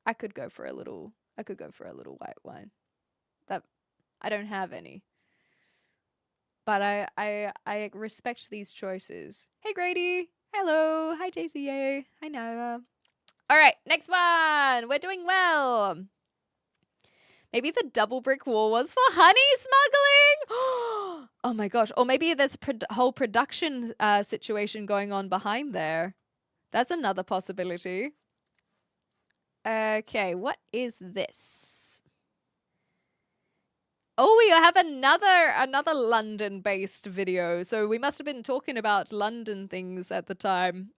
I could go for a little white wine. That I don't have any. But I respect these choices. Hey Grady. Hello. Hi JCA. Hi Noah. Alright, next one. We're doing well. Maybe the double brick wall was for honey smuggling? Oh my gosh. Or maybe there's a whole production situation going on behind there. That's another possibility. Okay, what is this? Oh, we have another London-based video. So we must have been talking about London things at the time.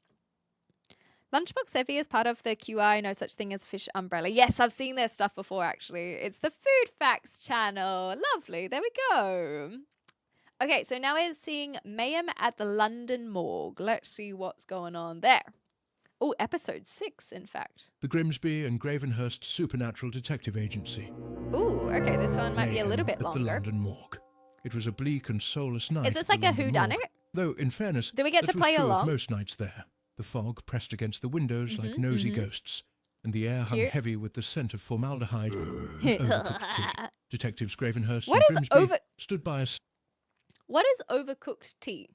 Lunchbox Heavy is part of the QI, no such thing as fish umbrella. Yes, I've seen their stuff before, actually. It's the Food Facts channel. Lovely. There we go. Okay, so now we're seeing Mayhem at the London Morgue. Let's see what's going on there. Oh, episode 6, in fact. The Grimsby and Gravenhurst Supernatural Detective Agency. Ooh, okay, this one might be a little bit Mayhem longer. At the London Morgue. It was a bleak and soulless night. Is this like a whodunit? Though, in fairness, Do we get to that was play true along? of most nights there. The fog pressed against the windows like nosy ghosts, and the air hung Cute. heavy with the scent of formaldehyde and overcooked tea. Detectives Gravenhurst What and is Grimsby stood by us. What is overcooked tea?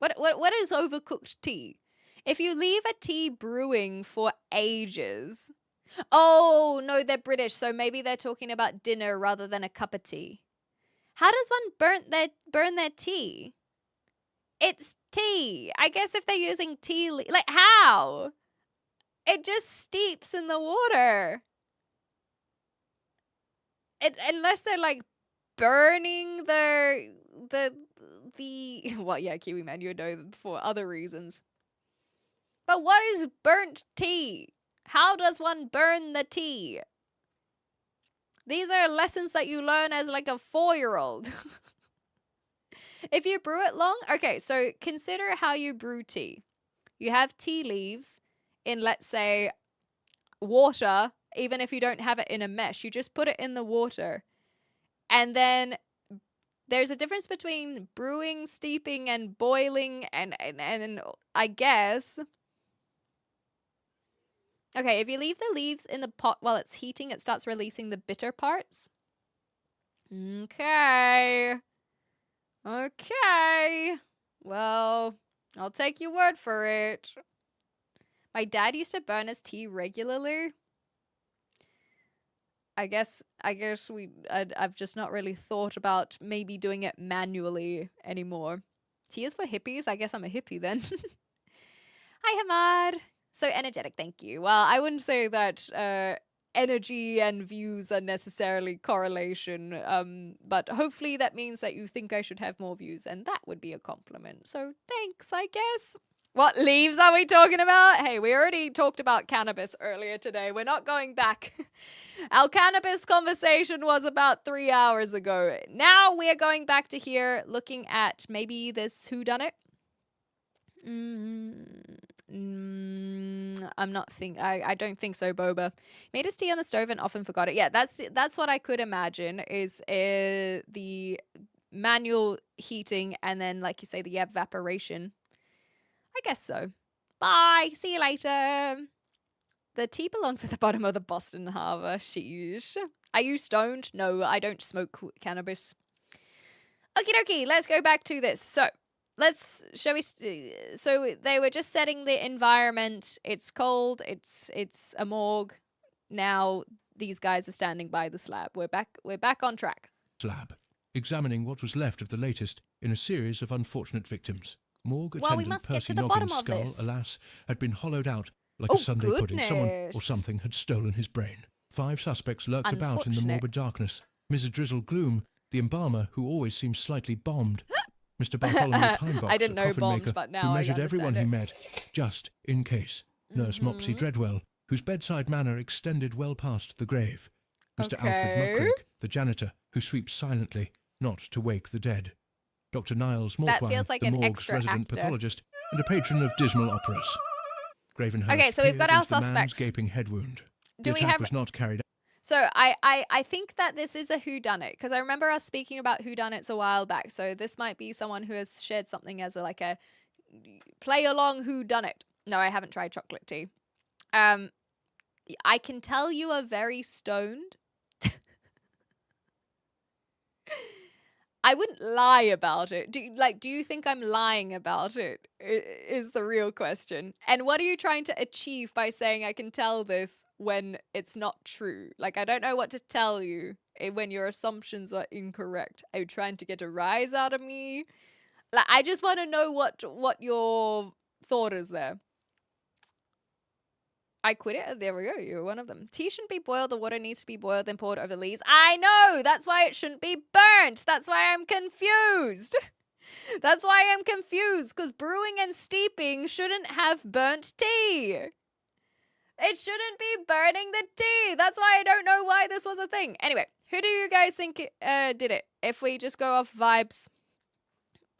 What is overcooked tea? If you leave a tea brewing for ages. Oh, no, they're British, so maybe they're talking about dinner rather than a cup of tea. How does one burn their tea? It's tea. I guess if they're using tea, like how? It just steeps in the water. Unless they're like burning the well, yeah, Kiwi man, you know for other reasons. But what is burnt tea? How does one burn the tea? These are lessons that you learn as like a 4-year-old. If you brew it long, okay, so consider how you brew tea. You have tea leaves in, let's say, water, even if you don't have it in a mesh. You just put it in the water. And then there's a difference between brewing, steeping, and boiling, and I guess... Okay, if you leave the leaves in the pot while it's heating, it starts releasing the bitter parts. Okay. Okay. Well, I'll take your word for it. My dad used to burn his tea regularly. I've just not really thought about maybe doing it manually anymore. Tea is for hippies? I guess I'm a hippie then. Hi, Hamad. So energetic, thank you. Well, I wouldn't say that energy and views are necessarily correlation, but hopefully that means that you think I should have more views, and that would be a compliment. So thanks, I guess. What leaves are we talking about? Hey, we already talked about cannabis earlier today. We're not going back. Our cannabis conversation was about 3 hours ago. Now we're going back to here, looking at maybe this whodunit. I don't think so, Boba. Made his tea on the stove and often forgot it. Yeah, that's what I could imagine is the manual heating and then, like you say, the evaporation. I guess so. Bye. See you later. The tea belongs at the bottom of the Boston Harbor. Sheesh. Are you stoned? No, I don't smoke cannabis. Okie dokie, let's go back to this. So, Shall we? So they were just setting the environment. It's cold. It's a morgue. Now these guys are standing by the slab. We're back on track. Slab, examining what was left of the latest in a series of unfortunate victims. Morgue Well, we attendant must get Percy to the bottom Noggin's of skull, this. alas, had been hollowed out like Oh, a Sunday pudding. Someone or goodness. something had stolen his brain. 5 suspects lurked about in the Unfortunate. morbid darkness. Mrs. Drizzle Gloom, the embalmer, who always seems slightly bombed. Mr. Bartholomew Pinebox, I didn't a know coffin bombs, maker, but now who I measured everyone he understand met, just in case. Nurse Mopsy Dreadwell, whose bedside manner extended well past the grave. Mr. Alfred Okay. Muckrake, the janitor, who sweeps silently, not to wake the dead. Dr. Niles That Mortwine, feels like the an morgue's extra resident actor. pathologist, and a patron of dismal operas. Gravenhurst Okay, so we've got peered our into the man's suspects. gaping head wound. Do The we attack have- was not carried out. So I think that this is a whodunit because I remember us speaking about whodunits a while back. So this might be someone who has shared something as like a play along whodunit. No, I haven't tried chocolate tea. I can tell you are very stoned. I wouldn't lie about it. Do you think I'm lying about it? Is the real question. And what are you trying to achieve by saying I can tell this when it's not true? Like, I don't know what to tell you when your assumptions are incorrect. Are you trying to get a rise out of me? Like, I just want to know what your thought is there. I quit it. There we go. You're one of them. Tea shouldn't be boiled. The water needs to be boiled, then poured over the leaves. I know. That's why it shouldn't be burnt. That's why I'm confused. That's why I'm confused. Because brewing and steeping shouldn't have burnt tea. It shouldn't be burning the tea. That's why I don't know why this was a thing. Anyway, who do you guys think did it? If we just go off vibes.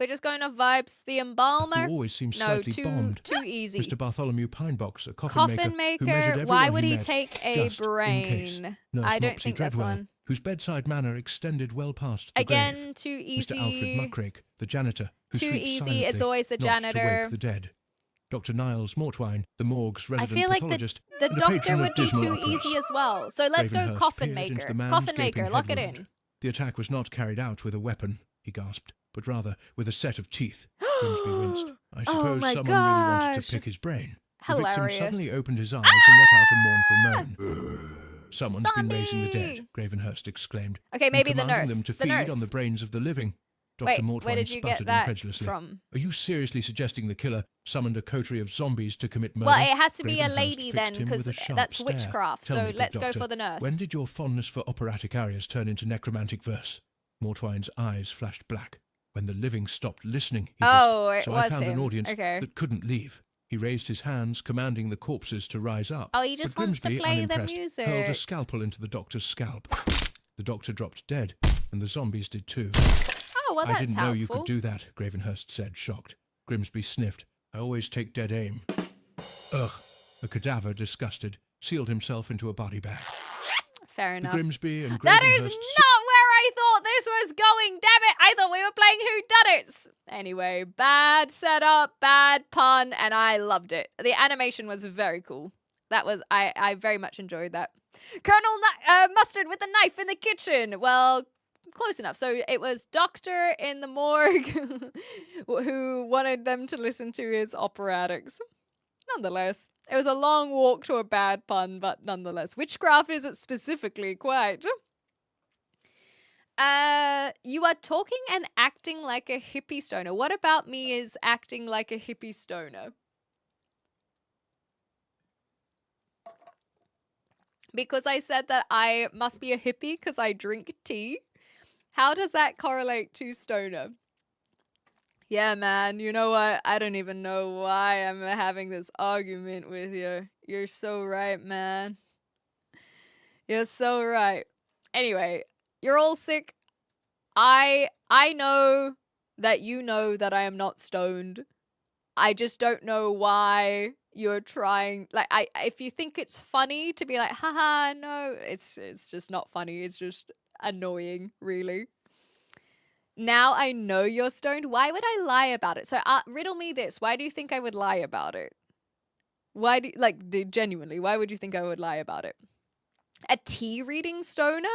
We're just going off vibes. The embalmer. Who always seems No, slightly too bombed. easy. Mr. Bartholomew Pinebox, a coffin Coffin maker, who measured maker. Why everyone would he met, take a just in case. brain? Nurse I don't Mopsy think that's Dreadwell, one. whose bedside manner extended well past the Again, grave. too easy. Mr. Alfred Muckrake, the janitor, who Too sweeps easy, silently, it's always the not to janitor. wake the dead. Dr. Niles Mortwine, the morgue's I resident feel like pathologist, the and a doctor patron of would be dismal too operas. easy as well. So let's go Gravenhurst coffin peered into maker. the man's Coffin maker, gaping lock head it wound. in. The attack was not carried out with a weapon, he gasped, but rather with a set of teeth. Grimsby winced. I Oh suppose my someone really wanted gosh. to pick his brain. Hilarious. The victim suddenly opened his eyes and let out a mournful moan. Someone's been raising the dead, Gravenhurst exclaimed. Okay, and maybe the commanding nurse. them to The feed nurse. on the brains of the living. Dr. Wait, Mortwine where did you get sputtered that incredulously. from? Are you seriously suggesting the killer summoned a coterie of zombies to commit murder? Well, it has to be a Gravenhurst lady fixed then, him because with a sharp that's stare. witchcraft. Tell So me, good let's go doctor, for the nurse. When did your fondness for operatic arias turn into necromantic verse? Mortwine's eyes flashed black. When the living stopped listening, he Oh, hissed. it So I was found him. an audience Okay. that couldn't leave. He raised his hands, commanding the corpses to rise up. Oh, he just But wants to Grimsby, play the unimpressed, hurled a music. scalpel into the doctor's scalp. The doctor dropped dead, and the zombies did too. Oh, well, I that's didn't know you helpful. could do that, Gravenhurst said, shocked. Grimsby sniffed. I always take dead aim. Ugh. The cadaver, disgusted, sealed himself into a body bag. Fair The enough. Grimsby and That is Gravenhurst not where I thought this was going, damn it! I thought we were playing whodunits! Anyway, bad setup, bad pun, and I loved it. The animation was very cool. That was, I very much enjoyed that. Colonel Mustard with a knife in the kitchen! Well, close enough. So it was Doctor in the morgue who wanted them to listen to his operatics. Nonetheless, it was a long walk to a bad pun, but nonetheless. Witchcraft is it specifically, quite. You are talking and acting like a hippie stoner. What about me is acting like a hippie stoner? Because I said that I must be a hippie because I drink tea. How does that correlate to stoner? Yeah, man, you know what? I don't even know why I'm having this argument with you. You're so right, man. You're so right. Anyway, you're all sick. I know that you know that I am not stoned. I just don't know why you're trying, like, if you think it's funny to be like, haha, no, it's just not funny. It's just annoying, really. Now I know you're stoned. Why would I lie about it? So riddle me this. Why do you think I would lie about it? Why do, genuinely, why would you think I would lie about it? A tea reading stoner?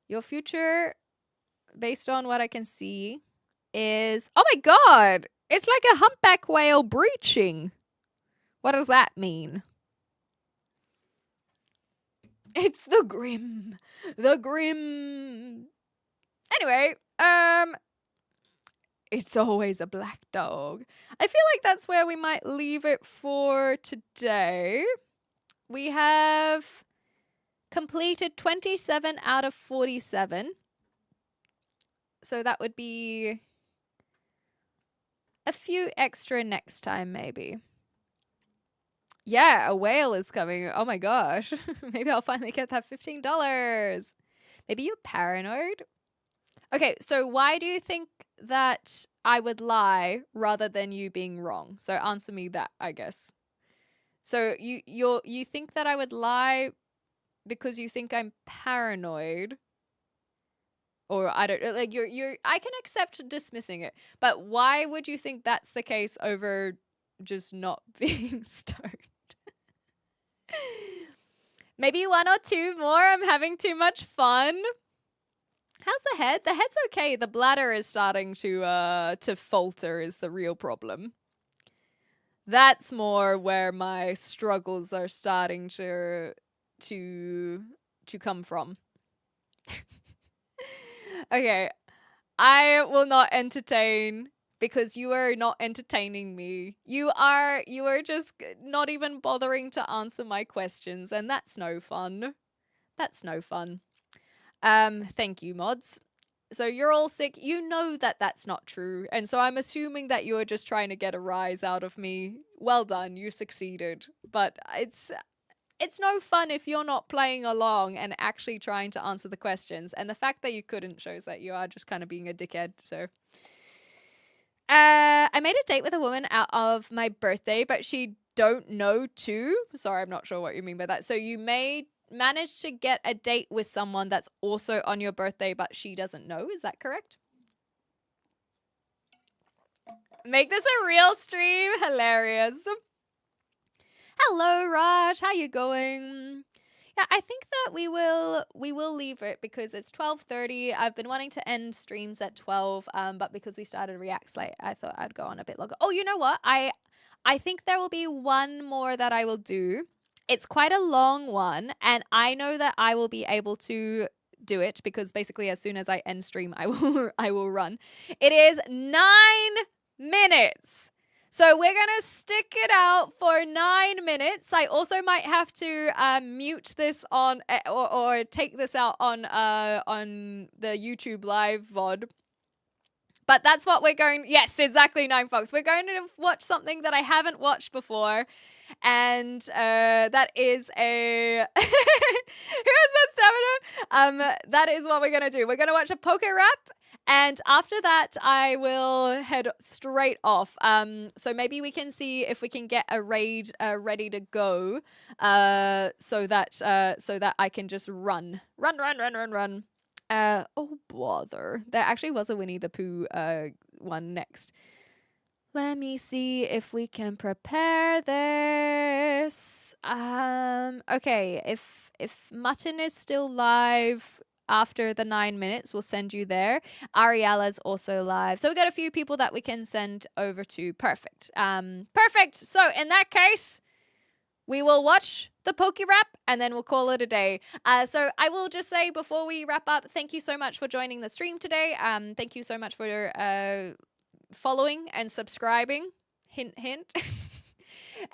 Your future based on what I can see, is... Oh my god! It's like a humpback whale breaching. What does that mean? It's the Grim. The Grim. Anyway, it's always a black dog. I feel like that's where we might leave it for today. We have completed 27 out of 47. So that would be a few extra next time, maybe. Yeah, a whale is coming. Oh my gosh. Maybe I'll finally get that $15. Maybe you're paranoid? Okay, so why do you think that I would lie rather than you being wrong? So answer me that, I guess. So you think that I would lie because you think I'm paranoid? Or I don't like I can accept dismissing it, but why would you think that's the case over just not being stoned? Maybe one or two more. I'm having too much fun. How's the head? The head's okay. The bladder is starting to falter is the real problem. That's more where my struggles are starting to come from. Okay, I will not entertain because you are not entertaining me. You are just not even bothering to answer my questions, and that's no fun. That's no fun. Thank you, mods. So you're all sick. You know that that's not true, and so I'm assuming that you are just trying to get a rise out of me. Well done, you succeeded. But it's no fun if you're not playing along and actually trying to answer the questions. And the fact that you couldn't shows that you are just kind of being a dickhead. So, I made a date with a woman out of my birthday, but she don't know too. Sorry, I'm not sure what you mean by that. So you may manage to get a date with someone that's also on your birthday, but she doesn't know. Is that correct? Make this a real stream. Hilarious. Hello, Raj. How you going? Yeah, I think that we will leave it because it's 12:30. I've been wanting to end streams at 12, but because we started Reacts late, I thought I'd go on a bit longer. Oh, you know what? I think there will be one more that I will do. It's quite a long one, and I know that I will be able to do it because basically as soon as I end stream, I will run. It is 9 minutes. So we're going to stick it out for 9 minutes. I also might have to mute this on or take this out on the YouTube live VOD. But that's what we're going... Yes, exactly, 9 Fox. We're going to watch something that I haven't watched before. And that is a... Who has that stamina? That is what we're going to do. We're going to watch a poke rap. And after that, I will head straight off. So maybe we can see if we can get a raid ready to go, so that I can just run. Oh bother! There actually was a Winnie the Pooh one next. Let me see if we can prepare this. Okay, if Mutton is still live after the 9 minutes, we'll send you there. Ariela's also live. So we got a few people that we can send over to. Perfect. Perfect. So in that case, we will watch the Poke Rap and then we'll call it a day. So I will just say before we wrap up, thank you so much for joining the stream today. Thank you so much for following and subscribing. Hint, hint.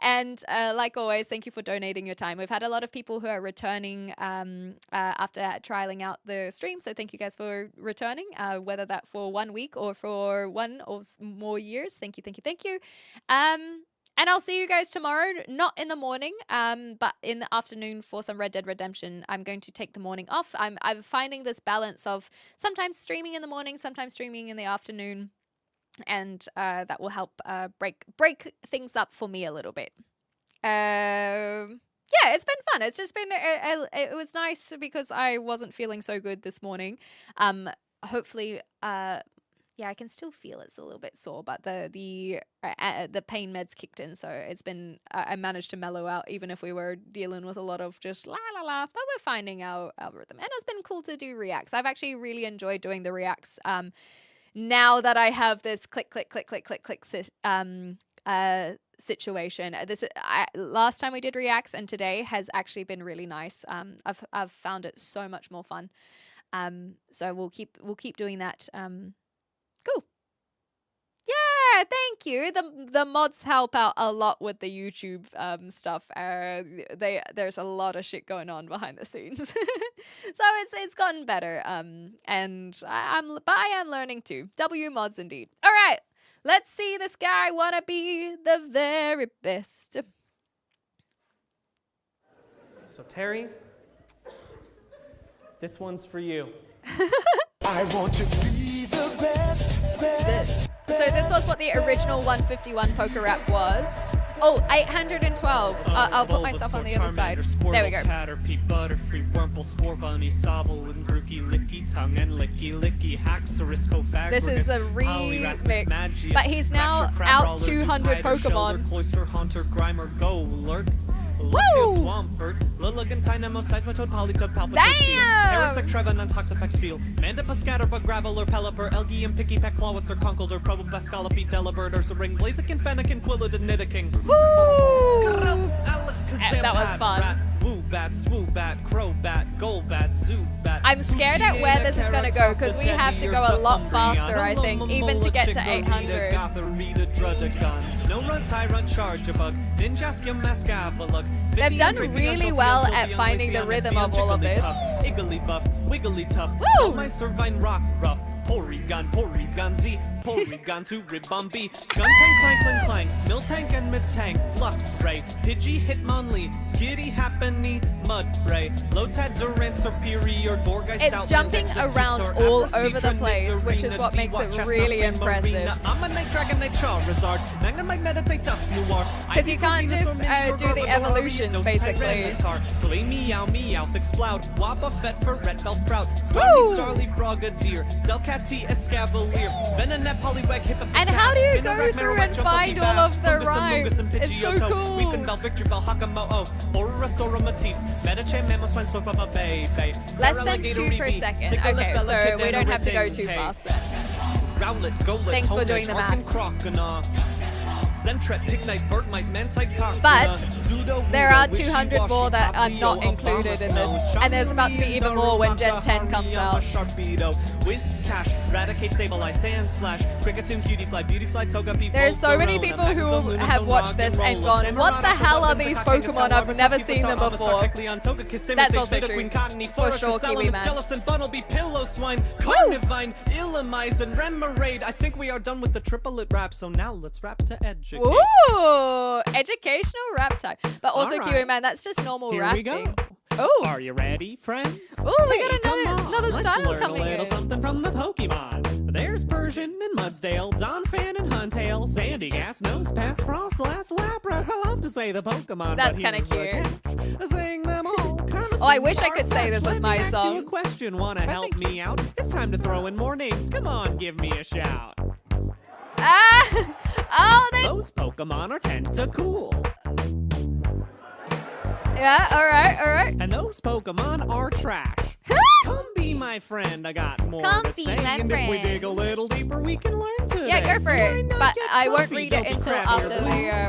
And like always, thank you for donating your time. We've had a lot of people who are returning after trialing out the stream. So thank you guys for returning, whether that for 1 week or for 1 or more years. Thank you, thank you, thank you. And I'll see you guys tomorrow, not in the morning, but in the afternoon for some Red Dead Redemption. I'm going to take the morning off. I'm finding this balance of sometimes streaming in the morning, sometimes streaming in the afternoon. And that will help break things up for me a little bit. Yeah, it's been fun. It's just been it was nice because I wasn't feeling so good this morning. Hopefully yeah, I can still feel it's a little bit sore, but the pain meds kicked in, so it's been I managed to mellow out even if we were dealing with a lot of just la la la. But we're finding our rhythm, and it's been cool to do reacts. I've actually really enjoyed doing the reacts. Now that I have this click situation, last time we did reacts and today has actually been really nice. I've found it so much more fun. So we'll keep doing that. Cool. Yeah, thank you. The mods help out a lot with the YouTube stuff. There's a lot of shit going on behind the scenes, so it's gotten better. And I am learning too. W mods indeed. All right, let's see this guy wanna be the very best. So Terry, this one's for you. I want to be the best. So this was what the original 151 poker rap was. Oh, 812. I'll put myself on the other side. There we go. Caterpie, Butterfree, Wurmple, Score Bunny, Sobble, and Brookie, Licky, Tongue, and Licky, Haxorus, Cofagrigus, This is a remix, but he's now out 200 Pokemon. Cloister, Haunter, Grimer, Golurk, Woo! Swampert, Lilligantine, Seismitoad, Polytoad, Palpitoad, Parasect, Trevenant, Toxapex, Field, Mandipus, Scatterbug, Graveler, Pelipper, Elgium, Picky, Peck, Clawitzer, Conkeldurr, Probobus, Scallopy, Delibird, Ursaring, Blaziken, Fennekin, Quillid, and Nidoking. Woo! That was fun. Woobat, Swoobat, Crobat, Golbat, Zubat. I'm scared at where this is gonna go because we have to go a lot faster, I think, even to get to 800. They've done really well at finding the rhythm of all of this. Woo! My Servine Rock Ruff, Porygon Z, Porygon to Ribbombi, Skuntank, Clank, Clank, Miltank and Midtank, Lux Ray, Pidgey, Hitmonlee, Skitty, Happiny, Mudbray, Lotad, Durant, Superior, Gorgeist, It's jumping around all over the place, which is what makes it really impressive. Because you can't just do the evolutions, basically. Meow, Meowth, Exploud, Wobbuffet, Ferret, Bellsprout, Starly, Starly, Frogadier, Delcatty, Escavalier, Venonat, Poliwag, Hippus, And how do you go through and find all of the rhymes? It's so cool. Weepin' Bell, Victor Bell, Hakamo'o, Orasora, Matisse, Metachan, Mammoth, Swine, Slope, Bay, Less than 2 per second. Okay, so we don't have to go too fast then. Rowlet, Golett, Thanks for doing the math. But there are 200 more that are not included in this, and there's about to be even more when Gen 10 comes out. There's so many people who have watched this and gone, what the hell are these Pokemon? I've never seen them before. That's also true. For sure, Kiwi Man. I think we are done with the triplet rap, so now let's rap to educate. Ooh, educational rap time. But also, All right. Kiwi Man, that's just normal Here rapping. we go. Oh, Are you ready, friends? oh, we Hey, come got on, another let's style learn coming a little in. something from the Pokemon. There's Persian and Mudsdale, Donphan and Huntail, Sandygast, Nosepass, Frostlass, Lapras. I love to say the Pokemon, That's but kinda here's the catch. Saying them all kinda Oh, I seems wish I could say this was far-fetched. my Let me ask you song. a question, wanna help me out? It's time to throw in more names. Come on, give me a shout. Ah! Oh, they... Those Pokemon are Tentacool. Yeah, alright. And those Pokemon are trash. Come be my friend, I got more Come to be say. my And if we friend. dig a little deeper, we can learn today. Yeah, go for So why it. not But get I won't fluffy? read Don't it be until crabby or after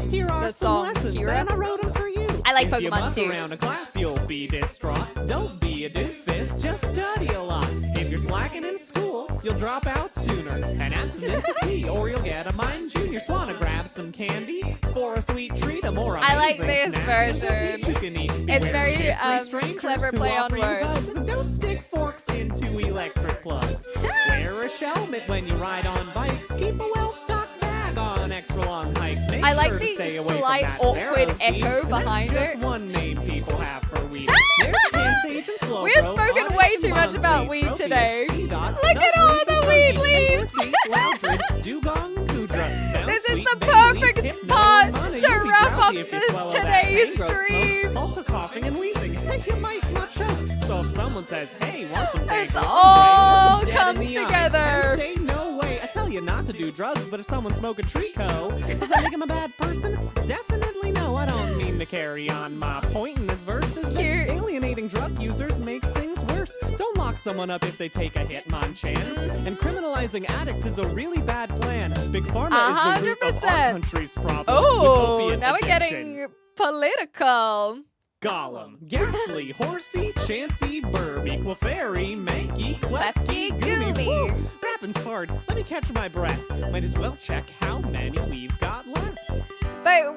blue. Here are the some song lessons, Kira. and I wrote them for you. I like if you Pokemon muck too. around in class, you'll be distraught. Don't be a doofus, just study a lot. If you're slacking in school, you'll drop out sooner. And abstinence is key, or you'll get a mind junior. So wanna grab some candy for a sweet treat, a more I like amazing this snack. There's a version. few you can eat. It's Beware very, shifty strangers clever who play on offer you words. hugs, and don't stick forks into electric plugs. Wear a helmet when you ride on bikes. Keep a well-stocked bag on extra long hikes. Make I like sure to the stay away slight from that awkward Pharisee. echo And behind that's it. just one name people have for weed. There's Pansage and Slowbro. We've spoken way too much about weed today. Look at all the weed leaves! This is the perfect spot to wrap up this today's stream. Also coughing and wheezing. Hey, you might not choke. So if someone says, hey, want some It's Dangler all Ombre, look 'em dead in comes the eye together. and say no way. I tell do drugs, but if someone smoke a Trico, does that make him a bad person? Definitely no. I don't mean to carry on. My point in this verse is that alienating drug users makes things worse. Don't lock someone up if they take a Hitmonchan. And criminalizing addicts is a really bad plan. Big Pharma is the root of our country's problem. Oh, now we're getting political. Gollum, Ghastly, Horsey, Chansey, Burby, Clefairy, Mankey, Klefki, Goomy. Rapping's hard. Let me catch my breath. Might as well check how many we've got left. But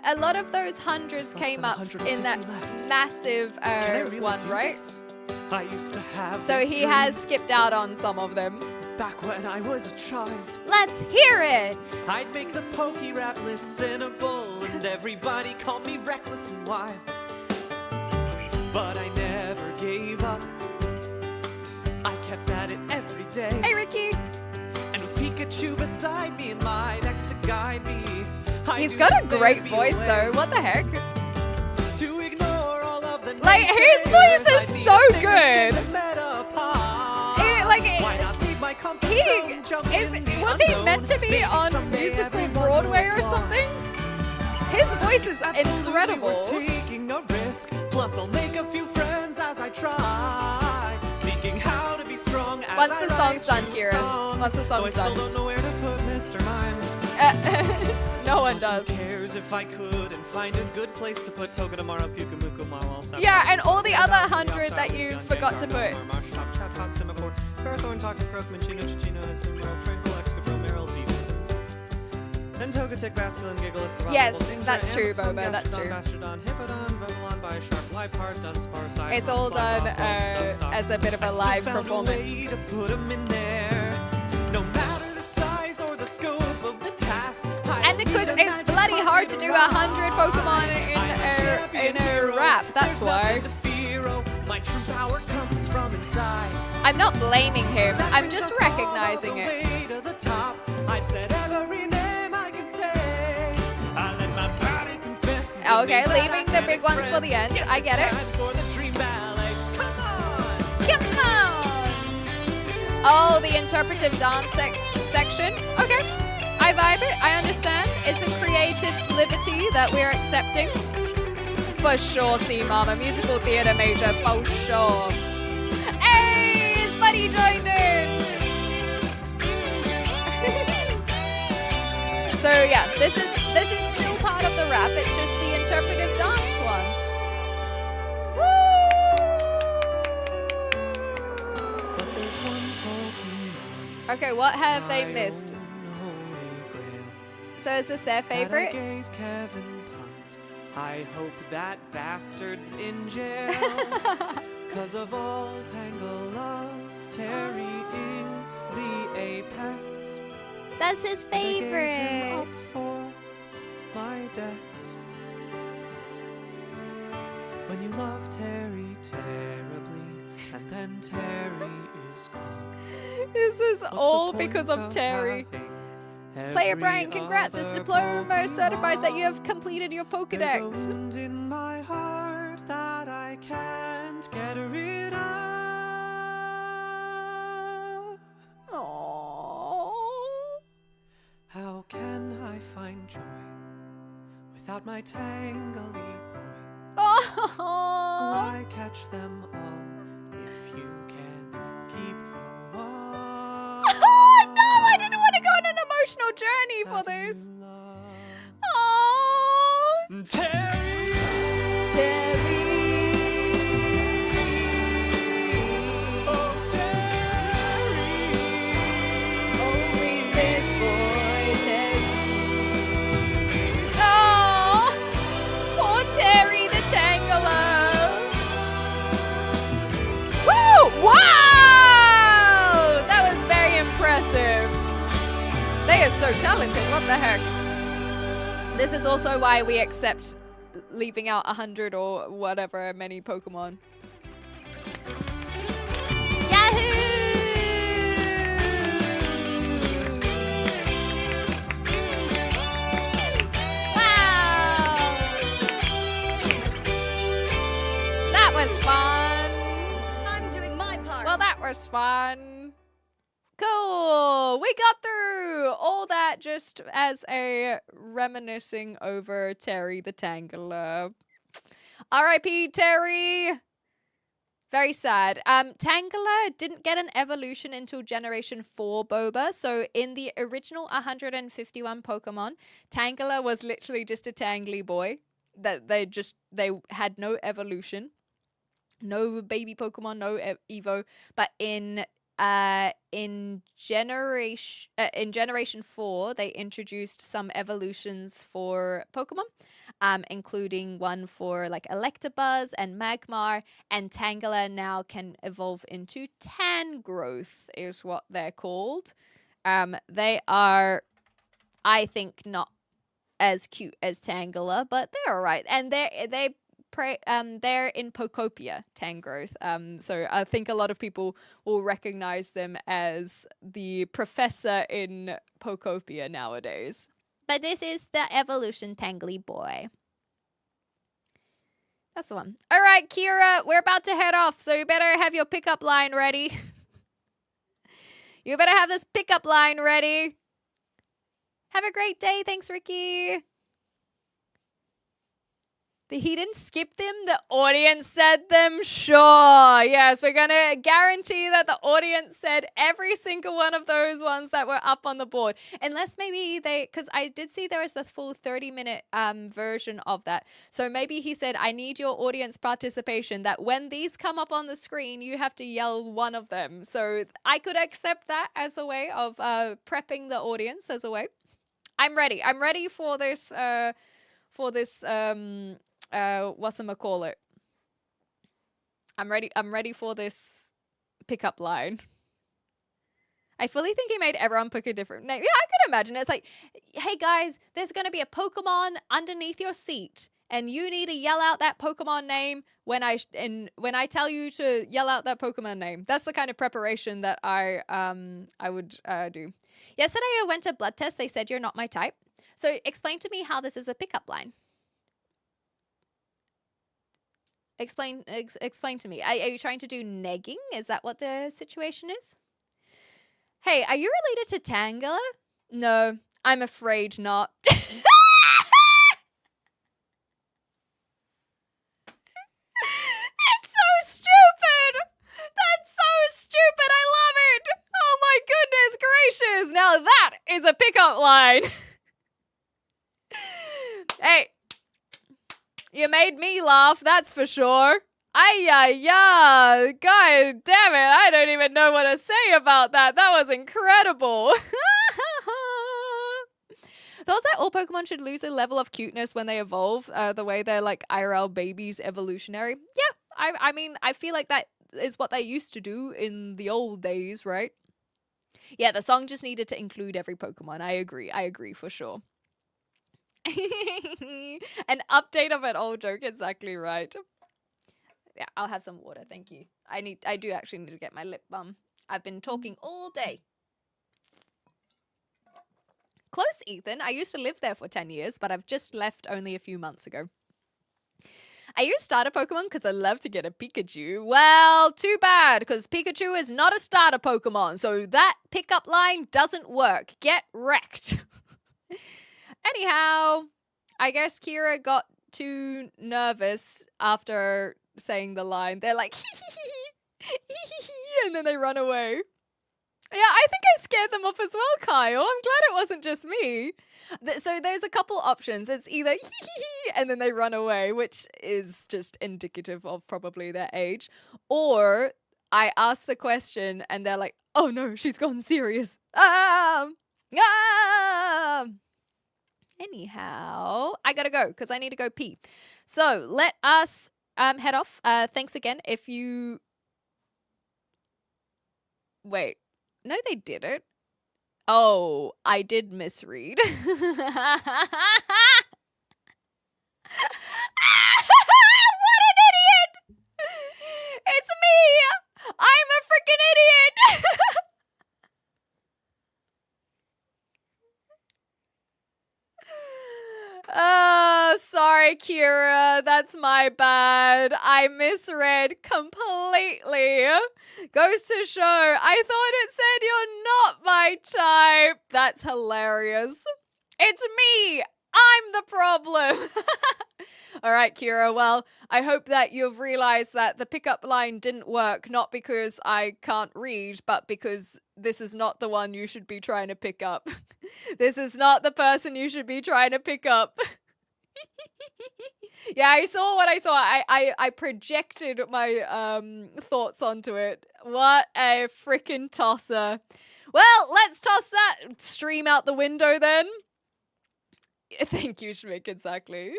a lot of those hundreds came up in that massive one, right? I used to have so he has skipped out on some of them. Back when I was a child, let's hear it. I'd make the pokey rap listenable, and everybody called me reckless and wild. But I never gave up. I kept at it every day. Hey, Ricky. And with Pikachu beside me and my next to guide me, he's got a great voice though. What the heck? To ignore all of the like his voice is so good. Was he meant to be on musical Broadway or something? His voice is incredible. Taking a risk, plus I'll make a few friends as I try. Seeking how to be strong as once the song's done, Kieran. Once the song's done. I still don't know where to put Mr. Mime. No one does. Who cares if I could and find a good place to put Togedemaru, Pyukumuku, Malwal, yeah, and all the other 100 that you forgot to put. Parathorn, Toxicroak, Minchino, Chichino, Simmerl, Tranquil, Excadrill, Meryl, and Togetic, Basculin, Gigalith, yes, that's true, Boba, that's true. Bastardon, Hippodon, Revelon, Bioshark, Liepard, Dunsparce, Cyclone, it's all done as a bit of a live performance. A way to put them in there. No matter the size or the scope of the task. And because it's bloody hard to do 100 Pokemon in a rap, that's why. My true power comes from inside. I'm not blaming him, I'm just recognizing it. I've said every name I can say. I let my body confess. Okay, leaving the big ones for the end. I get it. Come on! Oh, the interpretive dance section. Okay, I vibe it. I understand. It's a creative liberty that we're accepting. For sure, C Mama. Musical theatre major, for sure. Hey, his buddy joined in. So yeah, this is still part of the rap. It's just the interpretive dance one. But there's one Pokemon. Okay, what have they missed? So is this their favorite? I gave Kevin puns. I hope that bastard's in jail. 'Cause of all Tangle-Us, Terry is the apex. That's his favorite. I gave him up for my debts. When you love Terry terribly, and then Terry is gone. This is all because of Terry. Player Brian, congrats! This diploma certifies that you have completed your Pokedex. There's a wound in my heart that I can't get rid of. Aww. How can I find joy without my tangly boy? Oh. Why catch them all if you can't keep the one? Oh no! I didn't want to go on an emotional journey for this. Oh, Terry. Terry. Oh, Terry. Oh, read this boy, Terry. Oh, poor Terry the Tangler. Woo! Wow! That was very impressive. They are so talented. What the heck? This is also why we accept leaving out 100 or whatever many Pokemon. Yahoo! Wow! That was fun. I'm doing my part. Well, that was fun. Cool. We got through all that just as a reminiscing over Terry the Tangler. R.I.P. Terry. Very sad. Tangela didn't get an evolution until Generation 4 Boba. So in the original 151 Pokemon, Tangela was literally just a tangly boy. That they had no evolution. No baby Pokemon, no Evo. But in Generation 4, they introduced some evolutions for Pokemon, including one for like Electabuzz and Magmar, and Tangela now can evolve into Tangrowth is what they're called. They are, I think, not as cute as Tangela, but they're alright, and they're in Pokopia, Tangrowth. So I think a lot of people will recognize them as the professor in Pokopia nowadays. But this is the evolution Tangly boy. That's the one. All right, Kira, we're about to head off, so you better have your pickup line ready. You better have this pickup line ready. Have a great day. Thanks, Ricky. He didn't skip them. The audience said them. Sure. Yes, we're going to guarantee that the audience said every single one of those ones that were up on the board. Unless maybe because I did see there was the full 30-minute version of that. So maybe he said, I need your audience participation, that when these come up on the screen, you have to yell one of them. So I could accept that as a way of prepping the audience as a way. I'm ready. I'm ready for this, whatchamacallit. I'm ready for this pickup line. I fully think he made everyone pick a different name. Yeah, I could imagine. It's like, hey guys, there's going to be a Pokemon underneath your seat, and you need to yell out that Pokemon name when I tell you to yell out that Pokemon name. That's the kind of preparation that I would do. Yesterday I went to blood test. They said you're not my type. So explain to me how this is a pickup line. Explain to me. Are you trying to do negging? Is that what the situation is? Hey, are you related to Tangela? No, I'm afraid not. That's so stupid! That's so stupid! I love it! Oh my goodness gracious! Now that is a pickup line! Hey, you made me laugh, that's for sure. Ay, God damn it, I don't even know what to say about that. That was incredible. Thoughts that all Pokemon should lose a level of cuteness when they evolve, the way they're like IRL babies evolutionary. Yeah, I mean, I feel like that is what they used to do in the old days, right? Yeah, the song just needed to include every Pokemon. I agree for sure. An update of an old joke, exactly right. Yeah, I'll have some water, thank you. I do actually need to get my lip balm. I've been talking all day. Close, Ethan. I used to live there for 10 years, but I've just left only a few months ago. Are you a starter Pokemon? Because I'd love to get a Pikachu. Well, too bad, because Pikachu is not a starter Pokemon, so that pickup line doesn't work. Get wrecked. Anyhow, I guess Kira got too nervous after saying the line. They're like, and then they run away. Yeah, I think I scared them off as well, Kyle. I'm glad it wasn't just me. So there's a couple options. It's either and then they run away, which is just indicative of probably their age. Or I ask the question and they're like, oh no, she's gone serious. Anyhow, I gotta go because I need to go pee. So let us head off. Thanks again. If you... Wait. No, they didn't. Oh, I did misread. What an idiot! It's me! I'm a freaking idiot! Sorry, Kira. That's my bad. I misread completely. Goes to show, I thought it said you're not my type. That's hilarious. It's me. I'm the problem. All right, Kira. Well, I hope that you've realized that the pickup line didn't work, not because I can't read, but because this is not the one you should be trying to pick up. This is not the person you should be trying to pick up. Yeah, I saw what I saw. I projected my thoughts onto it. What a freaking tosser. Well, let's toss that stream out the window then. Thank you, Schmick, exactly.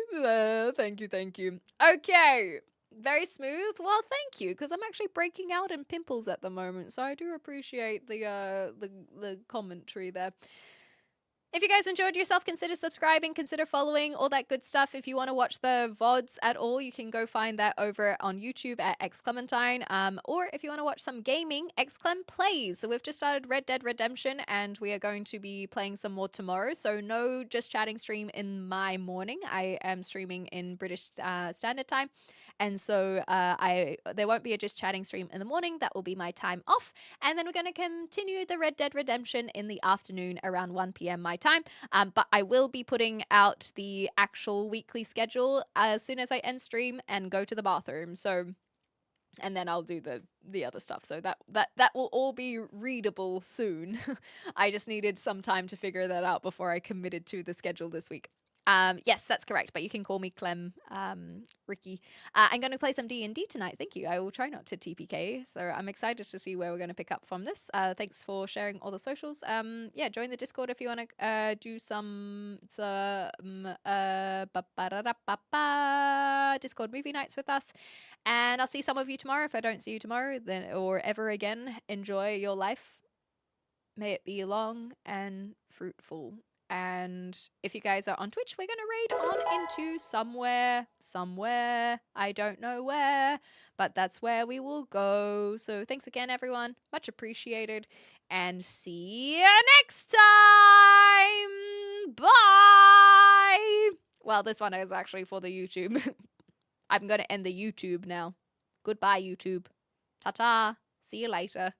Thank you. Okay, very smooth. Well, thank you, because I'm actually breaking out in pimples at the moment, so I do appreciate the commentary there. If you guys enjoyed yourself, consider subscribing, consider following, all that good stuff. If you want to watch the VODs at all, you can go find that over on YouTube at xClementine. Or if you want to watch some gaming, xClem Plays. So we've just started Red Dead Redemption, and we are going to be playing some more tomorrow. So no Just Chatting stream in my morning. I am streaming in British Standard Time. And so there won't be a Just Chatting stream in the morning. That will be my time off. And then we're going to continue the Red Dead Redemption in the afternoon around 1 p.m. my time. But I will be putting out the actual weekly schedule as soon as I end stream and go to the bathroom. So, and then I'll do the other stuff. So that will all be readable soon. I just needed some time to figure that out before I committed to the schedule this week. Yes, that's correct, but you can call me Clem, Ricky. I'm going to play some D&D tonight. Thank you. I will try not to TPK, so I'm excited to see where we're going to pick up from this. Thanks for sharing all the socials. Yeah, join the Discord if you want to do some Discord movie nights with us. And I'll see some of you tomorrow. If I don't see you tomorrow, then or ever again, enjoy your life. May it be long and fruitful. And if you guys are on Twitch, we're going to raid on into somewhere. I don't know where, but that's where we will go. So thanks again, everyone. Much appreciated. And see you next time. Bye. Well, this one is actually for the YouTube. I'm going to end the YouTube now. Goodbye, YouTube. Ta-ta. See you later.